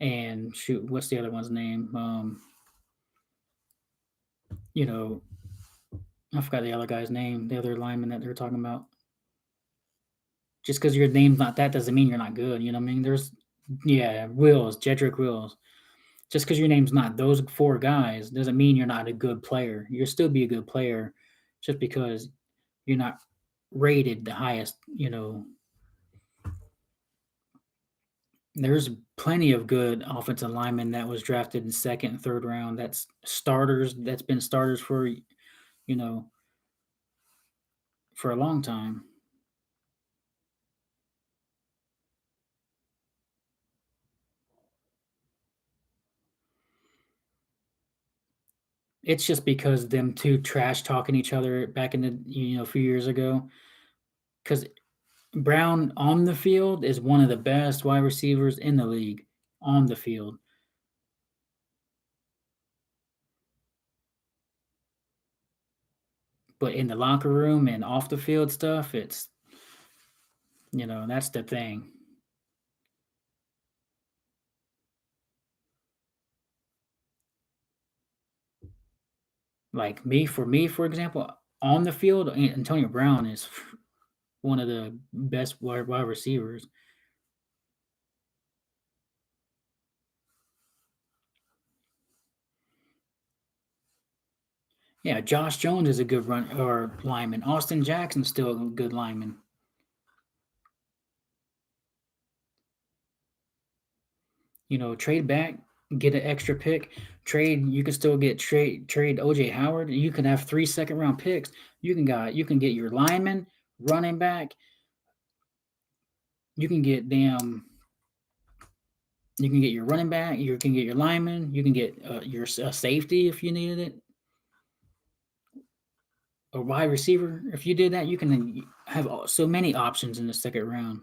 and shoot, what's the other one's name? You know, I forgot the other guy's name. The other lineman that they're talking about. Just because your name's not that doesn't mean you're not good. You know what I mean? Yeah, Wills, Jedrick Wills. Just because your name's not those four guys doesn't mean you're not a good player. You'll still be a good player, just because you're not rated the highest. There's plenty of good offensive linemen that was drafted in second and third round. That's starters. That's been starters for know for a long time. It's just because them two trash talking each other back in the a few years ago. Because Brown on the field is one of the best wide receivers in the league on the field. But in the locker room and off the field stuff, it's that's the thing. Like me, for example, on the field, Antonio Brown is one of the best wide receivers. Yeah, Josh Jones is a good run or lineman. Austin Jackson's still a good lineman. Trade back, get an extra pick. Trade, you can still get trade OJ Howard. You can have 3 second round picks. You can get your lineman, running back. You can get damn. You can get your running back. You can get your lineman. You can get your safety if you needed it, a wide receiver. If you did that, you can have so many options in the second round.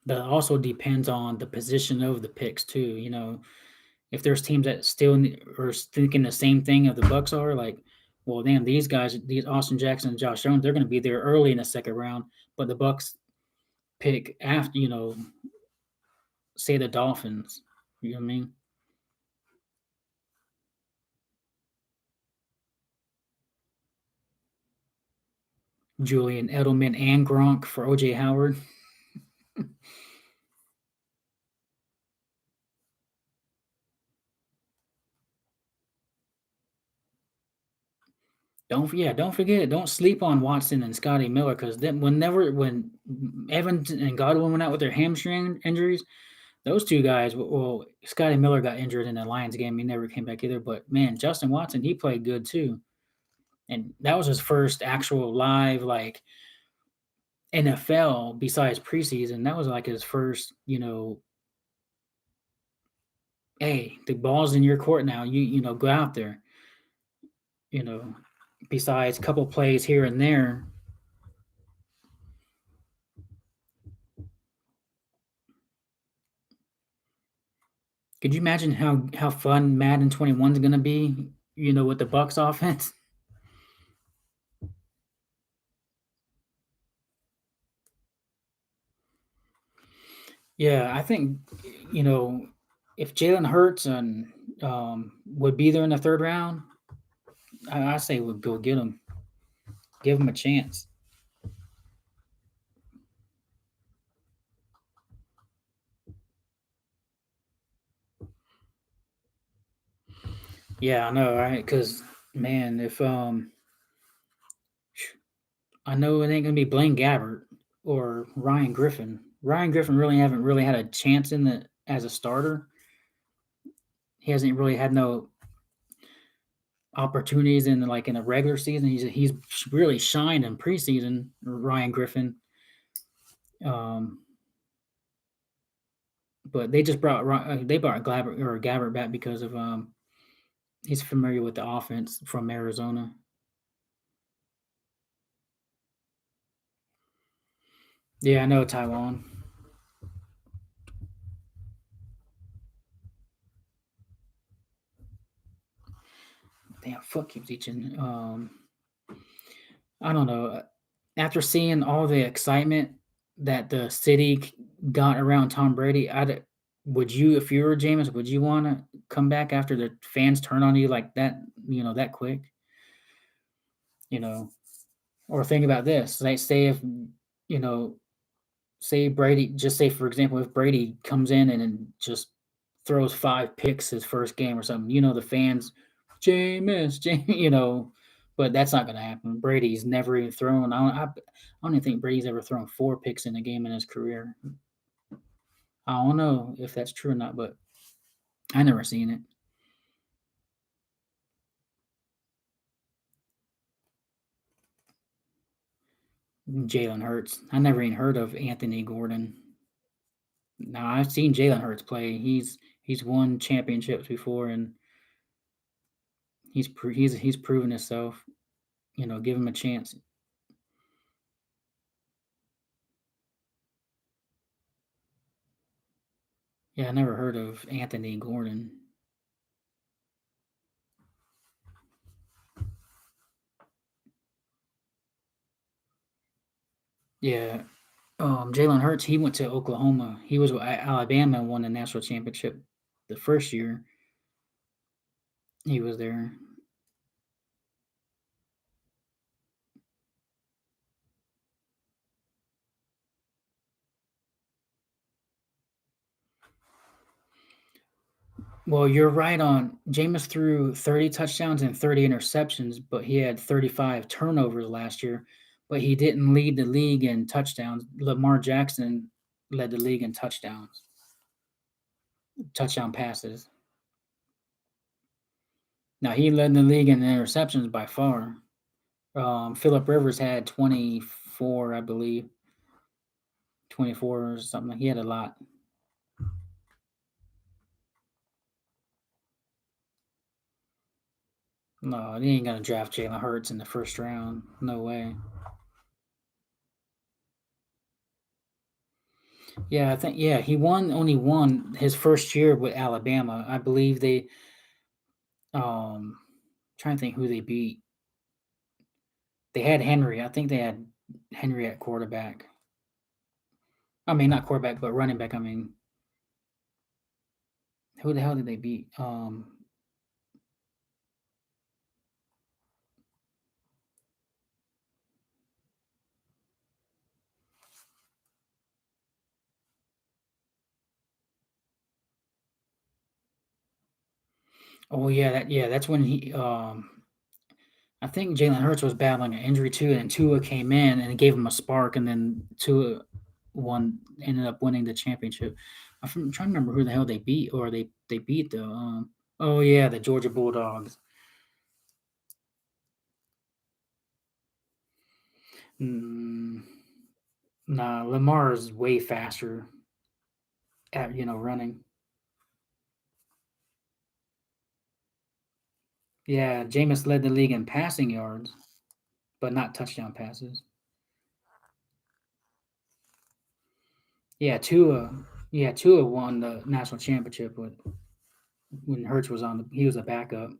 That also depends on the position of the picks too. If there's teams that still are thinking the same thing of the Bucks are, like, well, damn, these guys, these Austin Jackson and Josh Jones, they're going to be there early in the second round, but the Bucks pick after, say the Dolphins. You know what I mean? Julian Edelman and Gronk for OJ Howard. Don't forget, don't sleep on Watson and Scotty Miller, because then when Evans and Godwin went out with their hamstring injuries, those two guys. Well, Scotty Miller got injured in the Lions game; he never came back either. But man, Justin Watson, he played good too, and that was his first actual live like NFL besides preseason. That was like his first. Hey, the ball's in your court now. Go out there. You know, Besides a couple plays here and there. Could you imagine how fun Madden 21 is going to be? With the Bucks offense. Yeah, I think you know if Jalen Hurts and would be there in the third round, I say would go get him, give him a chance. Yeah, I know, right? Because man, if I know it ain't gonna be Blaine Gabbert or Ryan Griffin. Ryan Griffin really haven't really had a chance in the as a starter. He hasn't really had no opportunities in a regular season. He's really shined in preseason. Ryan Griffin, um, but they brought Gabbert back because of he's familiar with the offense from Arizona. Yeah, I know Taiwan. Damn, fuck keeps eating. I don't know. After seeing all the excitement that the city got around Tom Brady, would you, if you were Jameis, would you want to come back after the fans turn on you like that? That quick. You know, or think about this. Like, say if you know, say Brady. Just say for example, if Brady comes in and then just throws 5 picks his first game or something, the fans, Jameis, James, but that's not going to happen. Brady's never even thrown. I don't even think Brady's ever thrown 4 picks in a game in his career. I don't know if that's true or not, but I never seen it. Jalen Hurts. I never even heard of Anthony Gordon. Now I've seen Jalen Hurts play. He's won championships before, and he's proven himself. Give him a chance. Yeah, I never heard of Anthony Gordon. Yeah, Jalen Hurts. He went to Oklahoma. He was at Alabama and won the national championship the first year he was there. Well, you're right on. Jameis threw 30 touchdowns and 30 interceptions, but he had 35 turnovers last year. But he didn't lead the league in touchdowns. Lamar Jackson led the league in touchdown passes. Now he led the league in interceptions by far. Philip Rivers had 24, I believe, 24 or something. He had a lot. No, they ain't gonna draft Jalen Hurts in the first round. No way. Yeah, I think he only won his first year with Alabama. I believe they trying to think who they beat. They had Henry. I think they had Henry at quarterback. I mean not quarterback, but running back. I mean, who the hell did they beat? Oh yeah, that's when he I think Jalen Hurts was battling an injury too, and Tua came in and gave him a spark, and then Tua ended up winning the championship. I'm trying to remember who the hell they beat, or they beat the. Oh yeah, the Georgia Bulldogs. Mm, nah, Lamar is way faster at running. Yeah, Jameis led the league in passing yards, but not touchdown passes. Yeah, Tua won the national championship when Hurts was he was a backup.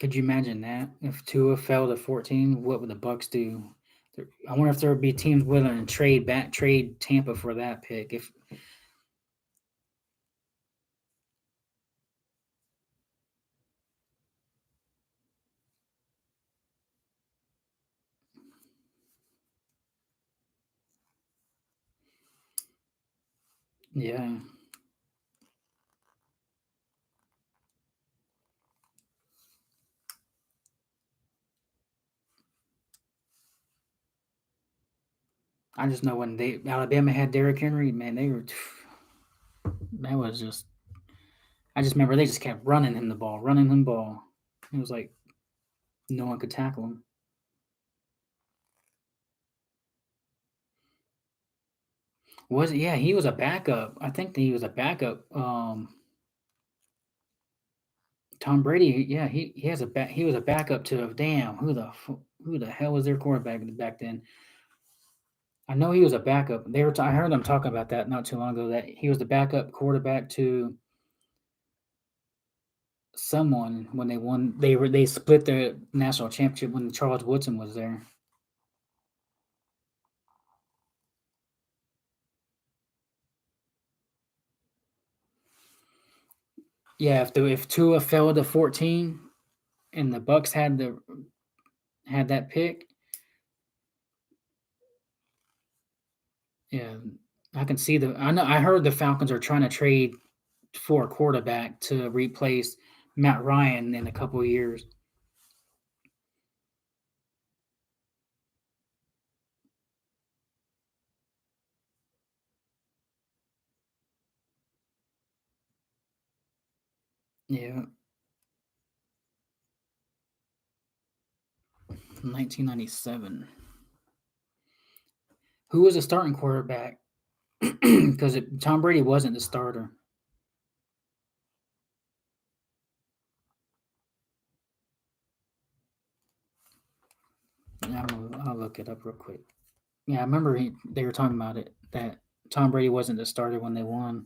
Could you imagine that if Tua fell to 14? What would the Bucks do? I wonder if there would be teams willing to trade Tampa for that pick. If yeah, I just know when Alabama had Derrick Henry, man, they were that was just. I just remember they just kept running him the ball. It was like no one could tackle him. Was it? Yeah, he was a backup. I think that he was a backup. Tom Brady. Yeah, he has a back. He was a backup to damn who the hell was their quarterback back then? I know he was a backup. I heard them talking about that not too long ago. That he was the backup quarterback to someone when they won. They split the national championship when Charles Woodson was there. Yeah, if Tua fell to 14 and the Bucks had that pick, yeah, I can see the. I know I heard the Falcons are trying to trade for a quarterback to replace Matt Ryan in a couple of years. Yeah, 1997. Who was the starting quarterback? Because Tom Brady wasn't the starter. Yeah, I'll look it up real quick. Yeah, I remember they were talking about it that Tom Brady wasn't the starter when they won.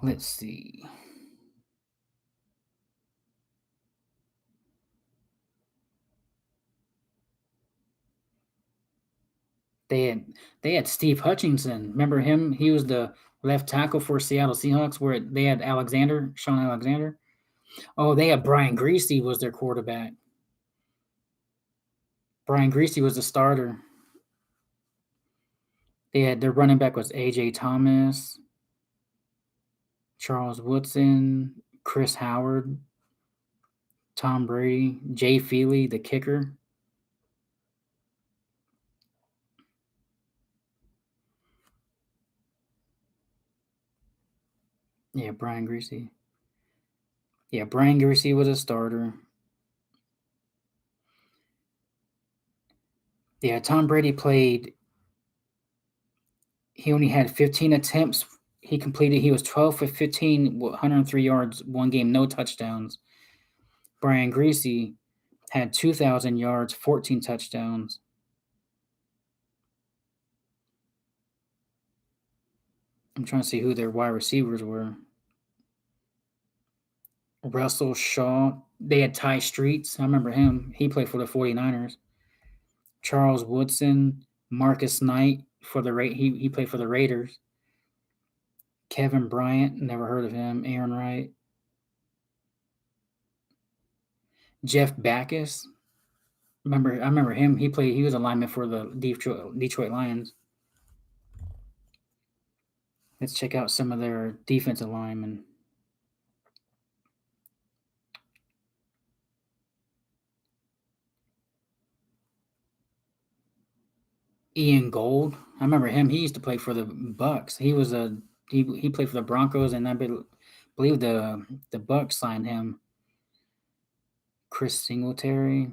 Let's see. They had they had Steve Hutchinson. Remember him? He was the left tackle for Seattle Seahawks, where they had Sean Alexander. Oh, they had Brian Greasy was their quarterback. Brian Greasy was the starter. They had their running back was AJ Thomas, Charles Woodson, Chris Howard, Tom Brady, Jay Feely, the kicker. Yeah, Brian Greasy. Yeah, Brian Greasy was a starter. Yeah, Tom Brady played. He only had 15 attempts. He completed. He was 12 for 15, 103 yards, one game, no touchdowns. Brian Greasy had 2,000 yards, 14 touchdowns. I'm trying to see who their wide receivers were. Russell Shaw. They had Ty Streets. I remember him. He played for the 49ers. Charles Woodson, Marcus Knight for the he played for the Raiders. Kevin Bryant, never heard of him. Aaron Wright. Jeff Backus. I remember him. He was a lineman for the Detroit Lions. Let's check out some of their defensive linemen. Ian Gold. I remember him. He used to play for the Bucks. He played for the Broncos, and believe the Bucks signed him. Chris Singletary,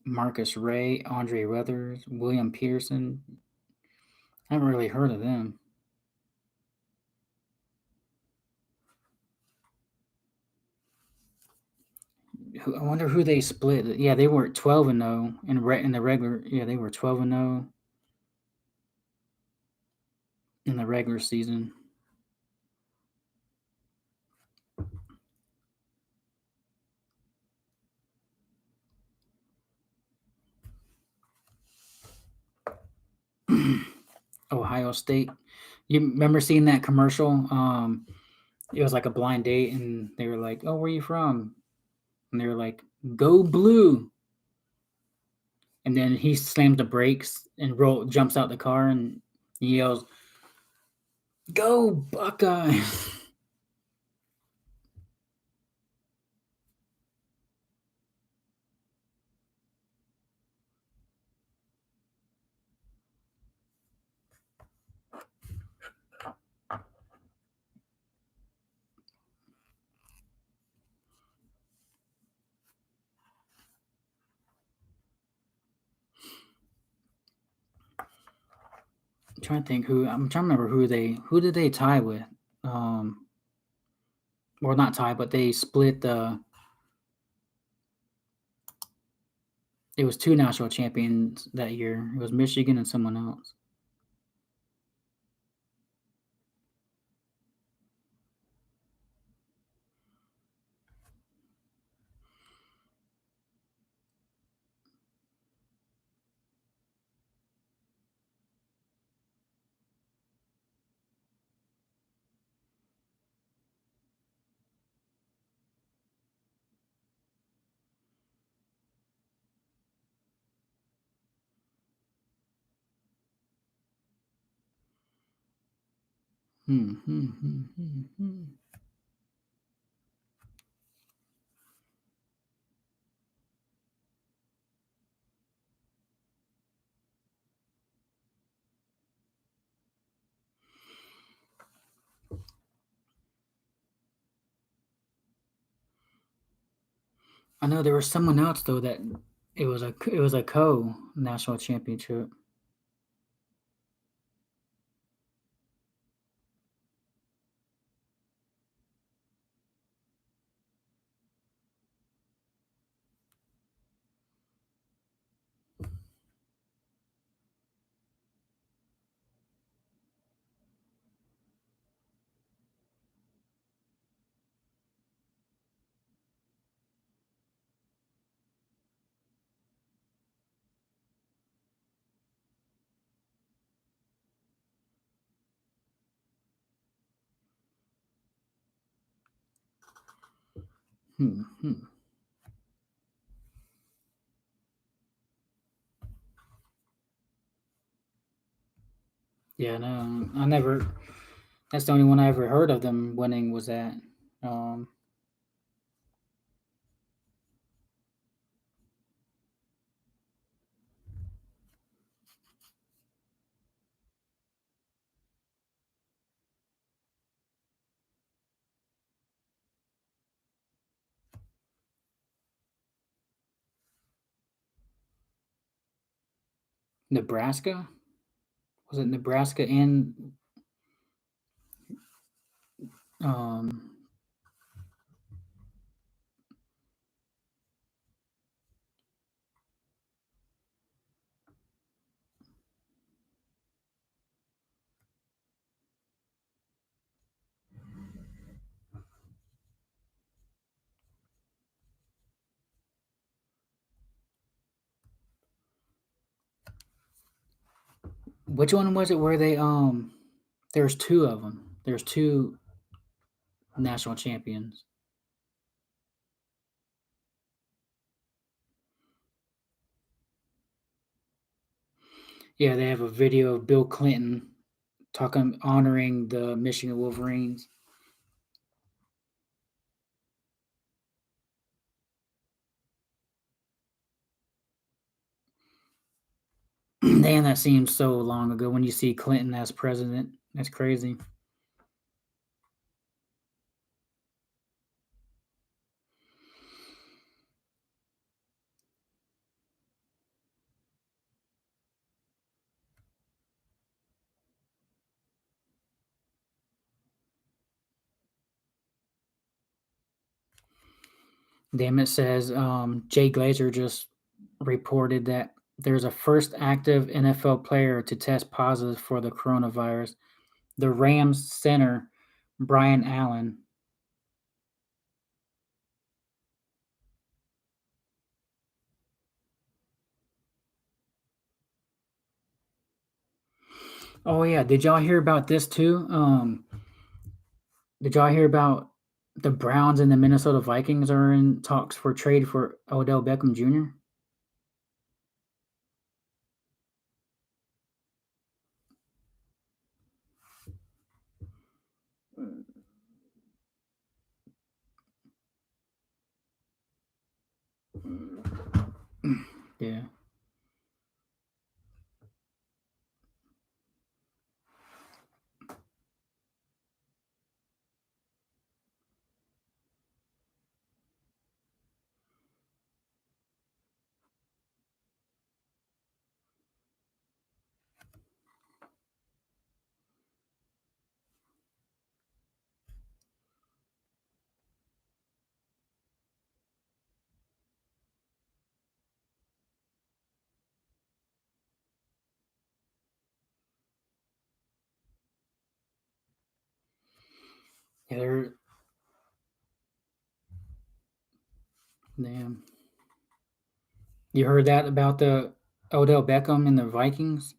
Marcus Ray, Andre Weathers, William Pearson. I haven't really heard of them. I wonder who they split. Yeah, they were 12-0 in the regular. Yeah, they were 12-0 in the regular season. Ohio State. You remember seeing that commercial? It was like a blind date, and they were like, "Oh, where are you from?" And they were like, "Go Blue!" And then he slams the brakes and jumps out the car and he yells, "Go Buckeyes!" trying to think who I'm trying to remember who did they tie with? Um, or not tie, but they split the. It was two national champions that year. It was Michigan and someone else. Hmm. I know there was someone else though that it was a co national championship. Hmm. Yeah, no, I never. That's the only one I ever heard of them winning was that. Um, Nebraska, was it Nebraska and um, which one was it where they there's two of them. There's two national champions. Yeah, they have a video of Bill Clinton talking honoring the Michigan Wolverines. Man, that seems so long ago when you see Clinton as president. That's crazy. Damn, it says Jay Glazer just reported that there's a first active NFL player to test positive for the coronavirus. The Rams center, Brian Allen. Oh yeah, did y'all hear about this too? Did y'all hear about the Browns and the Minnesota Vikings are in talks for trade for Odell Beckham Jr.? Yeah. Yeah, they're damn. You heard that about the Odell Beckham and the Vikings?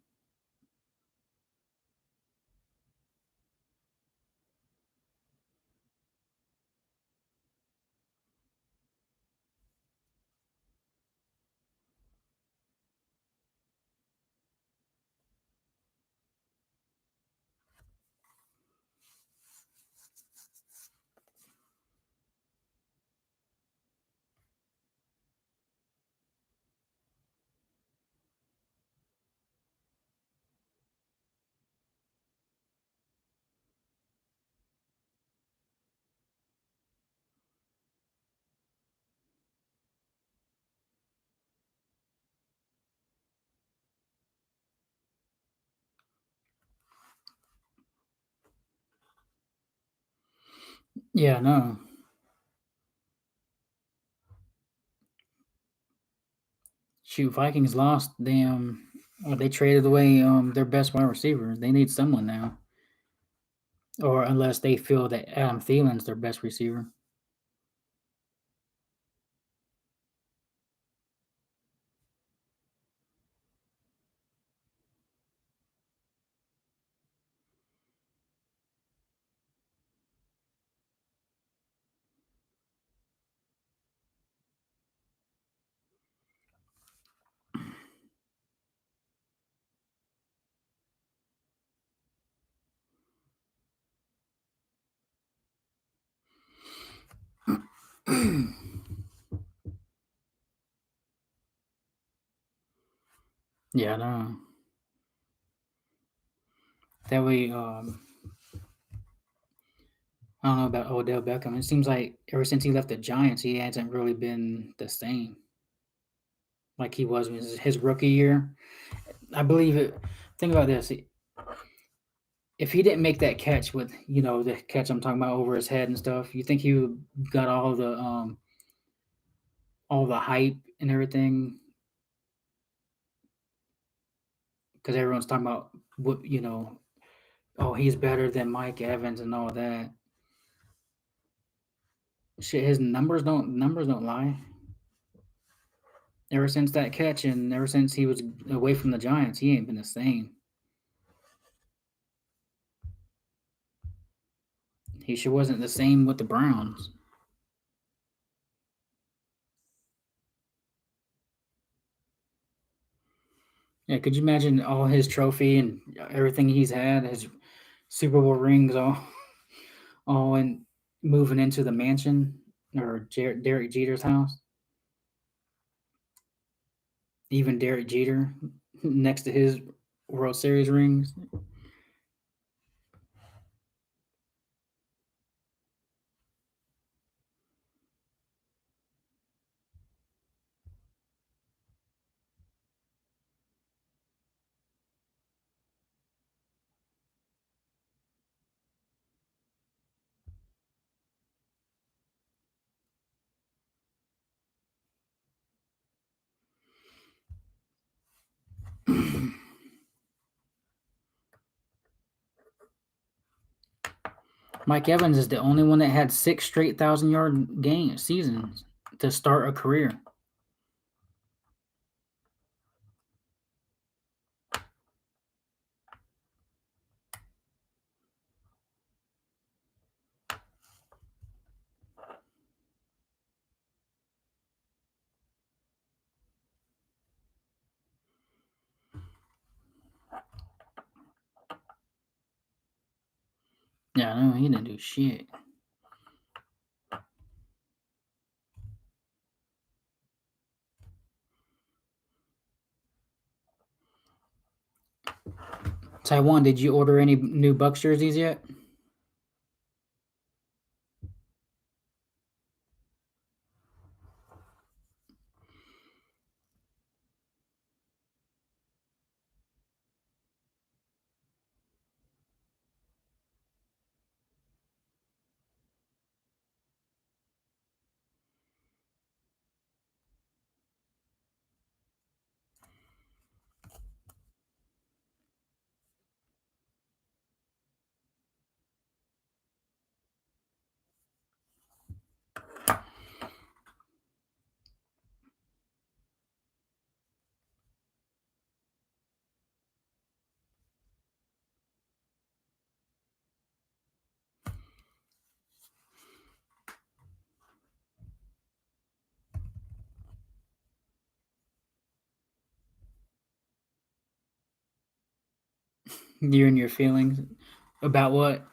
Yeah, no. Shoot, Vikings lost. They traded away their best wide receiver. They need someone now, or unless they feel that Adam Thielen's their best receiver. Yeah, no. That way, I don't know about Odell Beckham. It seems like ever since he left the Giants, he hasn't really been the same like he was in his rookie year. I believe it. Think about this: if he didn't make that catch with the catch I'm talking about over his head and stuff, you think he would got all the hype and everything because everyone's talking about what oh, he's better than Mike Evans and all that. Shit, his numbers don't lie. Ever since that catch and ever since he was away from the Giants, he ain't been the same. He sure wasn't the same with the Browns. Yeah, could you imagine all his trophy and everything he's had, his Super Bowl rings, all in moving into the mansion or Derek Jeter's house? Even Derek Jeter next to his World Series rings. Mike Evans is the only one that had 6 straight 1,000-yard game seasons to start a career. Yeah, no, he didn't do shit. Taiwan, did you order any new Bucks jerseys yet? You're in your feelings about what?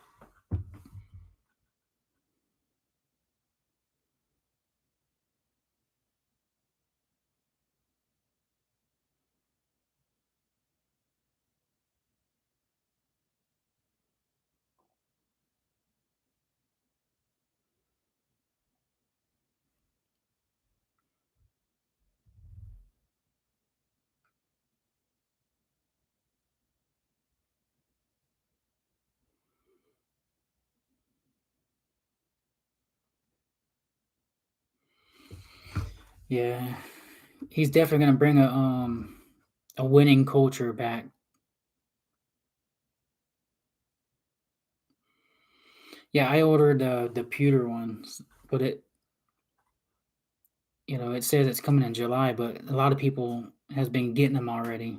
Yeah, he's definitely gonna bring a winning culture back. Yeah, I ordered the pewter ones, but it says it's coming in July, but a lot of people has been getting them already.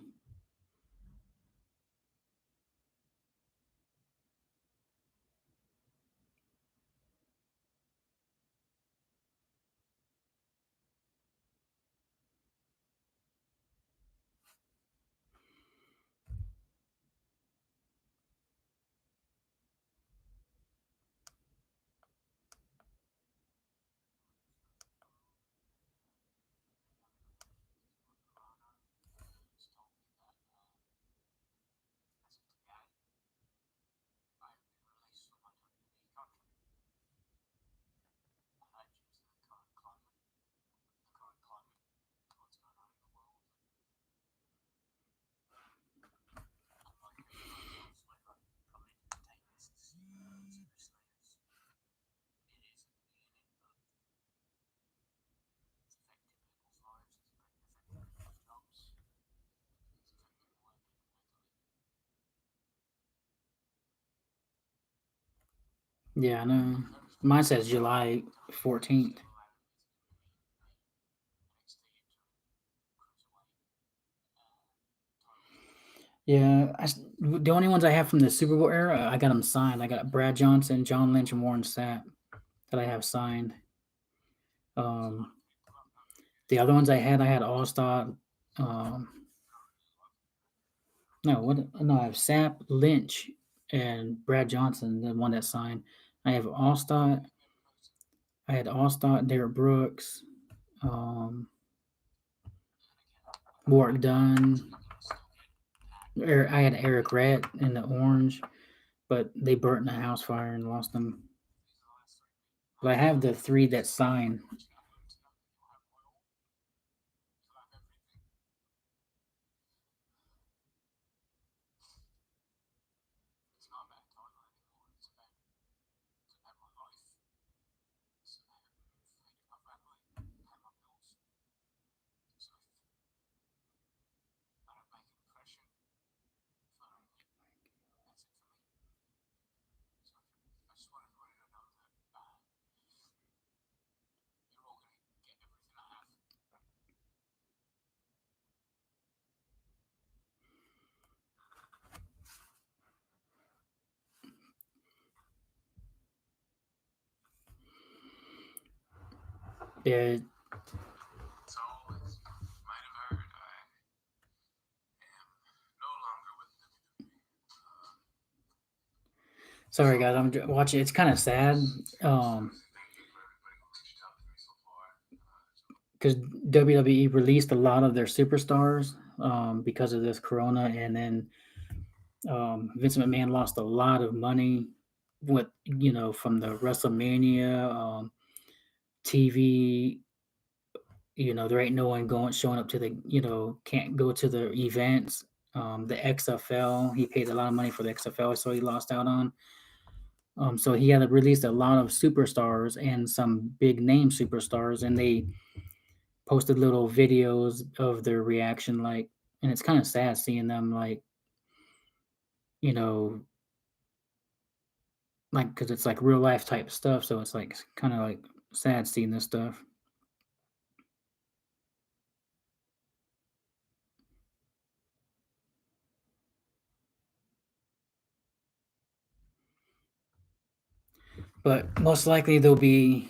Yeah, I know. Mine says July 14th. Yeah, the only ones I have from the Super Bowl era, I got them signed. I got Brad Johnson, John Lynch, and Warren Sapp that I have signed. Um, the other ones I had All Star. Um, no, what? No, I have Sapp, Lynch, and Brad Johnson, the one that signed. I have All Star. I had All Star, Derrick Brooks, um, Warwick Dunn. I had Eric Rat in the orange, but they burnt in a house fire and lost them. But I have the three that signed. Yeah, sorry guys, I'm watching. It's kind of sad, because WWE released a lot of their superstars because of this Corona, and then Vince McMahon lost a lot of money with from the WrestleMania TV. There ain't no one showing up to the can't go to the events. The XFL, he paid a lot of money for the XFL, so he lost out on. So he had released a lot of superstars and some big name superstars, and they posted little videos of their reaction, like, and it's kind of sad seeing them, like, you know, like, because it's like real life type stuff, so it's like kind of like sad seeing this stuff. But most likely they'll be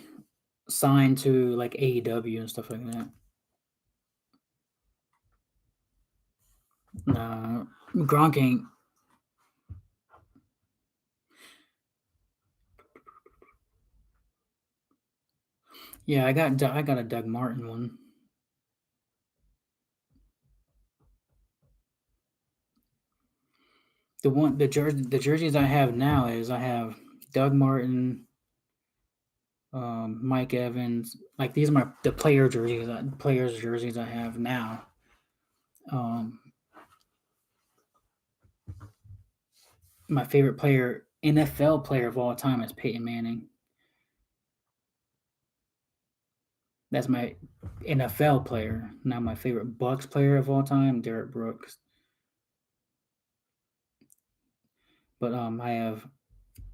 signed to like AEW and stuff like that. Gronk ain't. Yeah, I got a Doug Martin one. The jerseys I have now is I have Doug Martin, Mike Evans. Like these are the players jerseys I have now. Um, my favorite player, NFL player of all time, is Peyton Manning. That's my NFL player. Now my favorite Bucks player of all time, Derek Brooks. But I have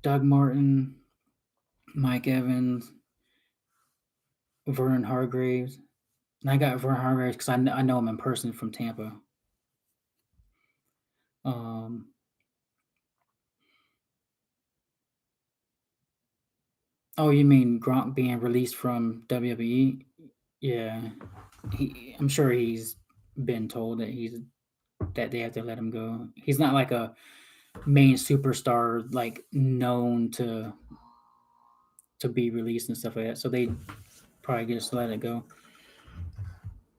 Doug Martin, Mike Evans, Vernon Hargraves. And I got Vernon Hargraves because I know him in person from Tampa. Um, oh, you mean Gronk being released from WWE? Yeah, I'm sure he's been told that they have to let him go. He's not like a main superstar, like known to be released and stuff like that. So they probably just let it go.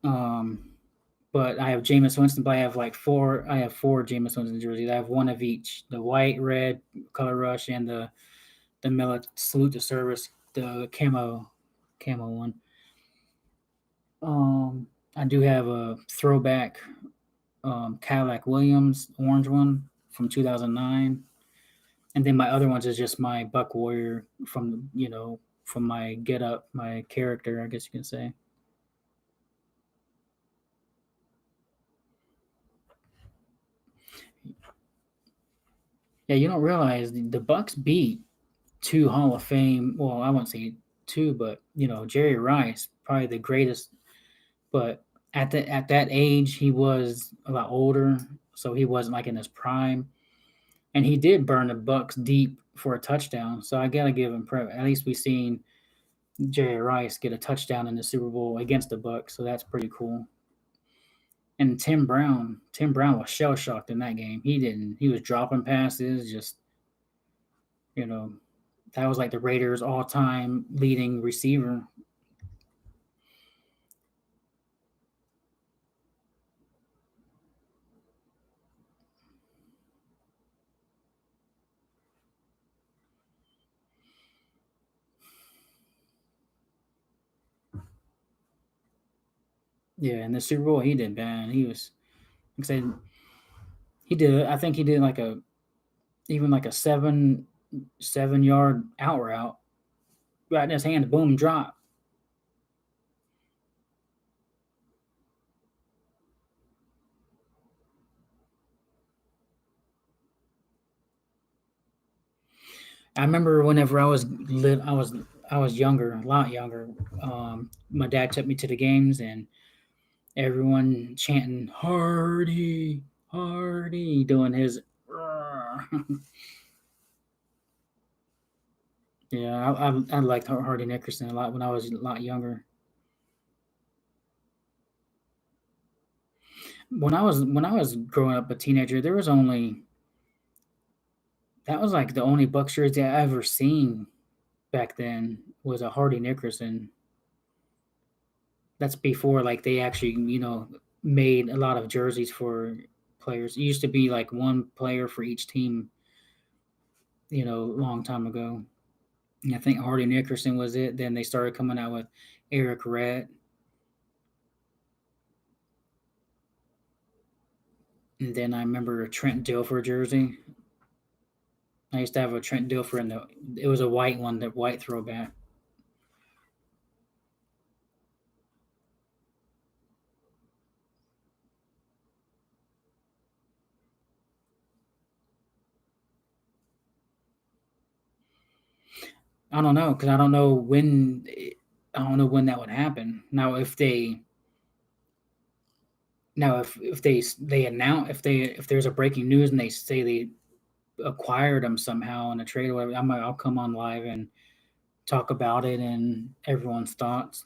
Um, but I have Jameis Winston. But I have like four. I have four Jameis Winston jerseys. I have one of each: the white, red, color rush, and the salute to service, the camo one. I do have a throwback Cadillac Williams orange one from 2009, and then my other ones is just my Buck Warrior from from my get up, my character, I guess you can say. Yeah, you don't realize the Bucks beat two Hall of Fame. Well, I won't say two, but Jerry Rice, probably the greatest. But at that age, he was a lot older, so he wasn't like in his prime, and he did burn the Bucks deep for a touchdown. So I gotta give him credit. At least we seen Jerry Rice get a touchdown in the Super Bowl against the Bucks, so that's pretty cool. And Tim Brown was shell shocked in that game. He didn't. He was dropping passes, just you know, that was like the Raiders' all-time leading receiver. Yeah, in the Super Bowl, he did bad. He was, like I said, he did. I think he did like a even like a 7 yard out route right in his hand, boom, drop. I remember whenever I was younger, a lot younger. My dad took me to the games, and everyone chanting "Hardy, Hardy," doing his. Yeah, I liked Hardy Nickerson a lot when I was a lot younger. When I was growing up a teenager, there was only that was like the only Bucks jersey I ever seen back then was a Hardy Nickerson. That's before like they actually made a lot of jerseys for players. It used to be like one player for each team, a long time ago. And I think Hardy Nickerson was it. Then they started coming out with Eric Rhett, and then I remember a Trent Dilfer jersey. I used to have a Trent Dilfer in the. It was a white one, the white throwback. I don't know because I don't know when that would happen. Now if they announce if there's a breaking news and they say they acquired him somehow in a trade or whatever, I'll come on live and talk about it and everyone's thoughts.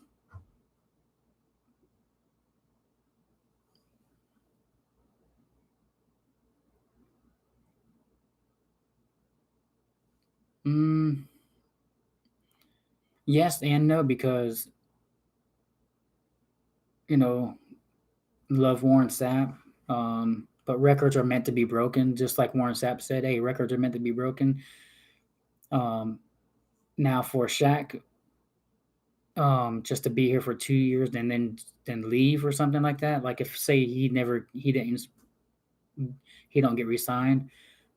Mm, yes and no because you know, love Warren Sapp. But records are meant to be broken, just like Warren Sapp said. Hey, records are meant to be broken. Um, Now for Shaq, just to be here for 2 years and then leave or something like that. Like if say he don't get re-signed,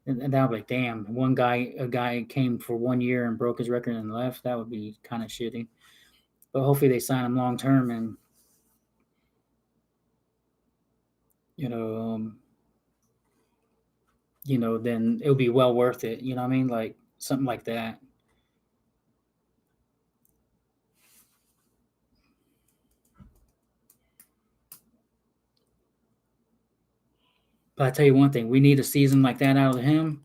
and that would be like, damn, a guy came for 1 year and broke his record and left. That would be kind of shitty. But hopefully they sign him long term, and you know, um, then it'll be well worth it. You know what I mean? Like something like that. But I tell you one thing, we need a season like that out of him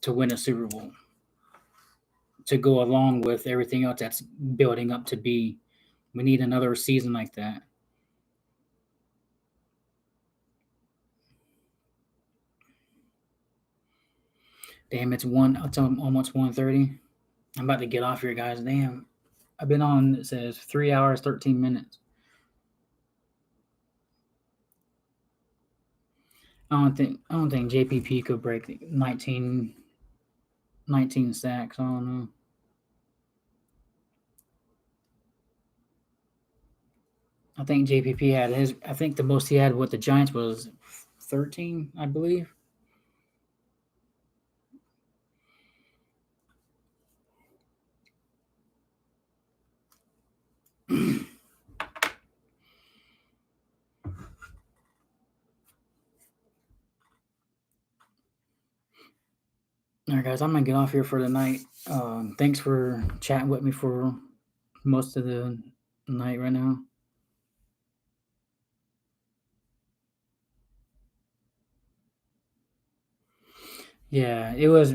to win a Super Bowl, to go along with everything else that's building up to be. We need another season like that. Damn, it's almost 1:30. I'm about to get off here, guys. Damn, I've been on. It says 3 hours 13 minutes. I don't think JPP could break 19 sacks. I don't know. I think JPP had his. I think the most he had with the Giants was 13, I believe. All right, guys, I'm gonna get off here for the night. Thanks for chatting with me for most of the night right now. Yeah, it was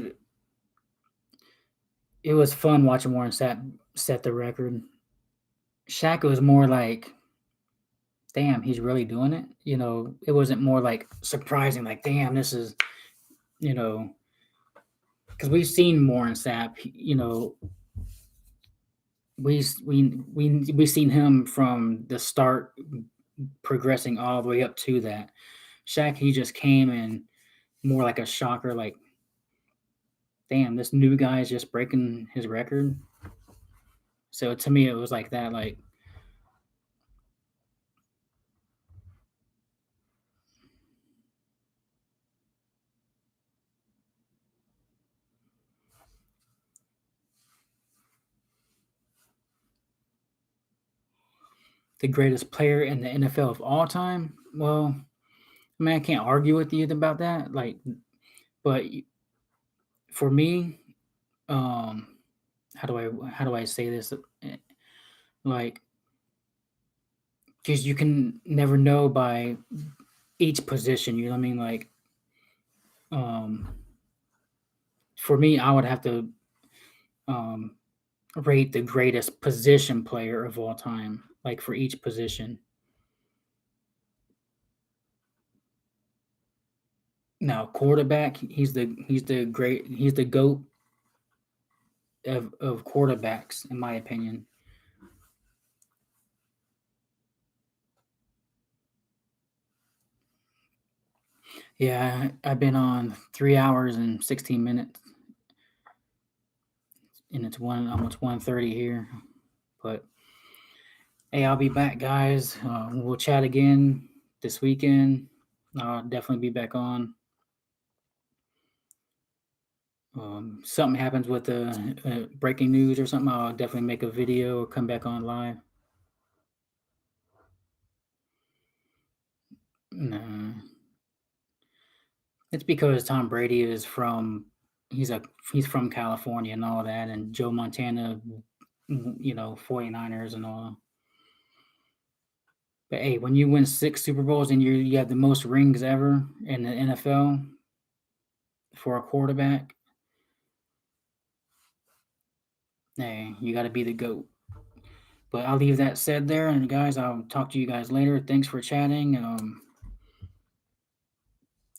fun watching Warren set the record. Shaq was more like, damn, he's really doing it. It wasn't more like surprising, like, damn, this is, you know, because we've seen Warren Sapp. We've seen him from the start progressing all the way up to that. Shaq, he just came in more like a shocker, like, damn, this new guy is just breaking his record. So to me, it was like that, like the greatest player in the NFL of all time. Well, I mean, I can't argue with you about that. Like, but for me, um, how do I say this? Like, because you can never know by each position. You know what I mean? Like, um, for me, I would have to um, rate the greatest position player of all time, like for each position. Now, quarterback, he's the goat of quarterbacks, in my opinion. Yeah, I've been on 3 hours and 16 minutes, and it's almost 1:30 here. But hey, I'll be back, guys. We'll chat again this weekend. I'll definitely be back on. Something happens with the breaking news or something, I'll definitely make a video or come back on live. Nah, it's because Tom Brady is he's from California and all that, and Joe Montana, 49ers and all. But hey, when you win 6 Super Bowls and you have the most rings ever in the NFL for a quarterback, hey, you got to be the goat. But I'll leave that said there, and guys, I'll talk to you guys later. Thanks for chatting.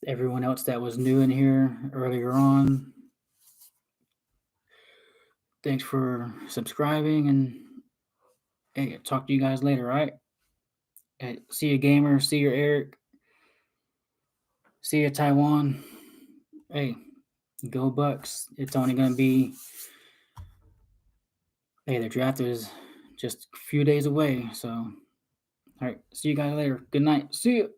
Everyone else that was new in here earlier on, thanks for subscribing, and hey, talk to you guys later. All right. Hey, see you, gamer. See you, Eric. See you, Taiwan. Hey, go Bucks. It's only going to be, hey, the draft is just a few days away. So, all right. See you guys later. Good night. See you.